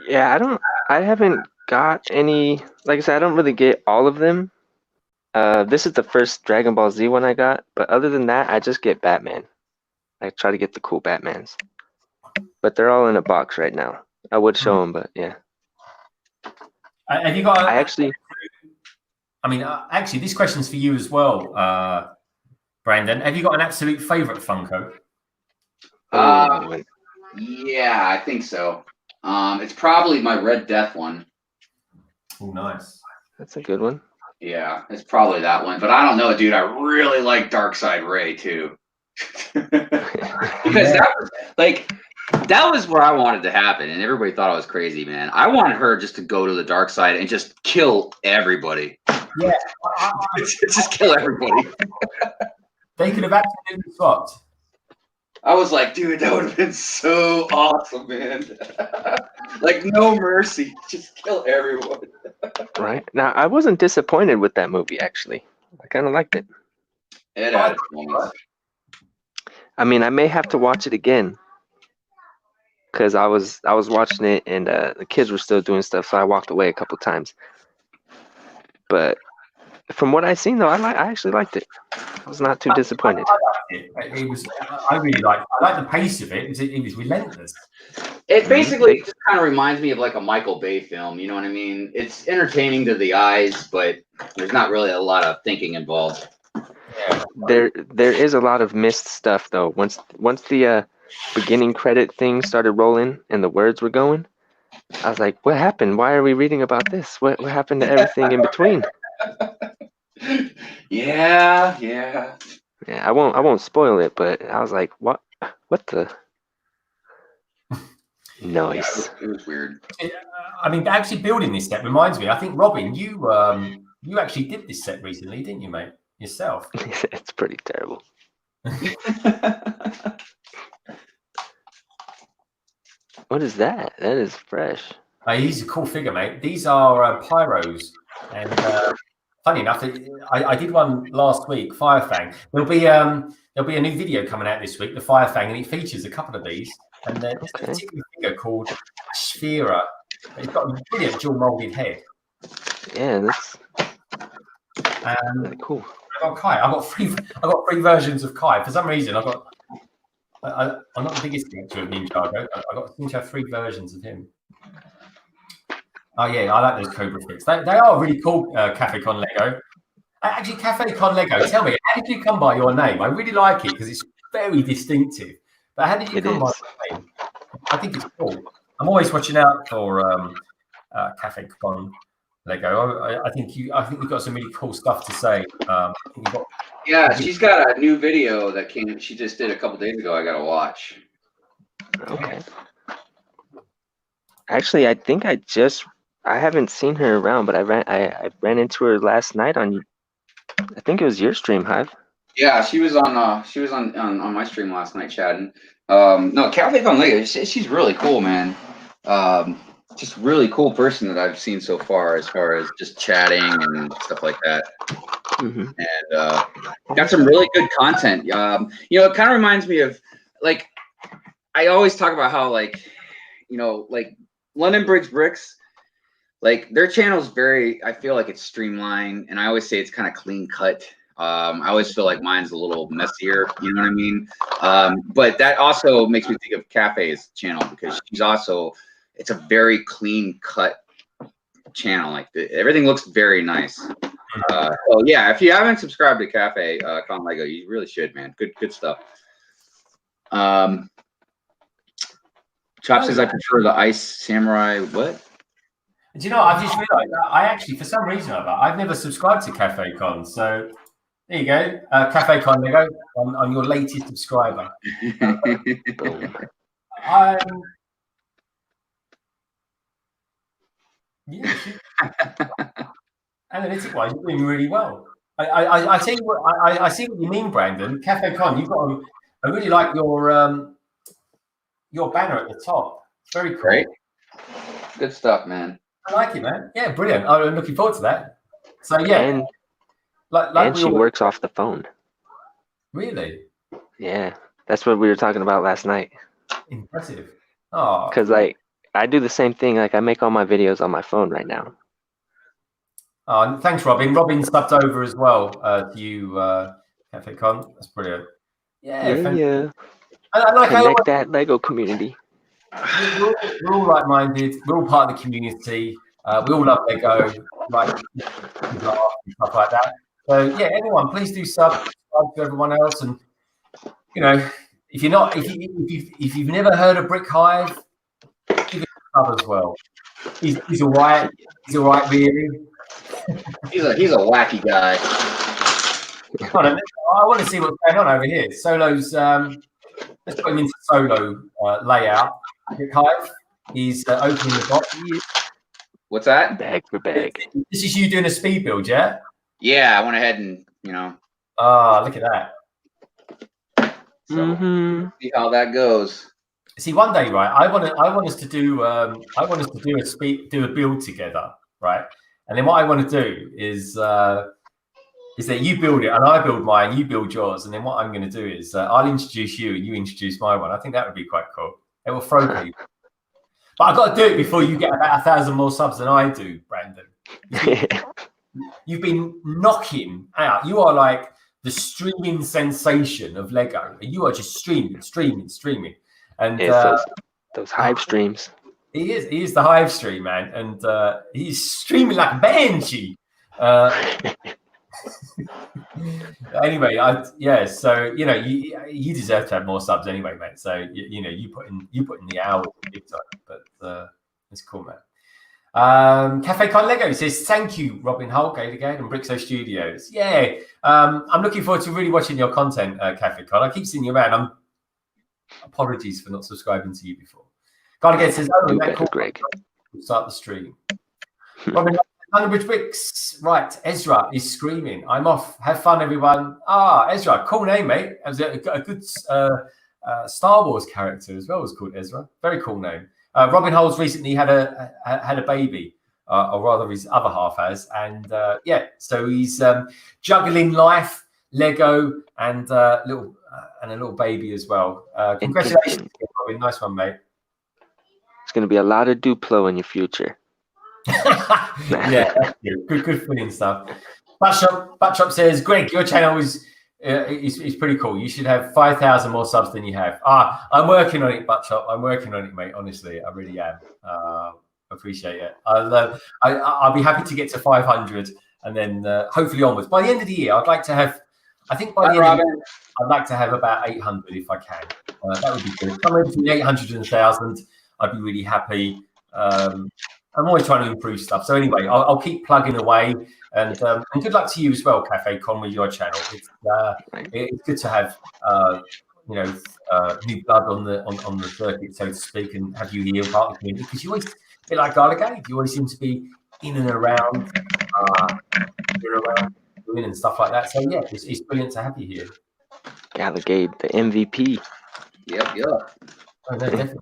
Yeah, I haven't got any, like I said, I don't really get all of them. This is the first Dragon Ball Z one I got, but other than that, I just get Batman. I try to get the cool Batmans. But they're all in a box right now. I would show them, but yeah. Have you got? Actually, this question's for you as well, Brandon. Have you got an absolute favorite Funko? Yeah, I think so. It's probably my Red Death one. Oh, nice. That's a good one. Yeah, it's probably that one. But I don't know, dude. I really like Darkseid Ray too. Because that was where I wanted to happen, and everybody thought I was crazy, man. I wanted her just to go to the dark side and just kill everybody. Yeah, just kill everybody. They could have absolutely swapped. I was like, dude, that would have been so awesome, man. Like, no mercy, just kill everyone. Right now, I wasn't disappointed with that movie. Actually, I kind of liked it. It had its moments. I mean, I may have to watch it again because I was watching it and the kids were still doing stuff, so I walked away a couple times. But from what I seen, though, I actually liked it. I was not too disappointed. I really liked. I like the pace of it. It was relentless. It basically just kind of reminds me of like a Michael Bay film. You know what I mean? It's entertaining to the eyes, but there's not really a lot of thinking involved. Yeah. There is a lot of missed stuff though. Once the beginning credit thing started rolling and the words were going, I was like, what happened? Why are we reading about this? What happened to everything in between? Yeah. I won't spoil it, but I was like, what the noise? Yeah, it was weird. I mean, actually building this set reminds me. I think Robin, you actually did this set recently, didn't you, mate? Yourself. It's pretty terrible. What is that? That is fresh. He's a cool figure, mate. These are pyros, and funny enough, I did one last week, Firefang. There'll be a new video coming out this week, the Firefang, and it features a couple of these. And there's a particular figure called Sphera. It's got a brilliant dual molded head. Yeah, that's really cool. I got Kai. I got three versions of Kai. For some reason, I'm not the biggest collector of Ninjago. I seem to have 3 versions of him. Oh yeah, I like those Cobra fits. They are really cool. Cafe Con Lego. Actually, Cafe Con Lego. Tell me, how did you come by your name? I really like it because it's very distinctive. But how did you come by your name? I think it's cool. I'm always watching out for Cafe Con Lego. I think you've got some really cool stuff to say. Yeah, she's got a new video that she just did a couple days ago. I gotta watch. Okay. Actually, I think I haven't seen her around, but I ran into her last night on, I think it was your stream, Hive. Yeah, she was on my stream last night chatting. No, Cafe Con Lego, she's really cool, man. Just really cool person that I've seen so far as just chatting and stuff like that. Mm-hmm. And got some really good content. It kind of reminds me of, like, I always talk about how, like, like London Bricks, like their channel's I feel like it's streamlined, and I always say it's kind of clean cut. I always feel like mine's a little messier, you know what I mean? But that also makes me think of Cafe's channel, because it's a very clean cut channel. Like everything looks very nice. So yeah, if you haven't subscribed to Cafe Con Lego, you really should, man. Good stuff. Chop says I prefer the Ice Samurai. What? Do you know? I've just realised I actually, for some reason, I've never subscribed to Cafe Con. So there you go, Cafe Con Lego. I'm your latest subscriber. Yeah, analytic wise, you're doing really well. I see what I see what you mean, Brandon. Cafe Con, you've got. I really like your banner at the top. It's very cool. Great. Good stuff, man. I like it, man. Yeah, brilliant. I'm looking forward to that. So yeah, And, like she works off the phone. Really? Yeah, that's what we were talking about last night. Impressive. Oh, Because like I do the same thing. Like I make all my videos on my phone right now. oh, thanks, Robin. Robin subbed over as well to you, Cafe Con. That's brilliant. Yeah, Yeah. I like Connect that Lego community. we're all like-minded. We're all part of the community. We all love Lego, like and stuff like that. So yeah, everyone, please do subscribe to everyone else. And you know, if you're not, if you've never heard of Brick Hive, give it a sub as well. He's all right. He's all right, really. He's a wacky guy. I want to see what's going on over here. Solo's. Let's put him into solo layout. Brick Hive. He's opening the box. What's that? Bag for bag. This is you doing a speed build, yeah? Yeah, I went ahead and look at that. So see how that goes. See, one day, right? I want us to do a build together, right? And then what I want to do is that you build it and I build mine, you build yours, and then what I'm going to do is I'll introduce you and you introduce my one. I think that would be quite cool. It will throw people. But I've got to do it before you get about 1,000 more subs than I do, Brandon. You've been knocking out. You are like the streaming sensation of Lego. You are just streaming. And those Hive streams. He is the Hive stream, man. And he's streaming like a banshee. Anyway, so you deserve to have more subs anyway, mate. So you put in the hours big time, but it's cool, man. Cafe Con Lego says thank you, Robin Hull, again, and Brixo Studios. Yeah, I'm looking forward to really watching your content, Cafe Con. I keep seeing you around. Apologies for not subscribing to you before. God again says, "Oh, that cool, Greg. We'll start the stream." Robin, London Bricks, right? Ezra is screaming. I'm off. Have fun, everyone. Ezra, cool name, mate. It was a good Star Wars character as well. Was called Ezra. Very cool name. Robin Holes recently had a baby, or rather, his other half has, and so he's juggling life, Lego, and a little baby as well. Congratulations, Robin. Nice one, mate. It's going to be a lot of Duplo in your future. Yeah, good funny stuff. Buttshop says, Greg, your channel is pretty cool. You should have 5,000 more subs than you have. I'm working on it, Buttshop. I'm working on it, mate. Honestly, I really am. Appreciate it. I'll be happy to get to 500 and then hopefully onwards. By the end of the year, I'd like to have. I think by the end of the year, I'd like to have about 800 if I can. That would be good. Somewhere between 800 and 1,000, I'd be really happy. I'm always trying to improve stuff. So anyway, I'll keep plugging away, and good luck to you as well, Cafe Con, with your channel. It's good to have new blood on the circuit, so to speak, and have you here part of the community, because you always, a bit like Garligate, you always seem to be in and around, doing and stuff like that. So yeah, it's brilliant to have you here. Garligate, the MVP. Yep. Oh, no, definitely.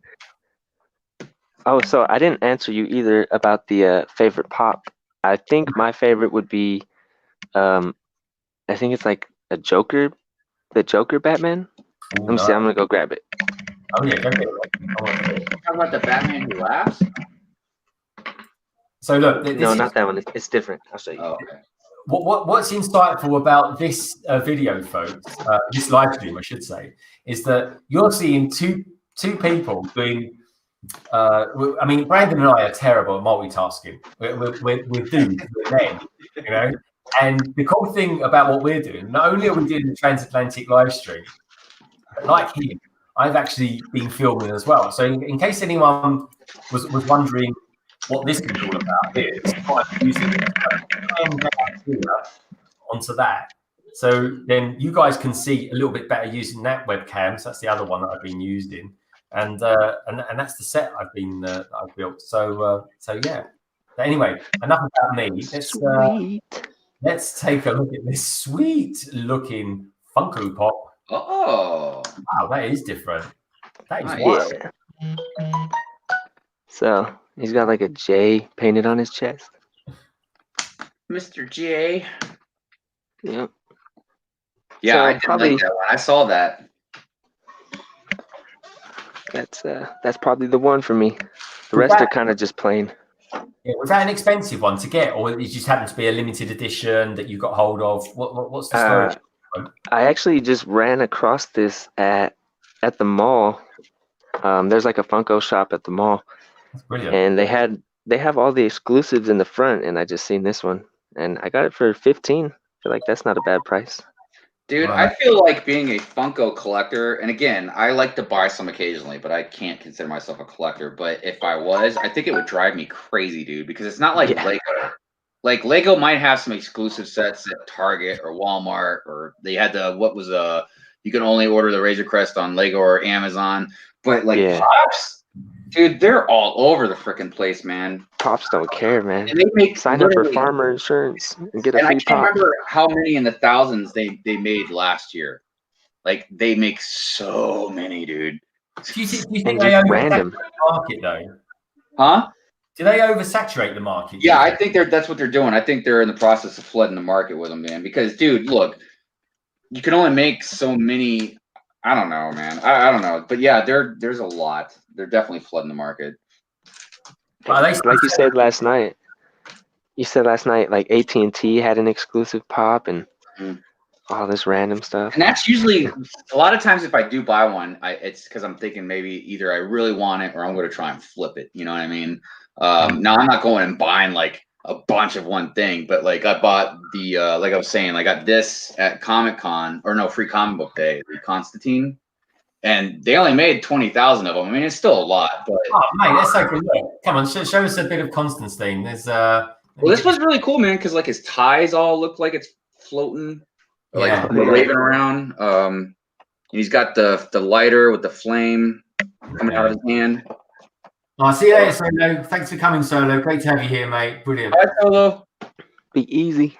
Oh, so I didn't answer you either about the favorite pop. I think my favorite would be, I think it's like the Joker Batman. Let me see. I'm gonna go grab it. Oh yeah, go get it. Talking about the Batman who laughs. So look, no, not that one. It's different. I'll show you. Oh, okay. What's insightful about this video, folks, this live stream, I should say, is that you're seeing two people doing. I mean, Brandon and I are terrible at multitasking. We're doomed. We're men, And the cool thing about what we're doing, not only are we doing the transatlantic live stream, but like him, I've actually been filming as well. So in case anyone was wondering what this can be all about, it's quite using onto that. So then you guys can see a little bit better using that webcam. So that's the other one that I've been using. And that's the set I've built. So yeah, But anyway, enough about me. Sweet. Let's take a look at this sweet-looking Funko Pop. Oh, Wow, that is different. That is Nice. wild. Yeah. So he's got like a J painted on his chest. Mr. J. Yep. Yeah, So I did probably like that one. I saw that. that's probably the one for me. The rest are kind of just plain. Yeah, was that an expensive one to get, or it just happened to be a limited edition that you got hold of? What's the story? I actually just ran across this at the mall. There's like a Funko shop at the mall, That's brilliant. and they have all the exclusives in the front, and I just seen this one, and I got it for 15. I feel like that's not a bad price. Dude, Right. I feel like being a Funko collector, and again, I like to buy some occasionally, but I can't consider myself a collector. But if I was, I think it would drive me crazy, dude, because it's not like Yeah. Lego. Like Lego might have some exclusive sets at Target or Walmart, or they had you can only order the Razor Crest on Lego or Amazon. But like Yeah. Pops, dude, they're all over the freaking place, man. Pops don't care, man. And they make Sign up for literally- farmer insurance and get a And I free can't pop. remember how many in the thousands they made last year. Like they make so many, dude. Do you think And they just oversaturate random. the market though? Huh? Do they oversaturate the market? Yeah, I think that's what they're doing. I think they're in the process of flooding the market with them, man. Because, dude, look, you can only make so many. I don't know, man. I don't know, but yeah, there's a lot. They're definitely flooding the market. Well, Like you said last night. You said last night, like AT&T had an exclusive pop and all this random stuff. And that's usually a lot of times if I do buy one, it's because I'm thinking maybe either I really want it or I'm going to try and flip it. You know what I mean? Now I'm not going and buying like a bunch of one thing, but like I bought the like I was saying, I got this at Comic-Con or no, Free Comic Book Day, the Constantine, and they only made 20,000 of them. I mean, it's still a lot, but mate, let's take a look. Come on, show us a bit of Constantine. There's well, this was really cool, man, because like his ties all look like it's floating, like waving around. And he's got the lighter with the flame coming out of his hand. Oh, see you later, Solo. Thanks for coming, Solo. Great to have you here, mate. Brilliant. Bye, Solo. Be easy.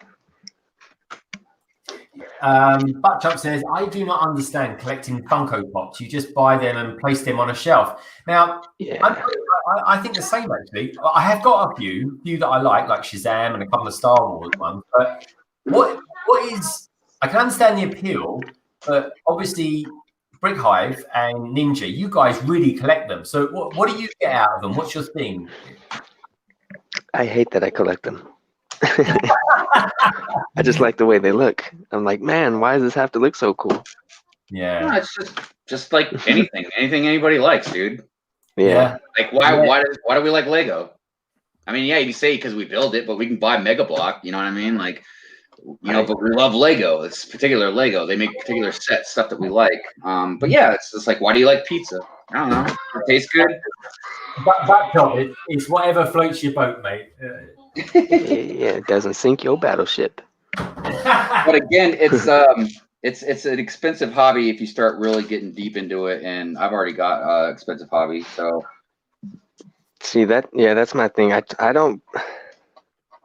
Buckchuck says, I do not understand collecting Funko Pops. You just buy them and place them on a shelf. Now, Yeah. I think the same, actually. I have got a few that I like Shazam and a couple of Star Wars ones. But what is, I can understand the appeal, but obviously Brick Hive and Ninja, you guys really collect them. So what do you get out of them? What's your thing? I hate that I collect them. I just like the way they look. I'm like, man, why does this have to look so cool? Yeah. No, it's just like anything anybody likes, dude. Yeah. Like why do we like Lego? I mean, yeah, you say because we build it, but we can buy Mega Block. You know what I mean? Like, you know, but we love Lego. It's particular Lego. They make particular set stuff that we like. But yeah, it's just like, why do you like pizza? I don't know. It tastes good. It's whatever floats your boat, mate. Yeah, it doesn't sink your battleship. But again, it's an expensive hobby if you start really getting deep into it. And I've already got expensive hobby, so. See that's my thing. I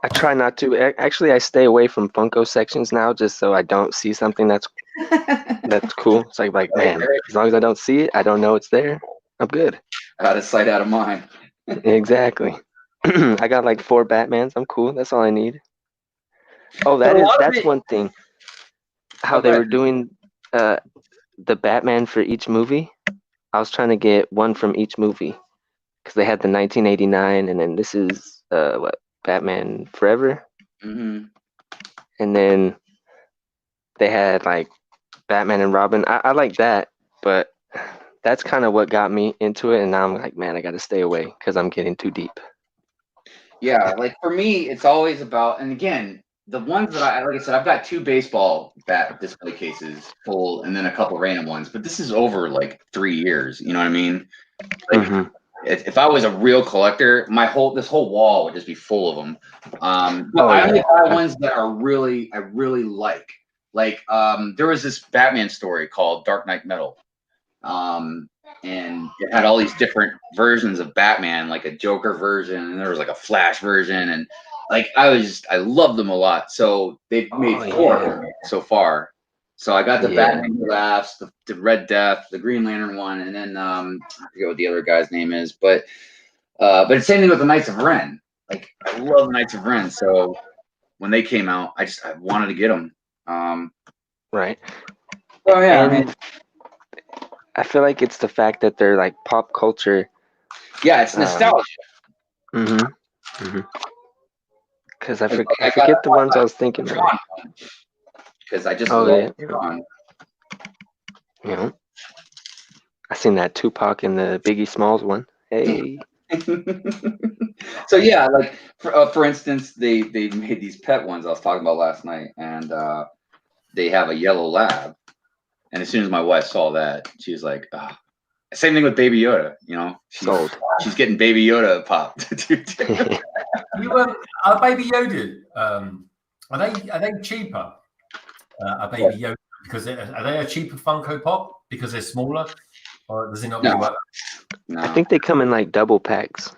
try not to. Actually, I stay away from Funko sections now, just so I don't see something that's cool. It's like man, as long as I don't see it, I don't know it's there. I'm good. Out of sight, out of mind. Exactly. I got like 4 Batmans. I'm cool. That's all I need. Oh, that's one thing. How they were doing the Batman for each movie. I was trying to get one from each movie because they had the 1989, and then this is Batman Forever. Mm-hmm. And then they had like Batman and Robin. I like that, but that's kind of what got me into it. And now I'm like, man, I got to stay away because I'm getting too deep. Yeah, like for me, it's always about, and again, the ones that like I said, I've got 2 baseball bat display cases full, and then a couple random ones. But this is over like 3 years. You know what I mean? Like, if I was a real collector, this whole wall would just be full of them. But I only buy ones that I really like. Like there was this Batman story called Dark Knight Metal. and it had all these different versions of Batman, like a Joker version, and there was like a Flash version, and like I loved them a lot. So they've made 4 of them so far. So I got the Batman Who Laughs, the Red Death, the Green Lantern one, and then I forget what the other guy's name is, but it's the same thing with the Knights of Ren. Like I love Knights of Ren, so when they came out, I wanted to get them. Right. Oh yeah, and I feel like it's the fact that they're like pop culture. Yeah, it's nostalgia. Because I forget the ones I was thinking of. Because I just love Tron. Yeah. I seen that Tupac and the Biggie Smalls one. Hey. So yeah, like for instance, they made these pet ones I was talking about last night, and they have a yellow lab. And as soon as my wife saw that, she was like, oh. Same thing with Baby Yoda, you know. She's getting Baby Yoda popped. Baby Yoda, are they cheaper? A Baby Yoda, because are they a cheaper Funko Pop because they're smaller, or does it not really work? No. I think they come in like double packs.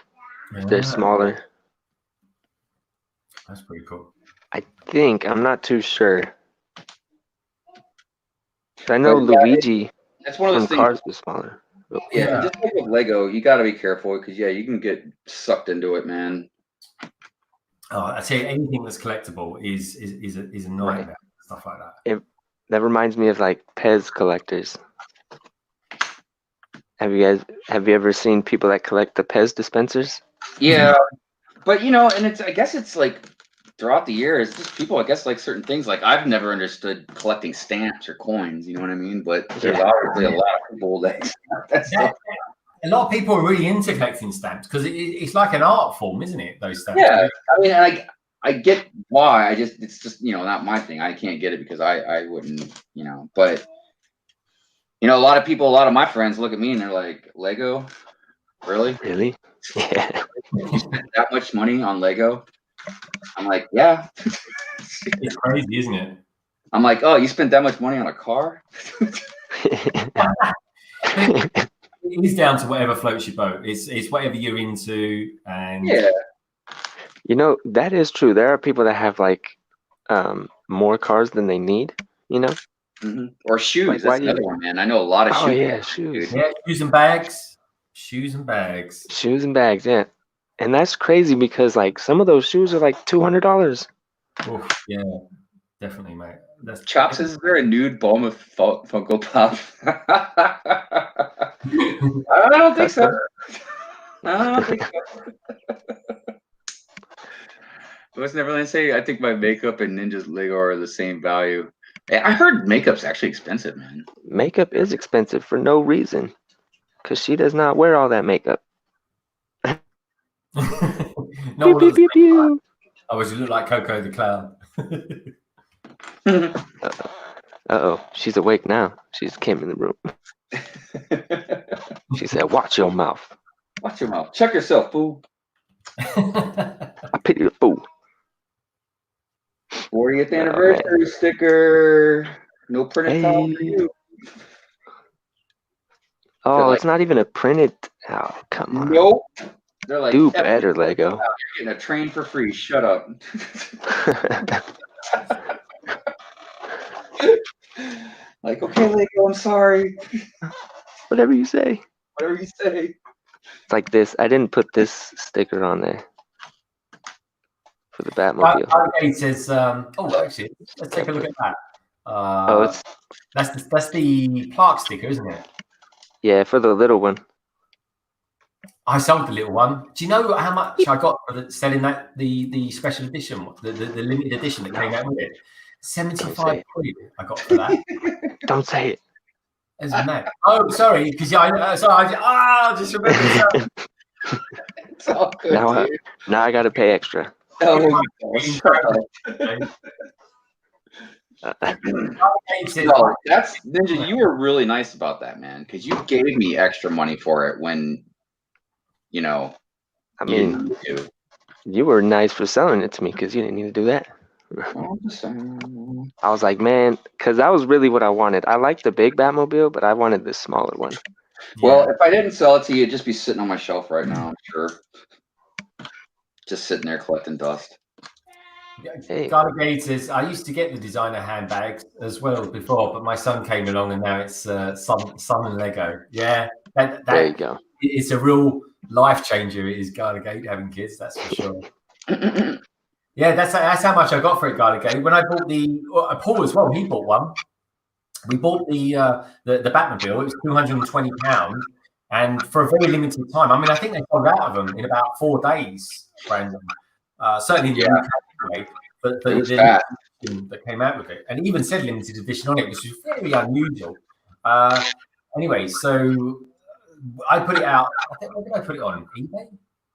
They're smaller. That's pretty cool. I'm not too sure. I know Luigi. That's one of those things. Cars was smaller. Yeah, just like with Lego, you got to be careful because you can get sucked into it, man. Oh, I tell you, anything that's collectible is a nightmare. Right. Stuff like that. That reminds me of like Pez collectors. Have you ever seen people that collect the Pez dispensers? Yeah, but and I guess it's like throughout the years, just people, I guess, like certain things. Like I've never understood collecting stamps or coins. You know what I mean? But there's obviously a lot of people that. A lot of people are really into collecting stamps because it's like an art form, isn't it? Those stamps. Yeah, I mean, I get why. It's just not my thing. I can't get it because I wouldn't, But a lot of my friends look at me and they're like, Lego, really? Really? Yeah. You spent that much money on Lego? I'm like, yeah. It's crazy, isn't it? I'm like, oh, you spent that much money on a car? It is down to whatever floats your boat. It's whatever you're into, and that is true. There are people that have like more cars than they need. Or shoes. Like, that's another one, man. I know a lot of shoes. Oh yeah, shoes. Yeah, shoes and bags. Shoes and bags. Shoes and bags. Yeah, and that's crazy because like some of those shoes are like $200. Oh yeah, definitely, mate. Chops, is there a nude bomb of Funko Pop? I don't think so. What's Neverland say? I think my makeup and Ninja's Lego are the same value. I heard makeup's actually expensive, man. Makeup is expensive for no reason, because she does not wear all that makeup. No, pew, pew, pew. I was look like Coco the Clown. Uh-oh, she's awake now. She just came in the room. She said, watch your mouth. Watch your mouth. Check yourself, fool. I pity the fool. 40th anniversary sticker. No printed towel for you. Oh, it's not even a printed. Oh, come on. Nope. They're like, do better, Lego. You're getting a train for free. Shut up. Like, okay, Lego, I'm sorry. Whatever you say. Whatever you say. It's like this. I didn't put this sticker on there for the Batmobile. It says, actually, let's take a look at that. That's the Clark sticker, isn't it? Yeah, for the little one. I sold the little one. Do you know how much I got for selling that the special edition, the limited edition that came out with it? 75 quid I got for that. Don't say it. Isn't that? Oh, sorry, because I just remember. It's all good, now I got to pay extra. Oh, that's Ninja. You were really nice about that, man, because you gave me extra money for it when, I mean, you were nice for selling it to me because you didn't need to do that. I was like, man, because that was really what I wanted. I liked the big Batmobile, but I wanted the smaller one. Well, if I didn't sell it to you, it'd just be sitting on my shelf right now, I'm sure. Just sitting there collecting dust. Hey. Garligators. I used to get the designer handbags as well before, but my son came along and now it's son and Lego. Yeah, There you go. It's a real life changer. It is Garligate having kids, that's for sure. Yeah, that's how much I got for it, Garligate. When I bought Paul as well, he bought one. We bought the Batmobile. It was £220, and for a very limited time. I mean, I think they sold out of them in about 4 days, Brandon. Certainly in the UK, anyway, but the edition that came out with it, and it even said limited edition on it, which was very unusual. Anyway, so I put it out. I think, where did I put it on? eBay?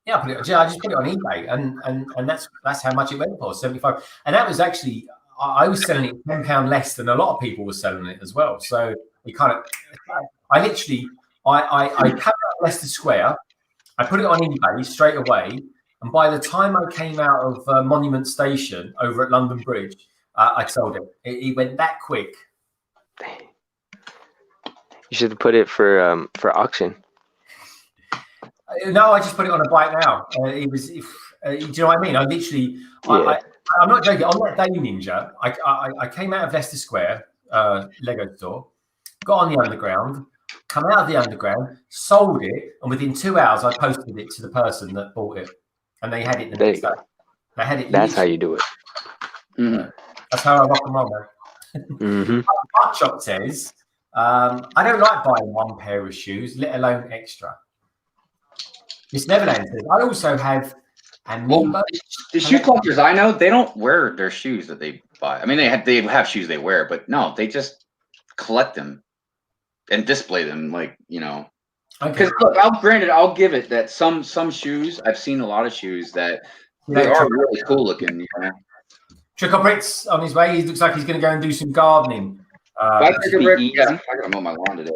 Yeah, I just put it on eBay, and that's how much it went for, 75. And that was actually, I was selling it £10 less than a lot of people were selling it as well. So we kind of, I cut out Leicester Square, I put it on eBay straight away, and by the time I came out of Monument Station over at London Bridge, I sold it. It went that quick. You should put it for auction. No, I just put it on a bike now. It was, do you know what I mean? I literally, I'm not joking. On that day, Ninja, I came out of Leicester Square Lego store, got on the underground, come out of the underground, sold it, and within 2 hours, I posted it to the person that bought it, and they had it the next day. They had it. That's how you do it. That's how I rock and roll, man. Buckshot says, I don't like buying one pair of shoes, let alone extra. Miss Neverland says, I also have Amiibo. The shoe collectors I know, they don't wear their shoes that they buy. I mean, they have shoes they wear, but no, they just collect them and display them, like, you know. Because look, I'll give it that some shoes, I've seen a lot of shoes that they are really cool looking. You know? Trick or Brits on his way. He looks like he's going to go and do some gardening. I got to mow my lawn today.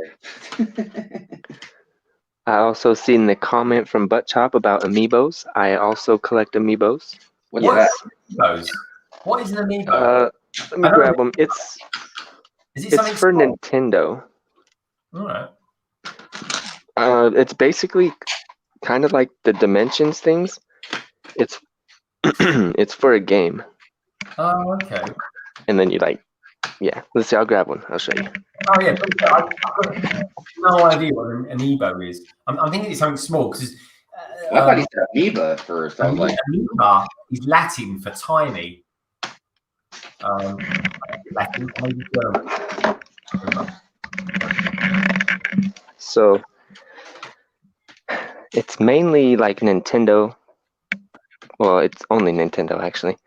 I also seen the comment from Butt Chop about amiibos. I also collect amiibos. What's amiibos? What is an amiibo? Let me grab them. It's for small? Nintendo. All right. It's basically kind of like the Dimensions things. It's it's for a game. Oh, okay. And then you let's see. I'll grab one. I'll show you. Oh yeah, I've got no idea what an amiibo is. I'm thinking it's something small because I thought he said amoeba at first. I was like, amoeba is Latin for tiny. Latin, maybe German. So it's mainly like Nintendo. Well, it's only Nintendo actually.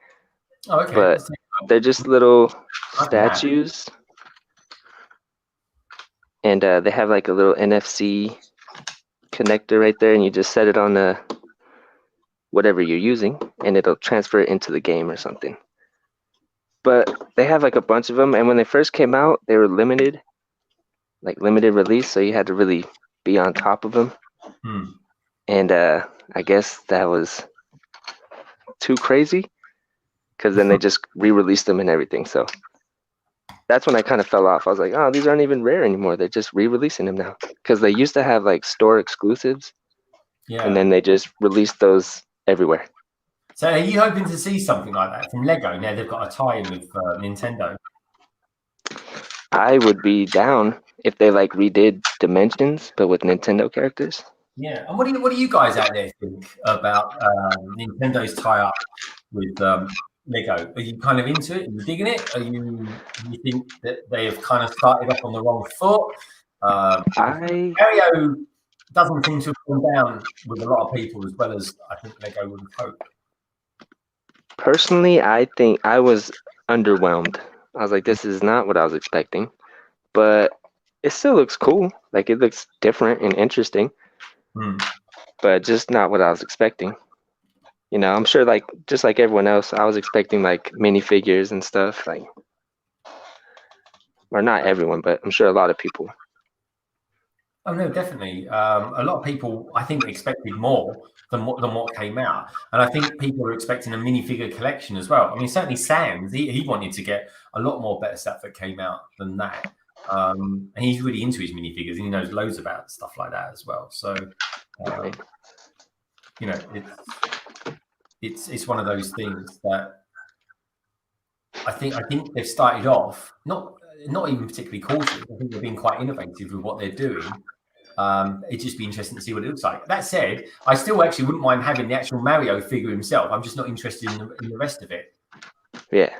Oh, okay. But they're just little statues. And they have like a little NFC connector right there, and you just set it on whatever you're using, and it'll transfer it into the game or something. But they have like a bunch of them, and when they first came out, they were limited release, so you had to really be on top of them. And I guess that was too crazy, because then they just re-released them and everything. So that's when I kind of fell off. I was like, oh, these aren't even rare anymore. They're just re-releasing them now, because they used to have like store exclusives, and then they just released those everywhere. So are you hoping to see something like that from Lego? Now they've got a tie-in with Nintendo. I would be down if they like redid Dimensions, but with Nintendo characters. Yeah, and what do you guys out there think about Nintendo's tie-up with Lego? Are you kind of into it? Are you digging it? Do you think that they have kind of started off on the wrong foot? Mario doesn't seem to have gone down with a lot of people as well as I think Lego would have hoped. Personally, I think I was underwhelmed. I was like, this is not what I was expecting, but it still looks cool. Like, it looks different and interesting, but just not what I was expecting. You know, I'm sure, like, just like everyone else, I was expecting like minifigures and stuff, like, or not everyone, but I'm sure a lot of people. Oh no, definitely. A lot of people, I think, expected more than what came out, and I think people are expecting a minifigure collection as well. I mean, certainly Sam, he wanted to get a lot more better stuff that came out than that. And he's really into his minifigures, and he knows loads about stuff like that as well. So, you know, it's one of those things that I think they've started off not even particularly cautious. I think they've been quite innovative with what they're doing. It'd just be interesting to see what it looks like. That said, I still actually wouldn't mind having the actual Mario figure himself. I'm just not interested in the rest of it. Yeah.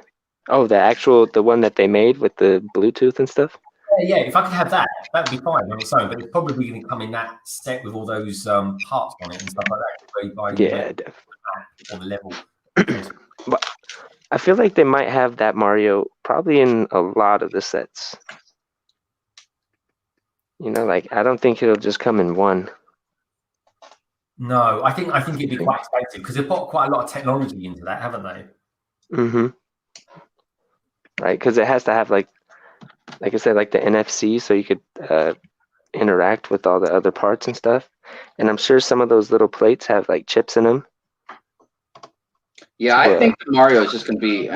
Oh, the one that they made with the Bluetooth and stuff? Yeah, if I could have that, that'd be fine on its own. But it's probably going to come in that set with all those parts on it and stuff like that. Yeah, or the level. But I feel like they might have that Mario probably in a lot of the sets. You know, like I don't think it'll just come in one. No, I think it'd be quite expensive because they've put quite a lot of technology into that, haven't they? Mm-hmm. Right, because it has to have like I said, like the NFC, so you could interact with all the other parts and stuff. And I'm sure some of those little plates have like chips in them. Yeah, I think Mario is just going to be.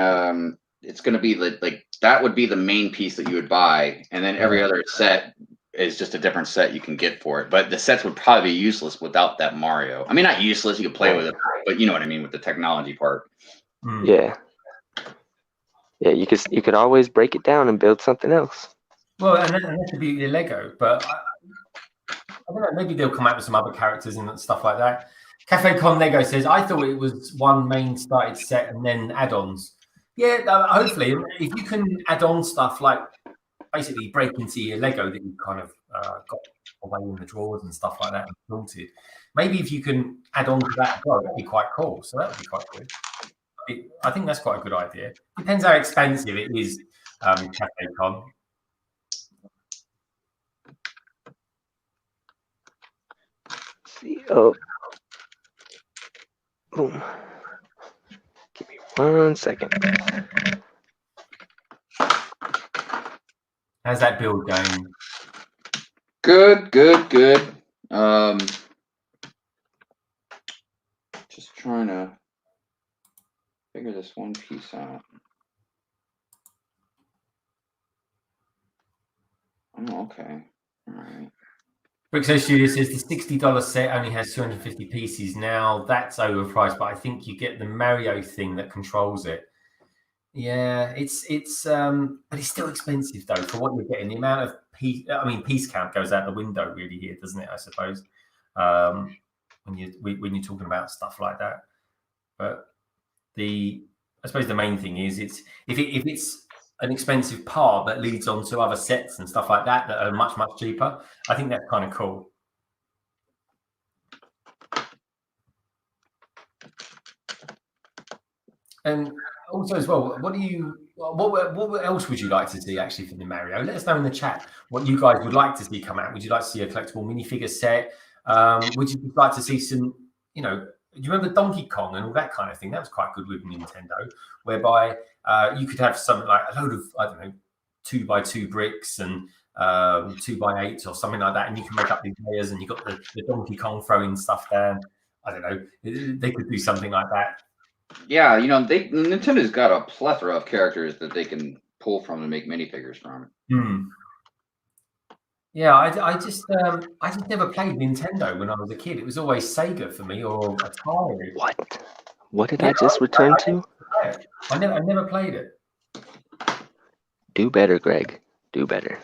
It's going to be like that would be the main piece that you would buy, and then every other set is just a different set you can get for it. But the sets would probably be useless without that Mario. I mean, not useless. You could play with it, but you know what I mean with the technology part. Yeah. Yeah, you could always break it down and build something else. Well, and that's the beauty of Lego. But I don't know, maybe they'll come out with some other characters and stuff like that. Cafe Con Lego says, I thought it was one main started set and then add-ons. Yeah, hopefully. If you can add on stuff like basically break into your Lego that you kind of got away in the drawers and stuff like that and sorted, maybe if you can add on to that as well, that'd be quite cool. So that would be quite good. I think that's quite a good idea. Depends how expensive it is, Cafe Con. Oh. Boom. Give me 1 second. How's that build going? Good. Just trying to figure this one piece out. Oh, okay. All right. Brixo Studio says the $60 set only has 250 pieces. Now that's overpriced, but I think you get the Mario thing that controls it. Yeah, it's but it's still expensive though for what you're getting. The amount of piece count goes out the window really here, doesn't it? I suppose when you're talking about stuff like that. But I suppose the main thing is if it's an expensive part that leads on to other sets and stuff like that are much cheaper. I think that's kind of cool. And also as well, what else would you like to see actually from the Mario? Let us know in the chat what you guys would like to see come out. Would you like to see a collectible minifigure set? Would you like to see some, you know, do you remember Donkey Kong and all that kind of thing? That was quite good with Nintendo, whereby you could have something like a load of, I don't know, 2x2 bricks and 2x8s or something like that, and you can make up these layers, and you've got the Donkey Kong throwing stuff down. I don't know. They could do something like that. Yeah, you know, Nintendo's got a plethora of characters that they can pull from and make minifigures from. Yeah, I just never played Nintendo when I was a kid. It was always Sega for me or Atari. What did I just return to? I never played it. Do better, Greg. Do better.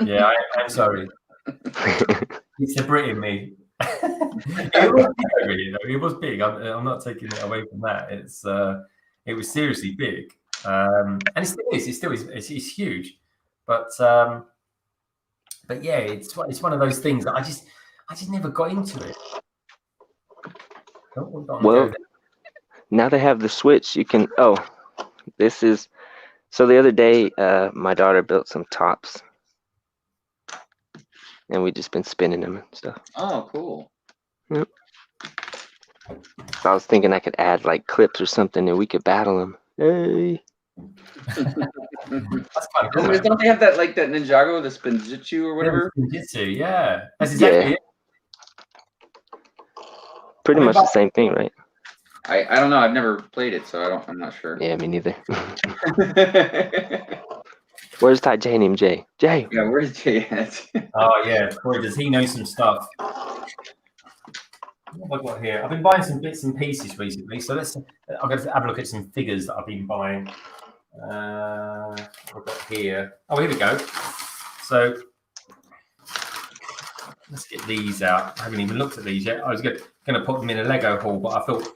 Yeah, I'm sorry. It's the Brit in me. It was big over here, though. It was big. I'm not taking it away from that. It was seriously big, and it still is. It's huge, but yeah, it's one of those things that I just never got into it. Well, now they have the Switch. You can. Oh, this is. So the other day, my daughter built some tops, and we just been spinning them and stuff. Oh, cool. Yep. So I was thinking I could add like clips or something, and we could battle them. Hey. That's kind of cool. Don't they have that like that Ninjago, the Spinjitzu or whatever? Spinjitzu, yeah. That's exactly it. Pretty much the same thing, right? I don't know. I've never played it, so I'm not sure. Yeah, me neither. Where's Titanium J? Jay. Yeah, where's Jay at? Oh yeah, boy, does he know some stuff. What have I got here? I've been buying some bits and pieces recently, so I'm going to have a look at some figures that I've been buying. I've got here. Oh, here we go. So let's get these out. I haven't even looked at these yet. I was going to put them in a Lego haul, but I thought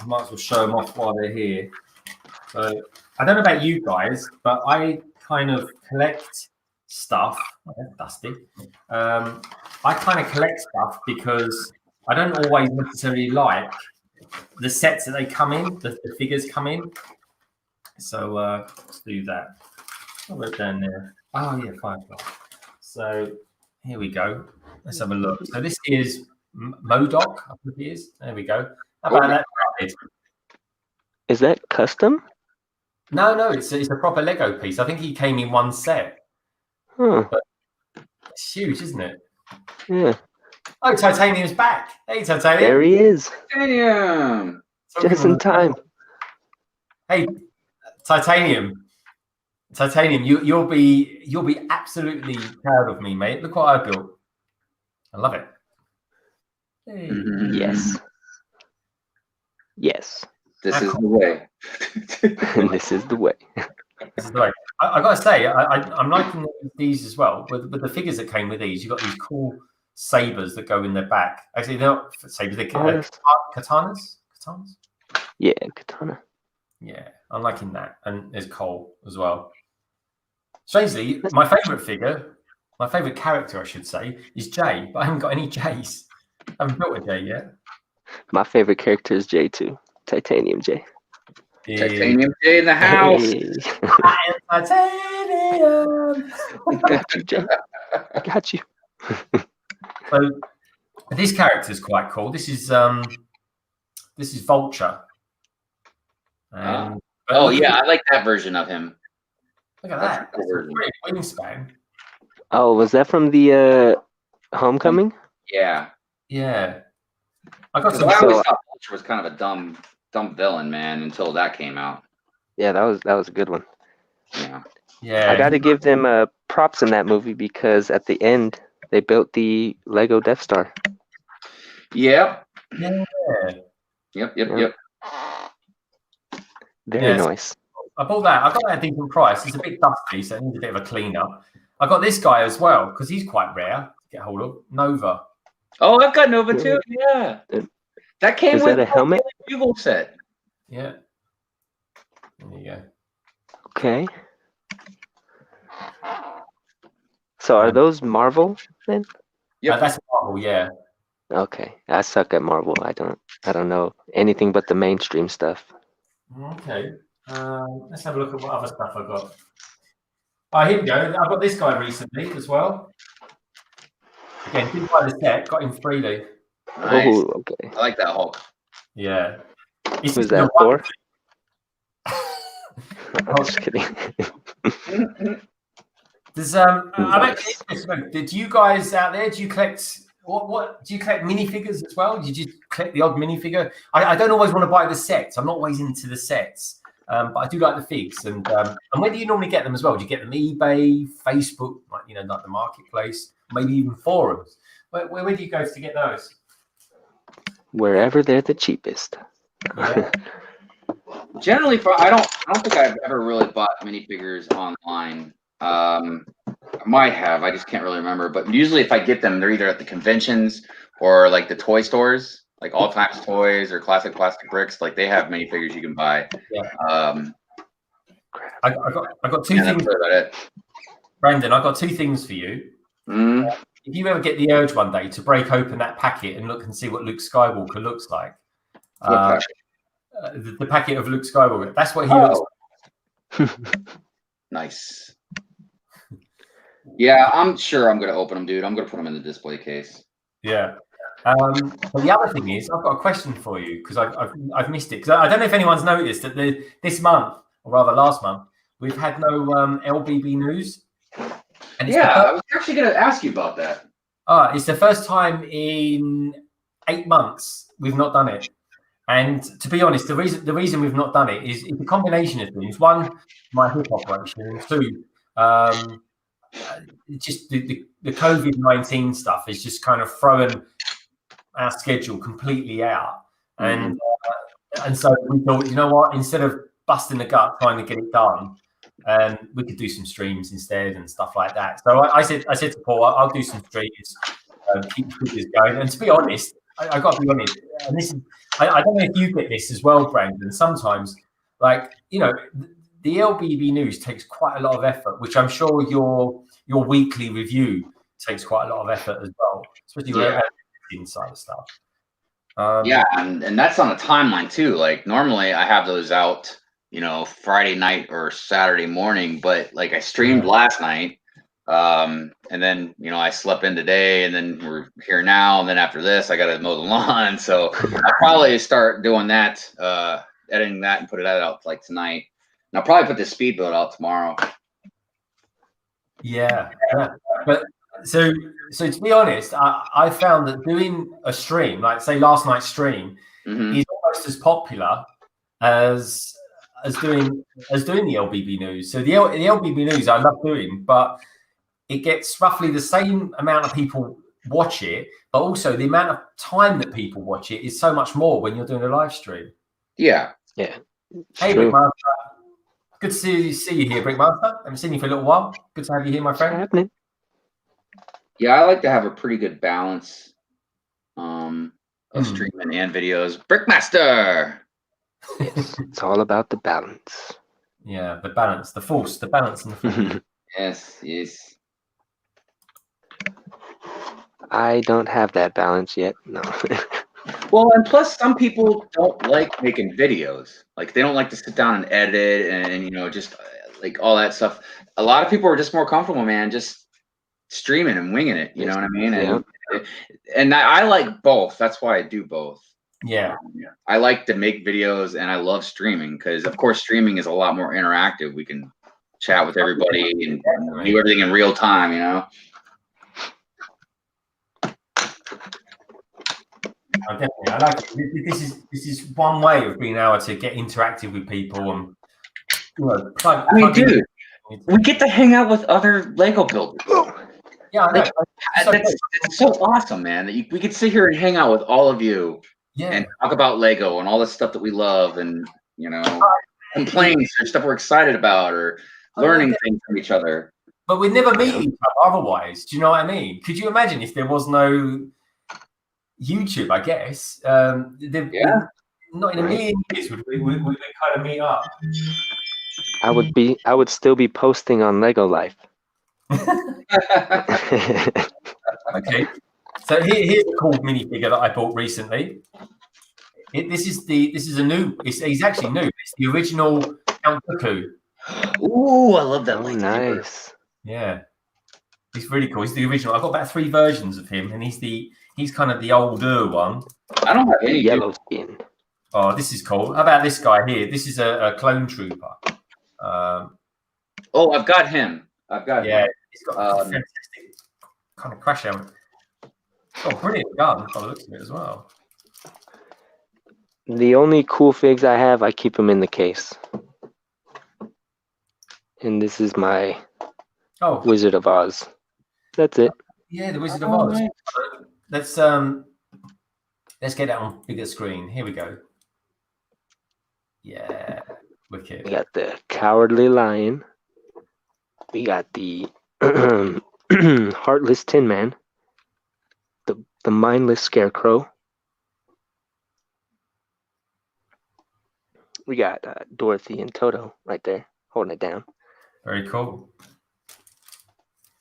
I might as well show them off while they're here. So I don't know about you guys, but I kind of collect stuff. Oh, that's dusty. I kind of collect stuff because I don't always necessarily like the sets that they come in, the figures come in. So let's do that. I'll write down there. Oh yeah, Firefly. So here we go. Let's have a look. So this is Modoc, I think it is. There we go. How about that? Is that custom? No, it's a proper Lego piece. I think he came in one set. Huh. But it's huge, isn't it? Yeah. Oh, Titanium's back. Hey, Titanium. There he is. Damn. Just in time. Hey, Titanium, you'll be absolutely proud of me, mate. Look what I built. I love it. Hey. Yes. Yes. This is the way. This is the way. This is the way. I gotta say, I'm liking these as well. With the figures that came with these, you've got these cool sabers that go in their back. Actually, they're not sabers. They're katanas. Katanas. Yeah, katana. Yeah, I'm liking that. And there's Cole as well. Strangely, my favorite character, I should say, is Jay, but I haven't got any Jays. I haven't built a Jay yet. My favorite character is J2. Titanium J. Yeah. Titanium Jay in the house. Hey. I am Titanium. Got you, Jay. Got you. So this character is quite cool. This is Vulture. Oh yeah, I like that version of him. Look at that. That's a great wingspan. Oh, was that from the Homecoming? Yeah. Yeah. I always thought Vulture was kind of a dumb villain, man, until that came out. Yeah, that was a good one. Yeah. Yeah. I got to give them props in that movie because at the end they built the Lego Death Star. Yep. Yeah. Yep. Very nice. I bought that. I got that at a decent price. It's a bit dusty, so it needs a bit of a clean up. I got this guy as well because he's quite rare to get hold of. Nova. Oh, I've got Nova too. Yeah. That came with a helmet? Bugle set. Yeah. There you go. Okay. So are those Marvel then? Yeah, that's Marvel. Yeah. Okay, I suck at Marvel. I don't know anything but the mainstream stuff. Okay. Let's have a look at what other stuff I got. Oh, here we go. I've got this guy recently as well. Again, didn't buy the set, got him freely. Nice. Oh, okay. I like that Hulk. Yeah. Who's that for? I'm just kidding. Does I'm actually interested. Did you guys out there? Do you collect what? Do you collect minifigures as well? Did you collect the odd minifigure? I don't always want to buy the sets. I'm not always into the sets, but I do like the figs. And where do you normally get them as well? Do you get them eBay, Facebook, like the marketplace, maybe even forums? Where do you go to get those? Wherever they're the cheapest. Yeah. Generally, I don't think I've ever really bought minifigures online. I might have. I just can't really remember. But usually, if I get them, they're either at the conventions or like the toy stores, like All Times Toys or Classic Plastic Bricks. Like they have minifigures you can buy. Yeah. I got two things. About it. Brandon, I got two things for you. If you ever get the urge one day to break open that packet and look and see what Luke Skywalker looks like, the packet of Luke Skywalker, that's what he looks like. Nice. Yeah, I'm sure I'm going to open them, dude. I'm going to put them in the display case. Yeah. But the other thing is, I've got a question for you because I've missed it. Because I don't know if anyone's noticed that this month, or rather last month, we've had no LBB news. And I was actually going to ask you about that. It's the first time in 8 months we've not done it. And to be honest, the reason we've not done it is a combination of things. One, my hip operation, and two, just the COVID-19 stuff is just kind of throwing our schedule completely out. And so we thought, you know what, instead of busting the gut trying to get it done, we could do some streams instead and stuff like that. So I said to Paul, I'll do some streams, keep the figures going. And to be honest, I got to be honest, and this is, I don't know if you get this as well, Brandon. Sometimes, like, you know, the LBB news takes quite a lot of effort, which I'm sure your weekly review takes quite a lot of effort as well, especially the inside of stuff. Yeah, and that's on a timeline too. Like normally I have those out, you know, Friday night or Saturday morning, but like I streamed last night, and then, you know, I slept in today, and then we're here now, and then after this I gotta mow the lawn. So I'll probably start doing that, editing that and put it out like tonight. And I'll probably put the speedboat out tomorrow. Yeah. But so to be honest, I found that doing a stream, like say last night's stream, is almost as popular as doing the LBB news. So the LBB news I love doing, but it gets roughly the same amount of people watch it, but also the amount of time that people watch it is so much more when you're doing a live stream. Yeah. Hey, Brickmaster. Good to see you here, Brickmaster. I haven't seen you for a little while. Good to have you here, my friend. Happening. Yeah, I like to have a pretty good balance of streaming and videos. Brickmaster. Yes, it's all about the balance. Yeah, the balance, the force, the balance and the force. Yes. I don't have that balance yet. No. Well, and plus some people don't like making videos. Like they don't like to sit down and edit and you know, just like all that stuff. A lot of people are just more comfortable, man, just streaming and winging it. You know what I mean? And I like both. That's why I do both. Yeah. I like to make videos and I love streaming because, of course, streaming is a lot more interactive. We can chat with everybody and do everything in real time, you know? Definitely. I like it. This is one way of being able to get interactive with people and, you know, dude, we get to hang out with other Lego builders. Yeah, I know. That's so awesome, man. That we could sit here and hang out with all of you and talk about Lego and all the stuff that we love and, you know, complaints or stuff we're excited about or learning things from each other. But we'd never meet each other otherwise. Do you know what I mean? Could you imagine if there was no YouTube, I guess? Not in a million years would we kind of meet up. I would still be posting on Lego Life. Okay, so here's a cool minifigure that I bought recently. This is a new. He's actually new. It's the original Count Dooku. Ooh, I love that. Oh, nice. Yeah, he's really cool. He's the original. I've got about 3 versions of him, and he's kind of the older one. I don't have any yellow skin. Oh, this is cool. How about this guy here? This is a clone trooper. Oh, I've got him. Yeah, he's got a fantastic kind of crash helmet. Oh, brilliant gun by the looks of it as well. The only cool figs I have, I keep them in the case. And this is my Wizard of Oz. That's it. Yeah, the Wizard of Oz. Let's get that on bigger screen. Here we go. Yeah, wicked. We got the Cowardly Lion. We got the Heartless Tin Man. The Mindless Scarecrow. We got Dorothy and Toto right there, holding it down. Very cool.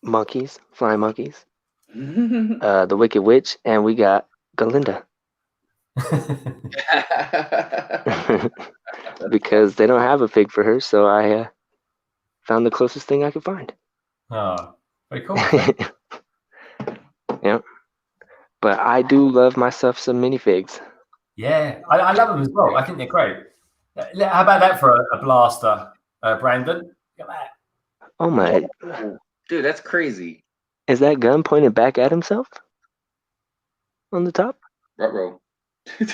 Monkeys, flying monkeys. The Wicked Witch, and we got Galinda. Because they don't have a fig for her, so I found the closest thing I could find. Oh, very cool. Yeah. But I do love myself some minifigs. Yeah, I love them as well. I think they're great. How about that for a blaster, Brandon? Look at that. Oh my. Dude, that's crazy. Is that gun pointed back at himself? On the top? Ruh-roh.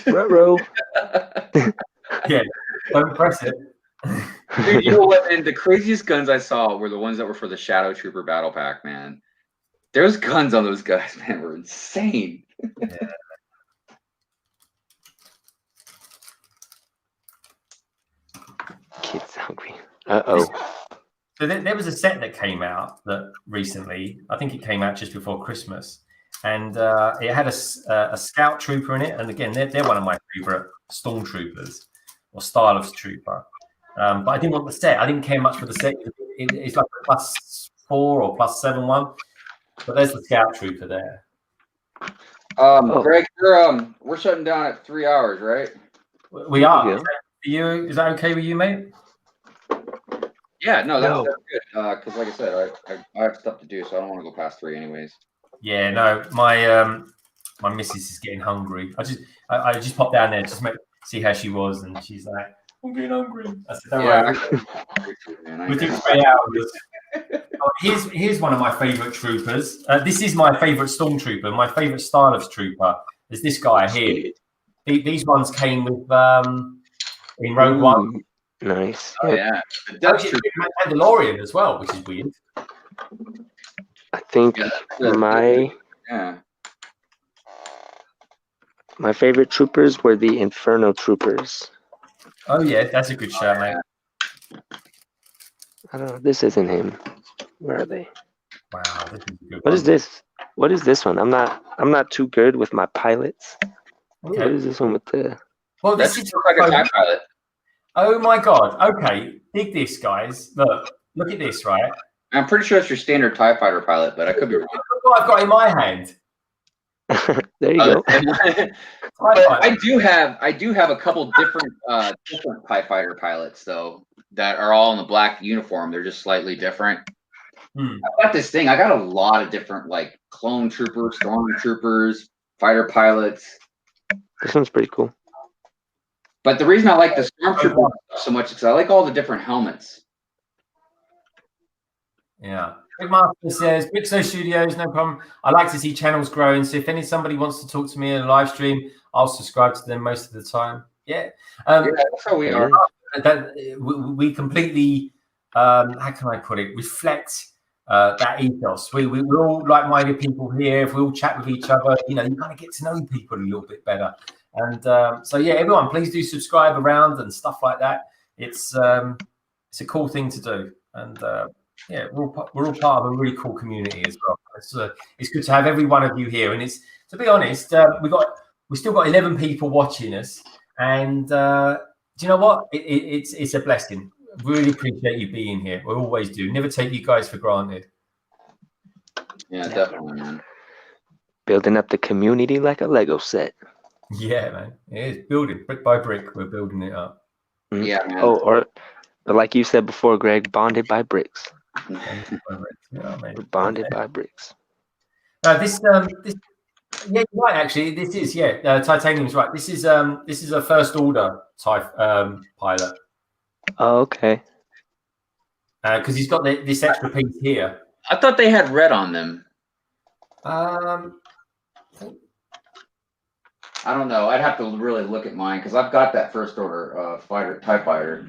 Ruh-roh. Yeah, don't press it. Dude, you know what? And the craziest guns I saw were the ones that were for the Shadow Trooper Battle Pack, man. Those guns on those guys, man, were insane. Yeah. Kids hungry. Uh-oh. So there was a set that came out that recently. I think it came out just before Christmas, and it had a scout trooper in it. And again, they're one of my favorite stormtroopers or style of trooper. But I didn't want the set. I didn't care much for the set. It's like a +4 or +7 one. But there's the scout trooper there. Greg, we're shutting down at 3 hours, right? We are. Is that okay with you, mate? Yeah, no, that's good. Because like I said, I have stuff to do, so I don't want to go past 3 anyways. Yeah, no, my missus is getting hungry. I just popped down there just to see how she was, and she's like, I'm getting hungry. I said, don't worry. We took 3 hours. Here's one of my favorite troopers. This is my favorite stormtrooper. My favorite style of trooper is this guy here. These ones came with in Rogue One. Nice. Oh yeah, Mandalorian as well, which is weird. I think my favorite troopers were the Inferno troopers. Oh yeah, that's a good shout, mate. I don't know. This isn't him. Where are they? Wow, this is a good What one. is this? What is this one? I'm not too good with my pilots. Okay. What is this one with the? Well, this is like a TIE pilot. Oh my god. Okay, dig this, guys. Look at this, right? I'm pretty sure it's your standard TIE fighter pilot, but I could be wrong. Look what I've got in my hand. There you go. But I do have a couple different TIE fighter pilots though that are all in the black uniform. They're just slightly different. I've got this thing. I got a lot of different like clone troopers, stormtroopers, fighter pilots. This one's pretty cool. But the reason I like the stormtrooper so much is because I like all the different helmets. Yeah. Big Master says, Pixo Studios, no problem. I like to see channels growing. So if somebody wants to talk to me in a live stream, I'll subscribe to them most of the time. Yeah. That's how we are. We completely, how can I put it, reflect that ethos. We're all like-minded people here. If we all chat with each other, you kind of get to know people a little bit better. And so, yeah, everyone, please do subscribe around and stuff like that. It's a cool thing to do. And yeah, we're all part of a really cool community as well. It's good to have every one of you here. And it's, to be honest, we still got 11 people watching us. And do you know what? It's a blessing. Really appreciate you being here. We always do. Never take you guys for granted. Yeah, definitely, man. Building up the community like a Lego set. Yeah, man. It is building brick by brick. We're building it up. Yeah, man. Oh, or like you said before, Greg, bonded by bricks. Yeah, We're bonded by bricks. This yeah, you're right. Actually, this is Titanium's right. This is a first order type pilot. Oh, okay. Because he's got this extra piece here. I thought they had red on them. I don't know. I'd have to really look at mine because I've got that first order TIE fighter.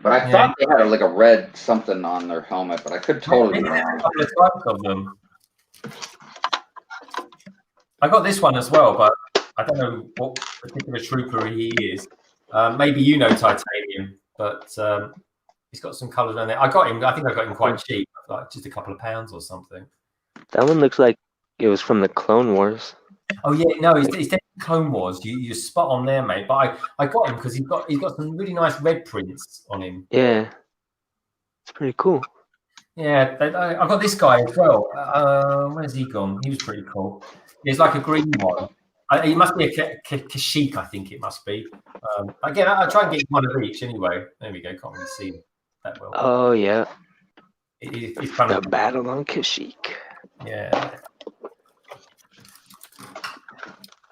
But I thought they had like a red something on their helmet, but I could totally be wrong. A couple of types of them. I got this one as well, but I don't know what particular trooper he is. Maybe you know Titanium, but he's got some colours on there. I think I got him quite cheap, like just a couple of pounds or something. That one looks like it was from the Clone Wars. Oh yeah, no, he's definitely Clone Wars. You're spot on there, mate. But I got him because he's got some really nice red prints on him. Yeah, it's pretty cool. Yeah, I got this guy as well. Where's he gone? He was pretty cool. He's like a green one. He must be a Kashyyyk, I think it must be. Again, I try and get one of each anyway. There we go. Can't really see him that well. Oh yeah, it's kind of the battle on Kashyyyk. Yeah.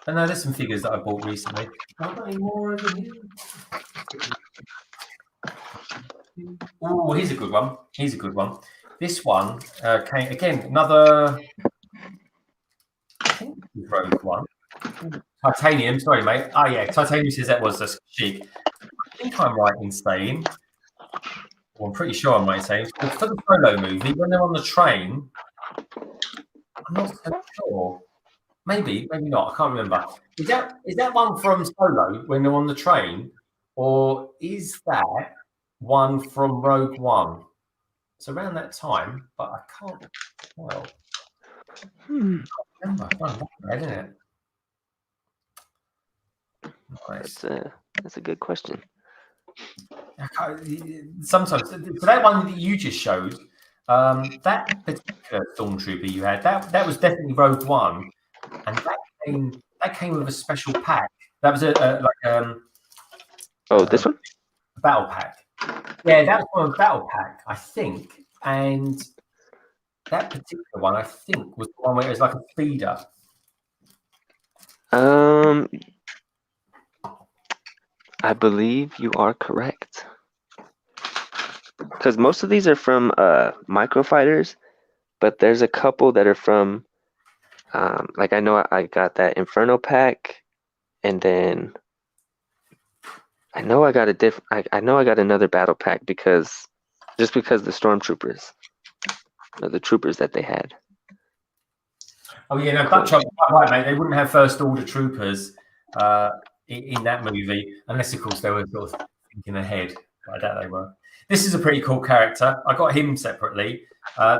I know there's some figures that I bought recently. Have I got any more over here? Oh, here's a good one. Here's a good one. This one came again. Another. I think we broke one. Titanium. Sorry, mate. Oh yeah, Titanium says that was a Kashyyyk. I think I'm right in saying Well, I'm pretty sure I might say it's for the Solo movie when they're on the train. I'm not so sure. Maybe not. I can't remember. Is that one from Solo when they're on the train, or is that one from Rogue One? It's around that time, but I can't. Well, remember. Isn't it? Nice. That's a good question. Sometimes, so that one that you just showed, that particular stormtrooper you had, that was definitely Rogue One, and that came with a special pack. That was This one? a battle pack. Yeah, that was from a battle pack, I think, and that particular one, I think, was the one where it was like a speeder. I believe you are correct. Because most of these are from microfighters, but there's a couple that are from like I know I got that Inferno pack, and then I know I got I know I got another battle pack because the stormtroopers, the troopers that they had. Oh yeah, no, Dutch are quite right, mate. They wouldn't have first order troopers in that movie, unless of course they were sort of thinking ahead. But I doubt they were. This is a pretty cool character. I got him separately.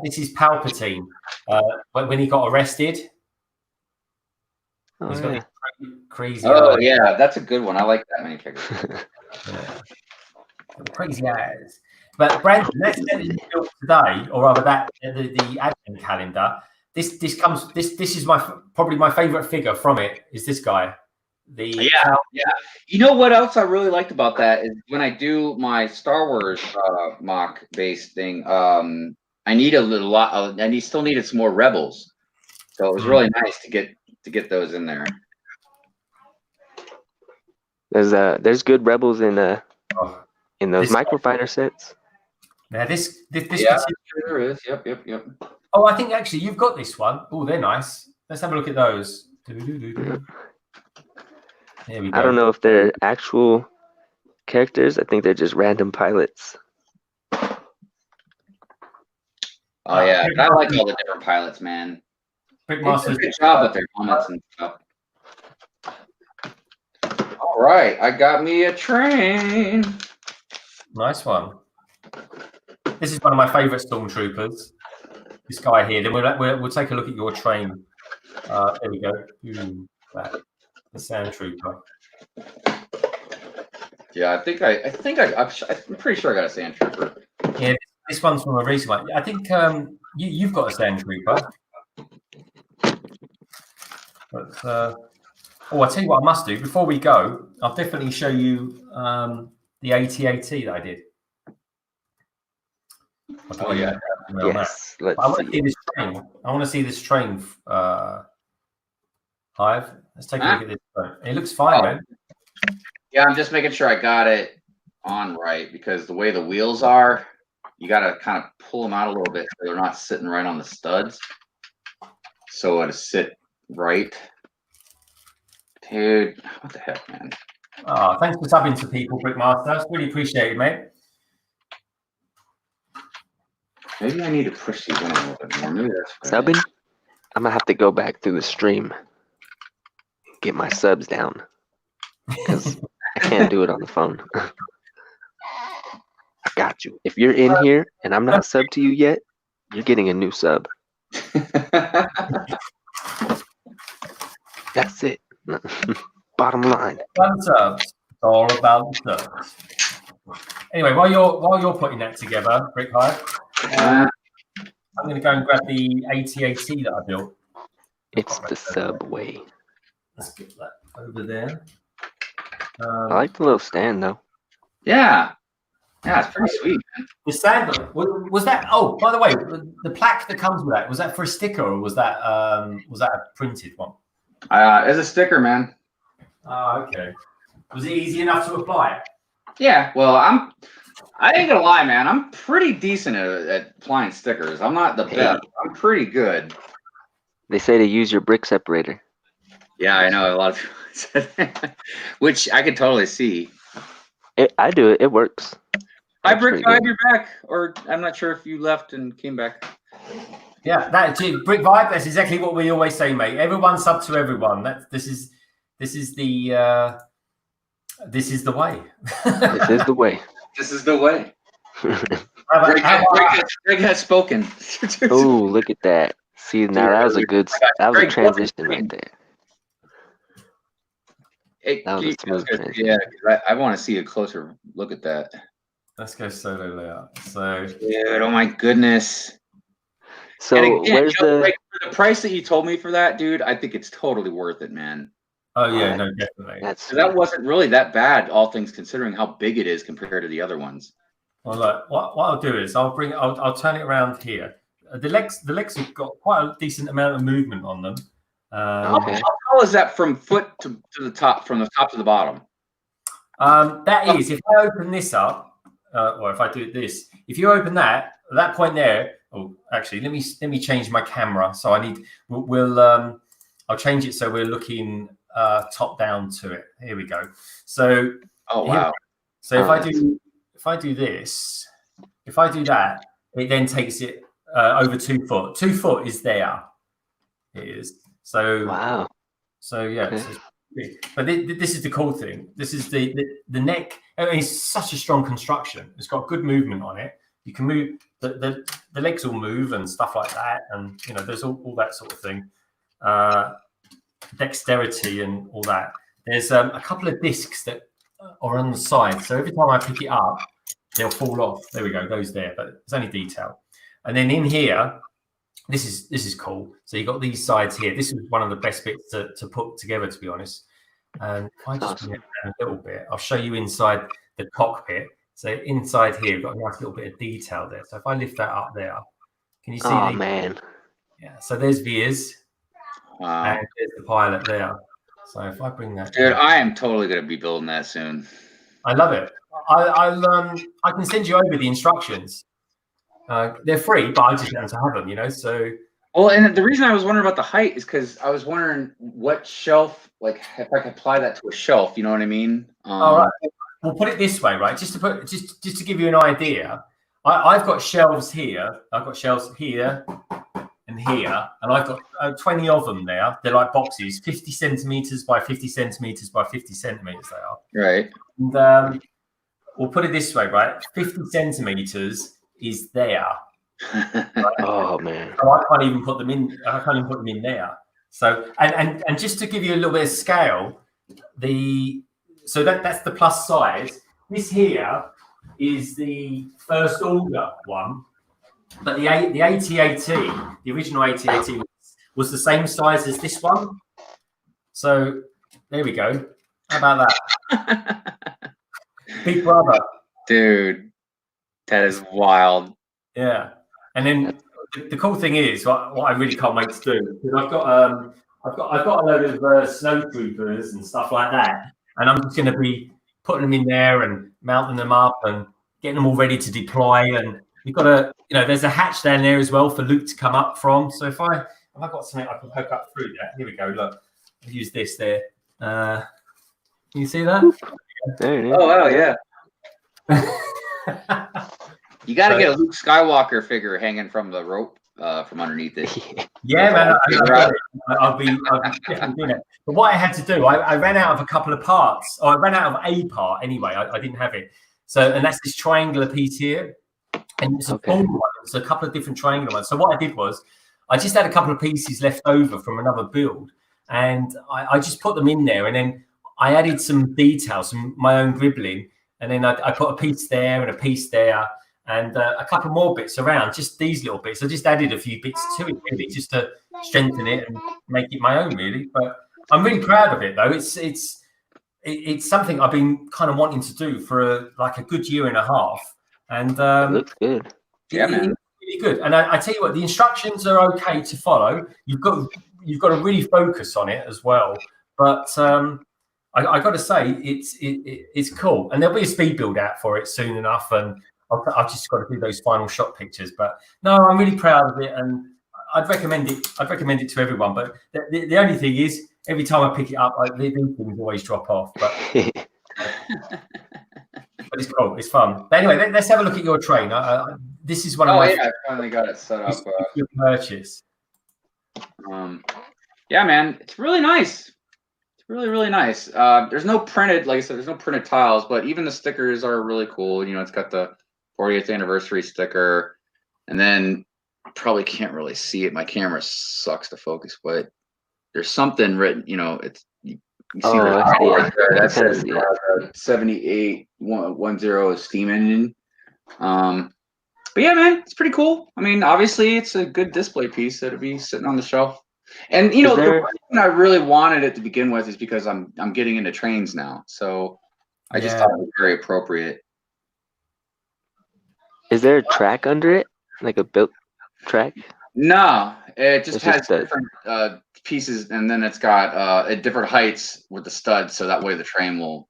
This is Palpatine when he got arrested. Oh, He's got these crazy. Oh yeah, that's a good one. I like that minifigure. Crazy eyes. But Brandon, let's get it built today, or rather that the advent calendar. This is probably my favorite figure from it. Is this guy? Yeah. You know what else I really liked about that is when I do my Star Wars mock based thing. I need I still needed some more Rebels, so it was really nice to get those in there. There's good Rebels in those microfighter sets. Now this there is. Yep. Oh, I think actually you've got this one. Oh, they're nice. Let's have a look at those. There we go. I don't know if they're actual characters. I think they're just random pilots. Oh yeah, I like all the different pilots, man. They do a good job with their helmets and stuff. All right, I got me a train. Nice one. This is one of my favorite stormtroopers. This guy here. Then we'll take a look at your train. There we go. The Sand Trooper. Yeah, I'm pretty sure I got a Sand Trooper. Yeah, this one's from a recent one. I think you've got a Sand Trooper. But I'll tell you what I must do before we go. I'll definitely show you the AT-AT that I did. Oh yeah. Yes. I want to see this train. I want to see this train. Hive. Let's take a look at this. It looks fine, man. Yeah, I'm just making sure I got it on right because the way the wheels are, you got to kind of pull them out a little bit so they're not sitting right on the studs. So it'll sit right. Dude, what the heck, man? Oh, thanks for subbing to people, Brickmaster. Really appreciate it, mate. Maybe I need to push these in a little bit more. Maybe that's right. Subbing? I'm gonna have to go back through the stream, get my subs down, because I can't do it on the phone. I got you. If you're in here and I'm not subbed to you yet, you're getting a new sub. That's it. Bottom line. Subs. It's all about the subs. Anyway, while you're putting that together, Brick Hive, I'm going to go and grab the AT-AT that I built. It's the subway. Let's get that over there. I like the little stand though. Yeah, it's pretty sweet, man. The stand was that? Oh, by the way, the plaque that comes with that, was that for a sticker or was that a printed one? It's a sticker, man. Oh, okay. Was it easy enough to apply? Yeah, well, I ain't gonna lie, man. I'm pretty decent at applying stickers. I'm not the best. I'm pretty good. They say to use your brick separator. Yeah, I know a lot of people said that, which I could totally see. I do it. It works. Hi, That's Brick pretty Hive, good. you're back. Or I'm not sure if you left and came back. Yeah, that Brick Vibe. That's exactly what we always say, mate. Everyone's up to everyone. This is the way. This is the way. This is the way. How about Greg has spoken. Oh, look at that. See, now that was a good, that was a transition right there. Hey, That was a smooth transition. Yeah, I want to see a closer look at that. Let's go solo layout. So, dude, oh my goodness. So and again, where's the? like, for the price that you told me for that, dude, I think it's totally worth it, man. oh yeah, no, definitely. That wasn't really that bad, all things considering how big it is compared to the other ones. Well, look, what I'll do is I'll turn it around here. The legs have got quite a decent amount of movement on them. Okay. How tall is that from foot to the top, from the top to the bottom? That is, if I open this up, or if I do this, if you open that, at that point there. Oh, actually, let me change my camera. So I need I'll change it so we're looking top down to it. Here we go. So oh wow. So if I do this, if I do that, it then takes it over 2 foot. 2 foot is there. It is. So wow. So yeah. Okay. But this is the cool thing. This is the neck. I mean, it's such a strong construction. It's got good movement on it. You can move the legs will move and stuff like that, and you know there's all that sort of thing, dexterity and all that. There's a couple of discs that are on the side, so every time I pick it up, they'll fall off. There we go, those there, but it's only detail. And then in here, this is cool. So you got these sides here. This is one of the best bits to put together, to be honest. And if I just bring it down a little bit, I'll show you inside the cockpit. So inside here, we've got a nice little bit of detail there. So if I lift that up there, can you see? Oh man. Yeah. So there's Veers. Wow. And there's the pilot there. So if I bring that, dude, I am totally gonna be building that soon. I love it. I can send you over the instructions. They're free, but I just want to have them, you know. So well, and the reason I was wondering about the height is because I was wondering what shelf, like if I could apply that to a shelf, you know what I mean? All right. We'll put it this way, right? Just to give you an idea, I've got shelves here. I've got shelves here and here, and I've got 20 of them there. They're like boxes, 50 centimeters by 50 centimeters by 50 centimeters. They are right. And we'll put it this way, right? 50 centimeters is there. Right? Oh man! So I can't even put them in. I can't even put them in there. So and just to give you a little bit of scale, so that's the plus size. This here is the first order one, but the AT-AT, the original AT-AT was the same size as this one. So there we go. How about that? Big brother. Dude, that is wild. Yeah. And then the cool thing is what I really can't wait to do, because I've got a load of snow troopers and stuff like that. And I'm just going to be putting them in there and mounting them up and getting them all ready to deploy. And you've got there's a hatch down there as well for Luke to come up from. So if I've got something I can poke up through that. Here we go. Look, I'll use this there. Can you see that? There it is. Oh wow, yeah. You got to get a Luke Skywalker figure hanging from the rope from underneath it. Yeah, man. I'll be definitely doing it. But what I had to do, I ran out of a couple of parts. Or I ran out of a part anyway. I didn't have it. So, and that's this triangular piece here. And it's a full one. It's a couple of different triangular ones. So what I did was I just had a couple of pieces left over from another build. And I just put them in there. And then I added some details, some my own dribbling. And then I put a piece there and a piece there. And a couple more bits around, just these little bits. I just added a few bits to it, really, just to strengthen it and make it my own, really. But I'm really proud of it, though. It's something I've been kind of wanting to do for a good year and a half. And it looks good. Yeah, man. Really good. And I tell you what, the instructions are okay to follow. You've got to really focus on it as well. But I got to say, it's cool. And there'll be a speed build out for it soon enough. And I've just got to do those final shot pictures, but no, I'm really proud of it, and I'd recommend it. I'd recommend it to everyone. But the only thing is, every time I pick it up, these things always drop off. But but it's cool. It's fun. But anyway, let's have a look at your train. This is one of my I finally got it set up. purchase. Yeah, man, it's really nice. It's really, really nice. There's no printed, like I said, there's no printed tiles, but even the stickers are really cool. You know, it's got the 40th anniversary sticker, and then probably can't really see it. My camera sucks to focus, but there's something written. You know, it's you see that says 7810 steam engine. But yeah, man, it's pretty cool. I mean, obviously, it's a good display piece that'll be sitting on the shelf. And you know, the reason I really wanted it to begin with is because I'm getting into trains now, so I just thought it was very appropriate. Is there a track under it, like a built track? No, it just has different pieces, and then it's got at different heights with the studs, so that way the train will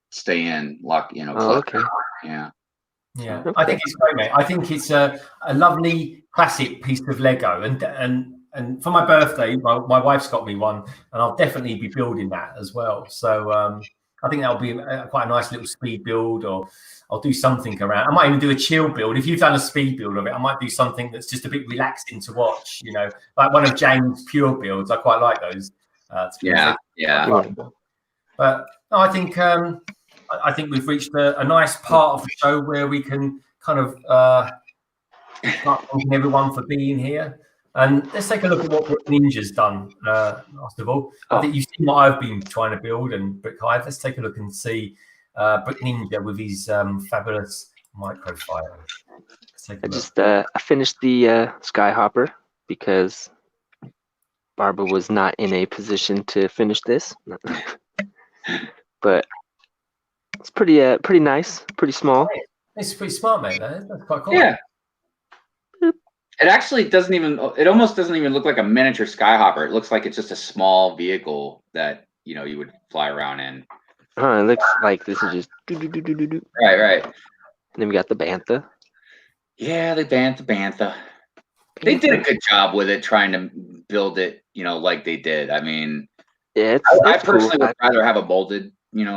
stay in, lock. You know. Okay. Yeah. Yeah, okay. I think it's great, mate. I think it's a lovely classic piece of Lego, and for my birthday, my wife's got me one, and I'll definitely be building that as well. So I think that'll be quite a nice little speed build, or I'll do something around. I might even do a chill build. If you've done a speed build of it, I might do something that's just a bit relaxing to watch. You know, like one of James' pure builds. I quite like those. Yeah. But no, I think we've reached a nice part of the show where we can kind of start thanking everyone for being here. And let's take a look at what Brick Ninja's done, last of all. I think you've seen what I've been trying to build and Brick Hive. Let's take a look and see Brick Ninja with his fabulous microfiber. I finished the Skyhopper because Barbara was not in a position to finish this. But it's pretty nice, pretty small. It's pretty smart, mate. That's quite cool. Yeah. It actually doesn't even. It almost doesn't even look like a miniature Skyhopper. It looks like it's just a small vehicle that you would fly around in. It looks like this is just do. Right. And then we got the Bantha. Yeah, the Bantha. They did a good job with it, trying to build it, like they did. I mean, yeah, I personally would rather have a bolted,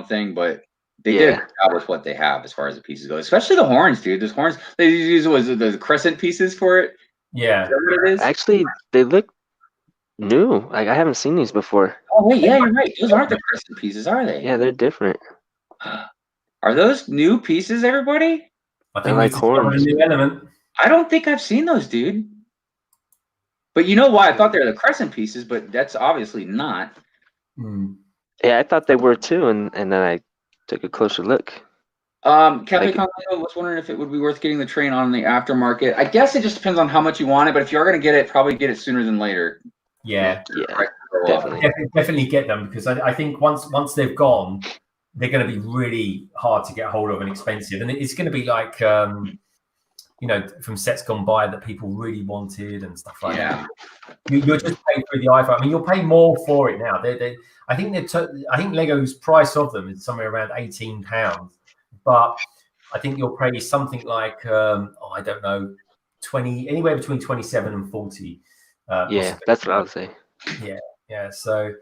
thing, but they did a good job with what they have as far as the pieces go. Especially the horns, dude. Those horns, they use the crescent pieces for it. Yeah. Is that what it is? Actually, they look new. Like I haven't seen these before. Oh wait, yeah, you're right. Those aren't the crescent pieces, are they? Yeah, they're different. Are those new pieces, everybody? I think like horns. A new element. I don't think I've seen those, dude. But you know why? I thought they were the crescent pieces, but that's obviously not. Yeah, I thought they were too, and then I took a closer look. Captain Conleo was wondering if it would be worth getting the train on the aftermarket. I guess it just depends on how much you want it, but if you are going to get it, probably get it sooner than later. Yeah, definitely get them, because I think once they've gone, they're going to be really hard to get hold of and expensive, and it's going to be like from sets gone by that people really wanted and stuff like that. You're just paying through the iPhone. I mean, you'll pay more for it now. I think Lego's price of them is somewhere around £18, but I think you'll pay something like I don't know, 20, anywhere between 27 and 40. Yeah, that's what I would say. Yeah. So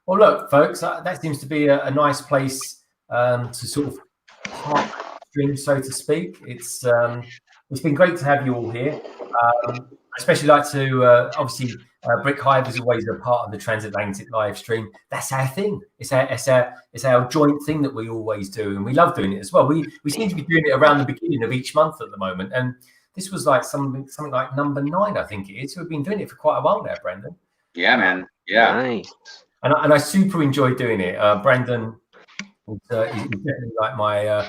well, look, folks, that seems to be a nice place to sort of park stream, so to speak. It's been great to have you all here. Especially like to obviously Brick Hive is always a part of the Transatlantic live stream. That's our thing. It's our joint thing that we always do, and we love doing it as well. We seem to be doing it around the beginning of each month at the moment, and this was like something like number 9, I think it is. We've been doing it for quite a while now, Brendan. Yeah, man. Yeah. Nice. And I super enjoy doing it. Brendan is definitely like my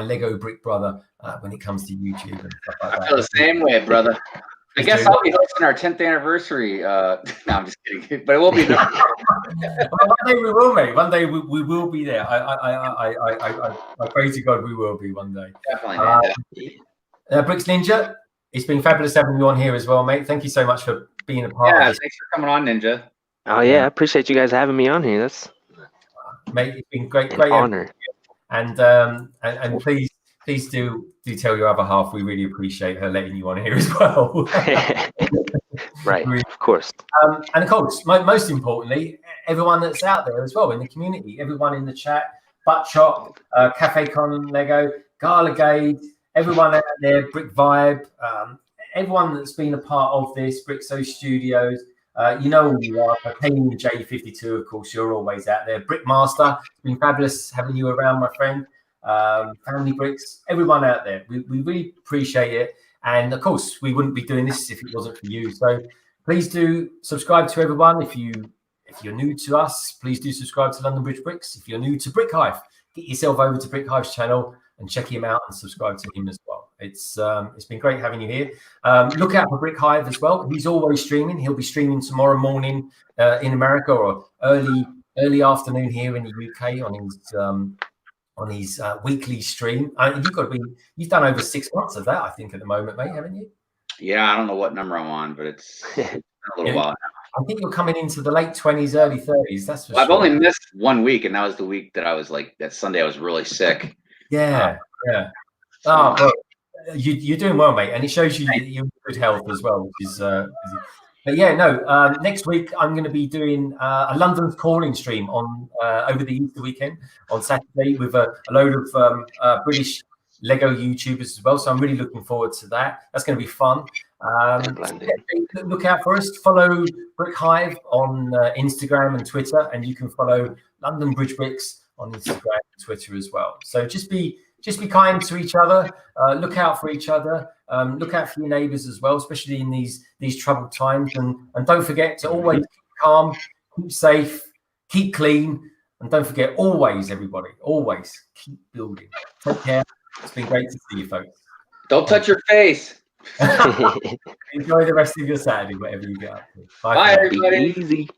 Lego brick brother when it comes to YouTube and stuff like that. I feel the same way, brother. I guess I'll be hosting our 10th anniversary. No, I'm just kidding. But it will be. One day we will, mate. One day we will be there. I pray to God we will be one day. Definitely. Bricks Ninja, it's been fabulous having you on here as well, mate. Thank you so much for being a part of this. Thanks for coming on, Ninja. Oh yeah, I appreciate you guys having me on here. That's mate, it's been great honor. And please do tell your other half we really appreciate her letting you on here as well. Right, of course. And of course, most importantly, everyone that's out there as well in the community, everyone in the chat, Butt Chop, Cafe Con Lego, Gala Gate, everyone out there, Brick Vibe, everyone that's been a part of this, Brickso Studios. You know who you are. Team J52, of course, you're always out there. Brickmaster, it's been fabulous having you around, my friend. Family Bricks, everyone out there. We really appreciate it. And of course, we wouldn't be doing this if it wasn't for you. So please do subscribe to everyone. If you're new to us, please do subscribe to London Bridge Bricks. If you're new to Brick Hive, get yourself over to Brick Hive's channel and check him out and subscribe to him as well. It's been great having you here. Look out for Brick Hive as well. He's always streaming. He'll be streaming tomorrow morning in America, or early afternoon here in the UK on his weekly stream. You've done over 6 months of that, I think, at the moment, mate, haven't you? Yeah, I don't know what number I'm on, but it's been a little while now. I think you're coming into the late 20s, early 30s. That's for sure. I've only missed 1 week, and that was the week that I was that Sunday I was really sick. Yeah. Oh, well, you're doing well, mate, and it shows you that you're in good health as well, which is. But yeah, no. Next week I'm going to be doing a London's Calling stream on over the Easter weekend on Saturday with a load of British Lego YouTubers as well. So I'm really looking forward to that. That's going to be fun. Look out for us. Follow Brick Hive on Instagram and Twitter, and you can follow London Bridge Bricks on Instagram and Twitter as well. So just be kind to each other. Look out for each other. Look out for your neighbours as well, especially in these troubled times. And don't forget to always keep calm, keep safe, keep clean, and don't forget, always, everybody, always keep building. Take care. It's been great to see you, folks. Don't touch your face. Enjoy the rest of your Saturday, whatever you get up to. Bye everybody. Easy.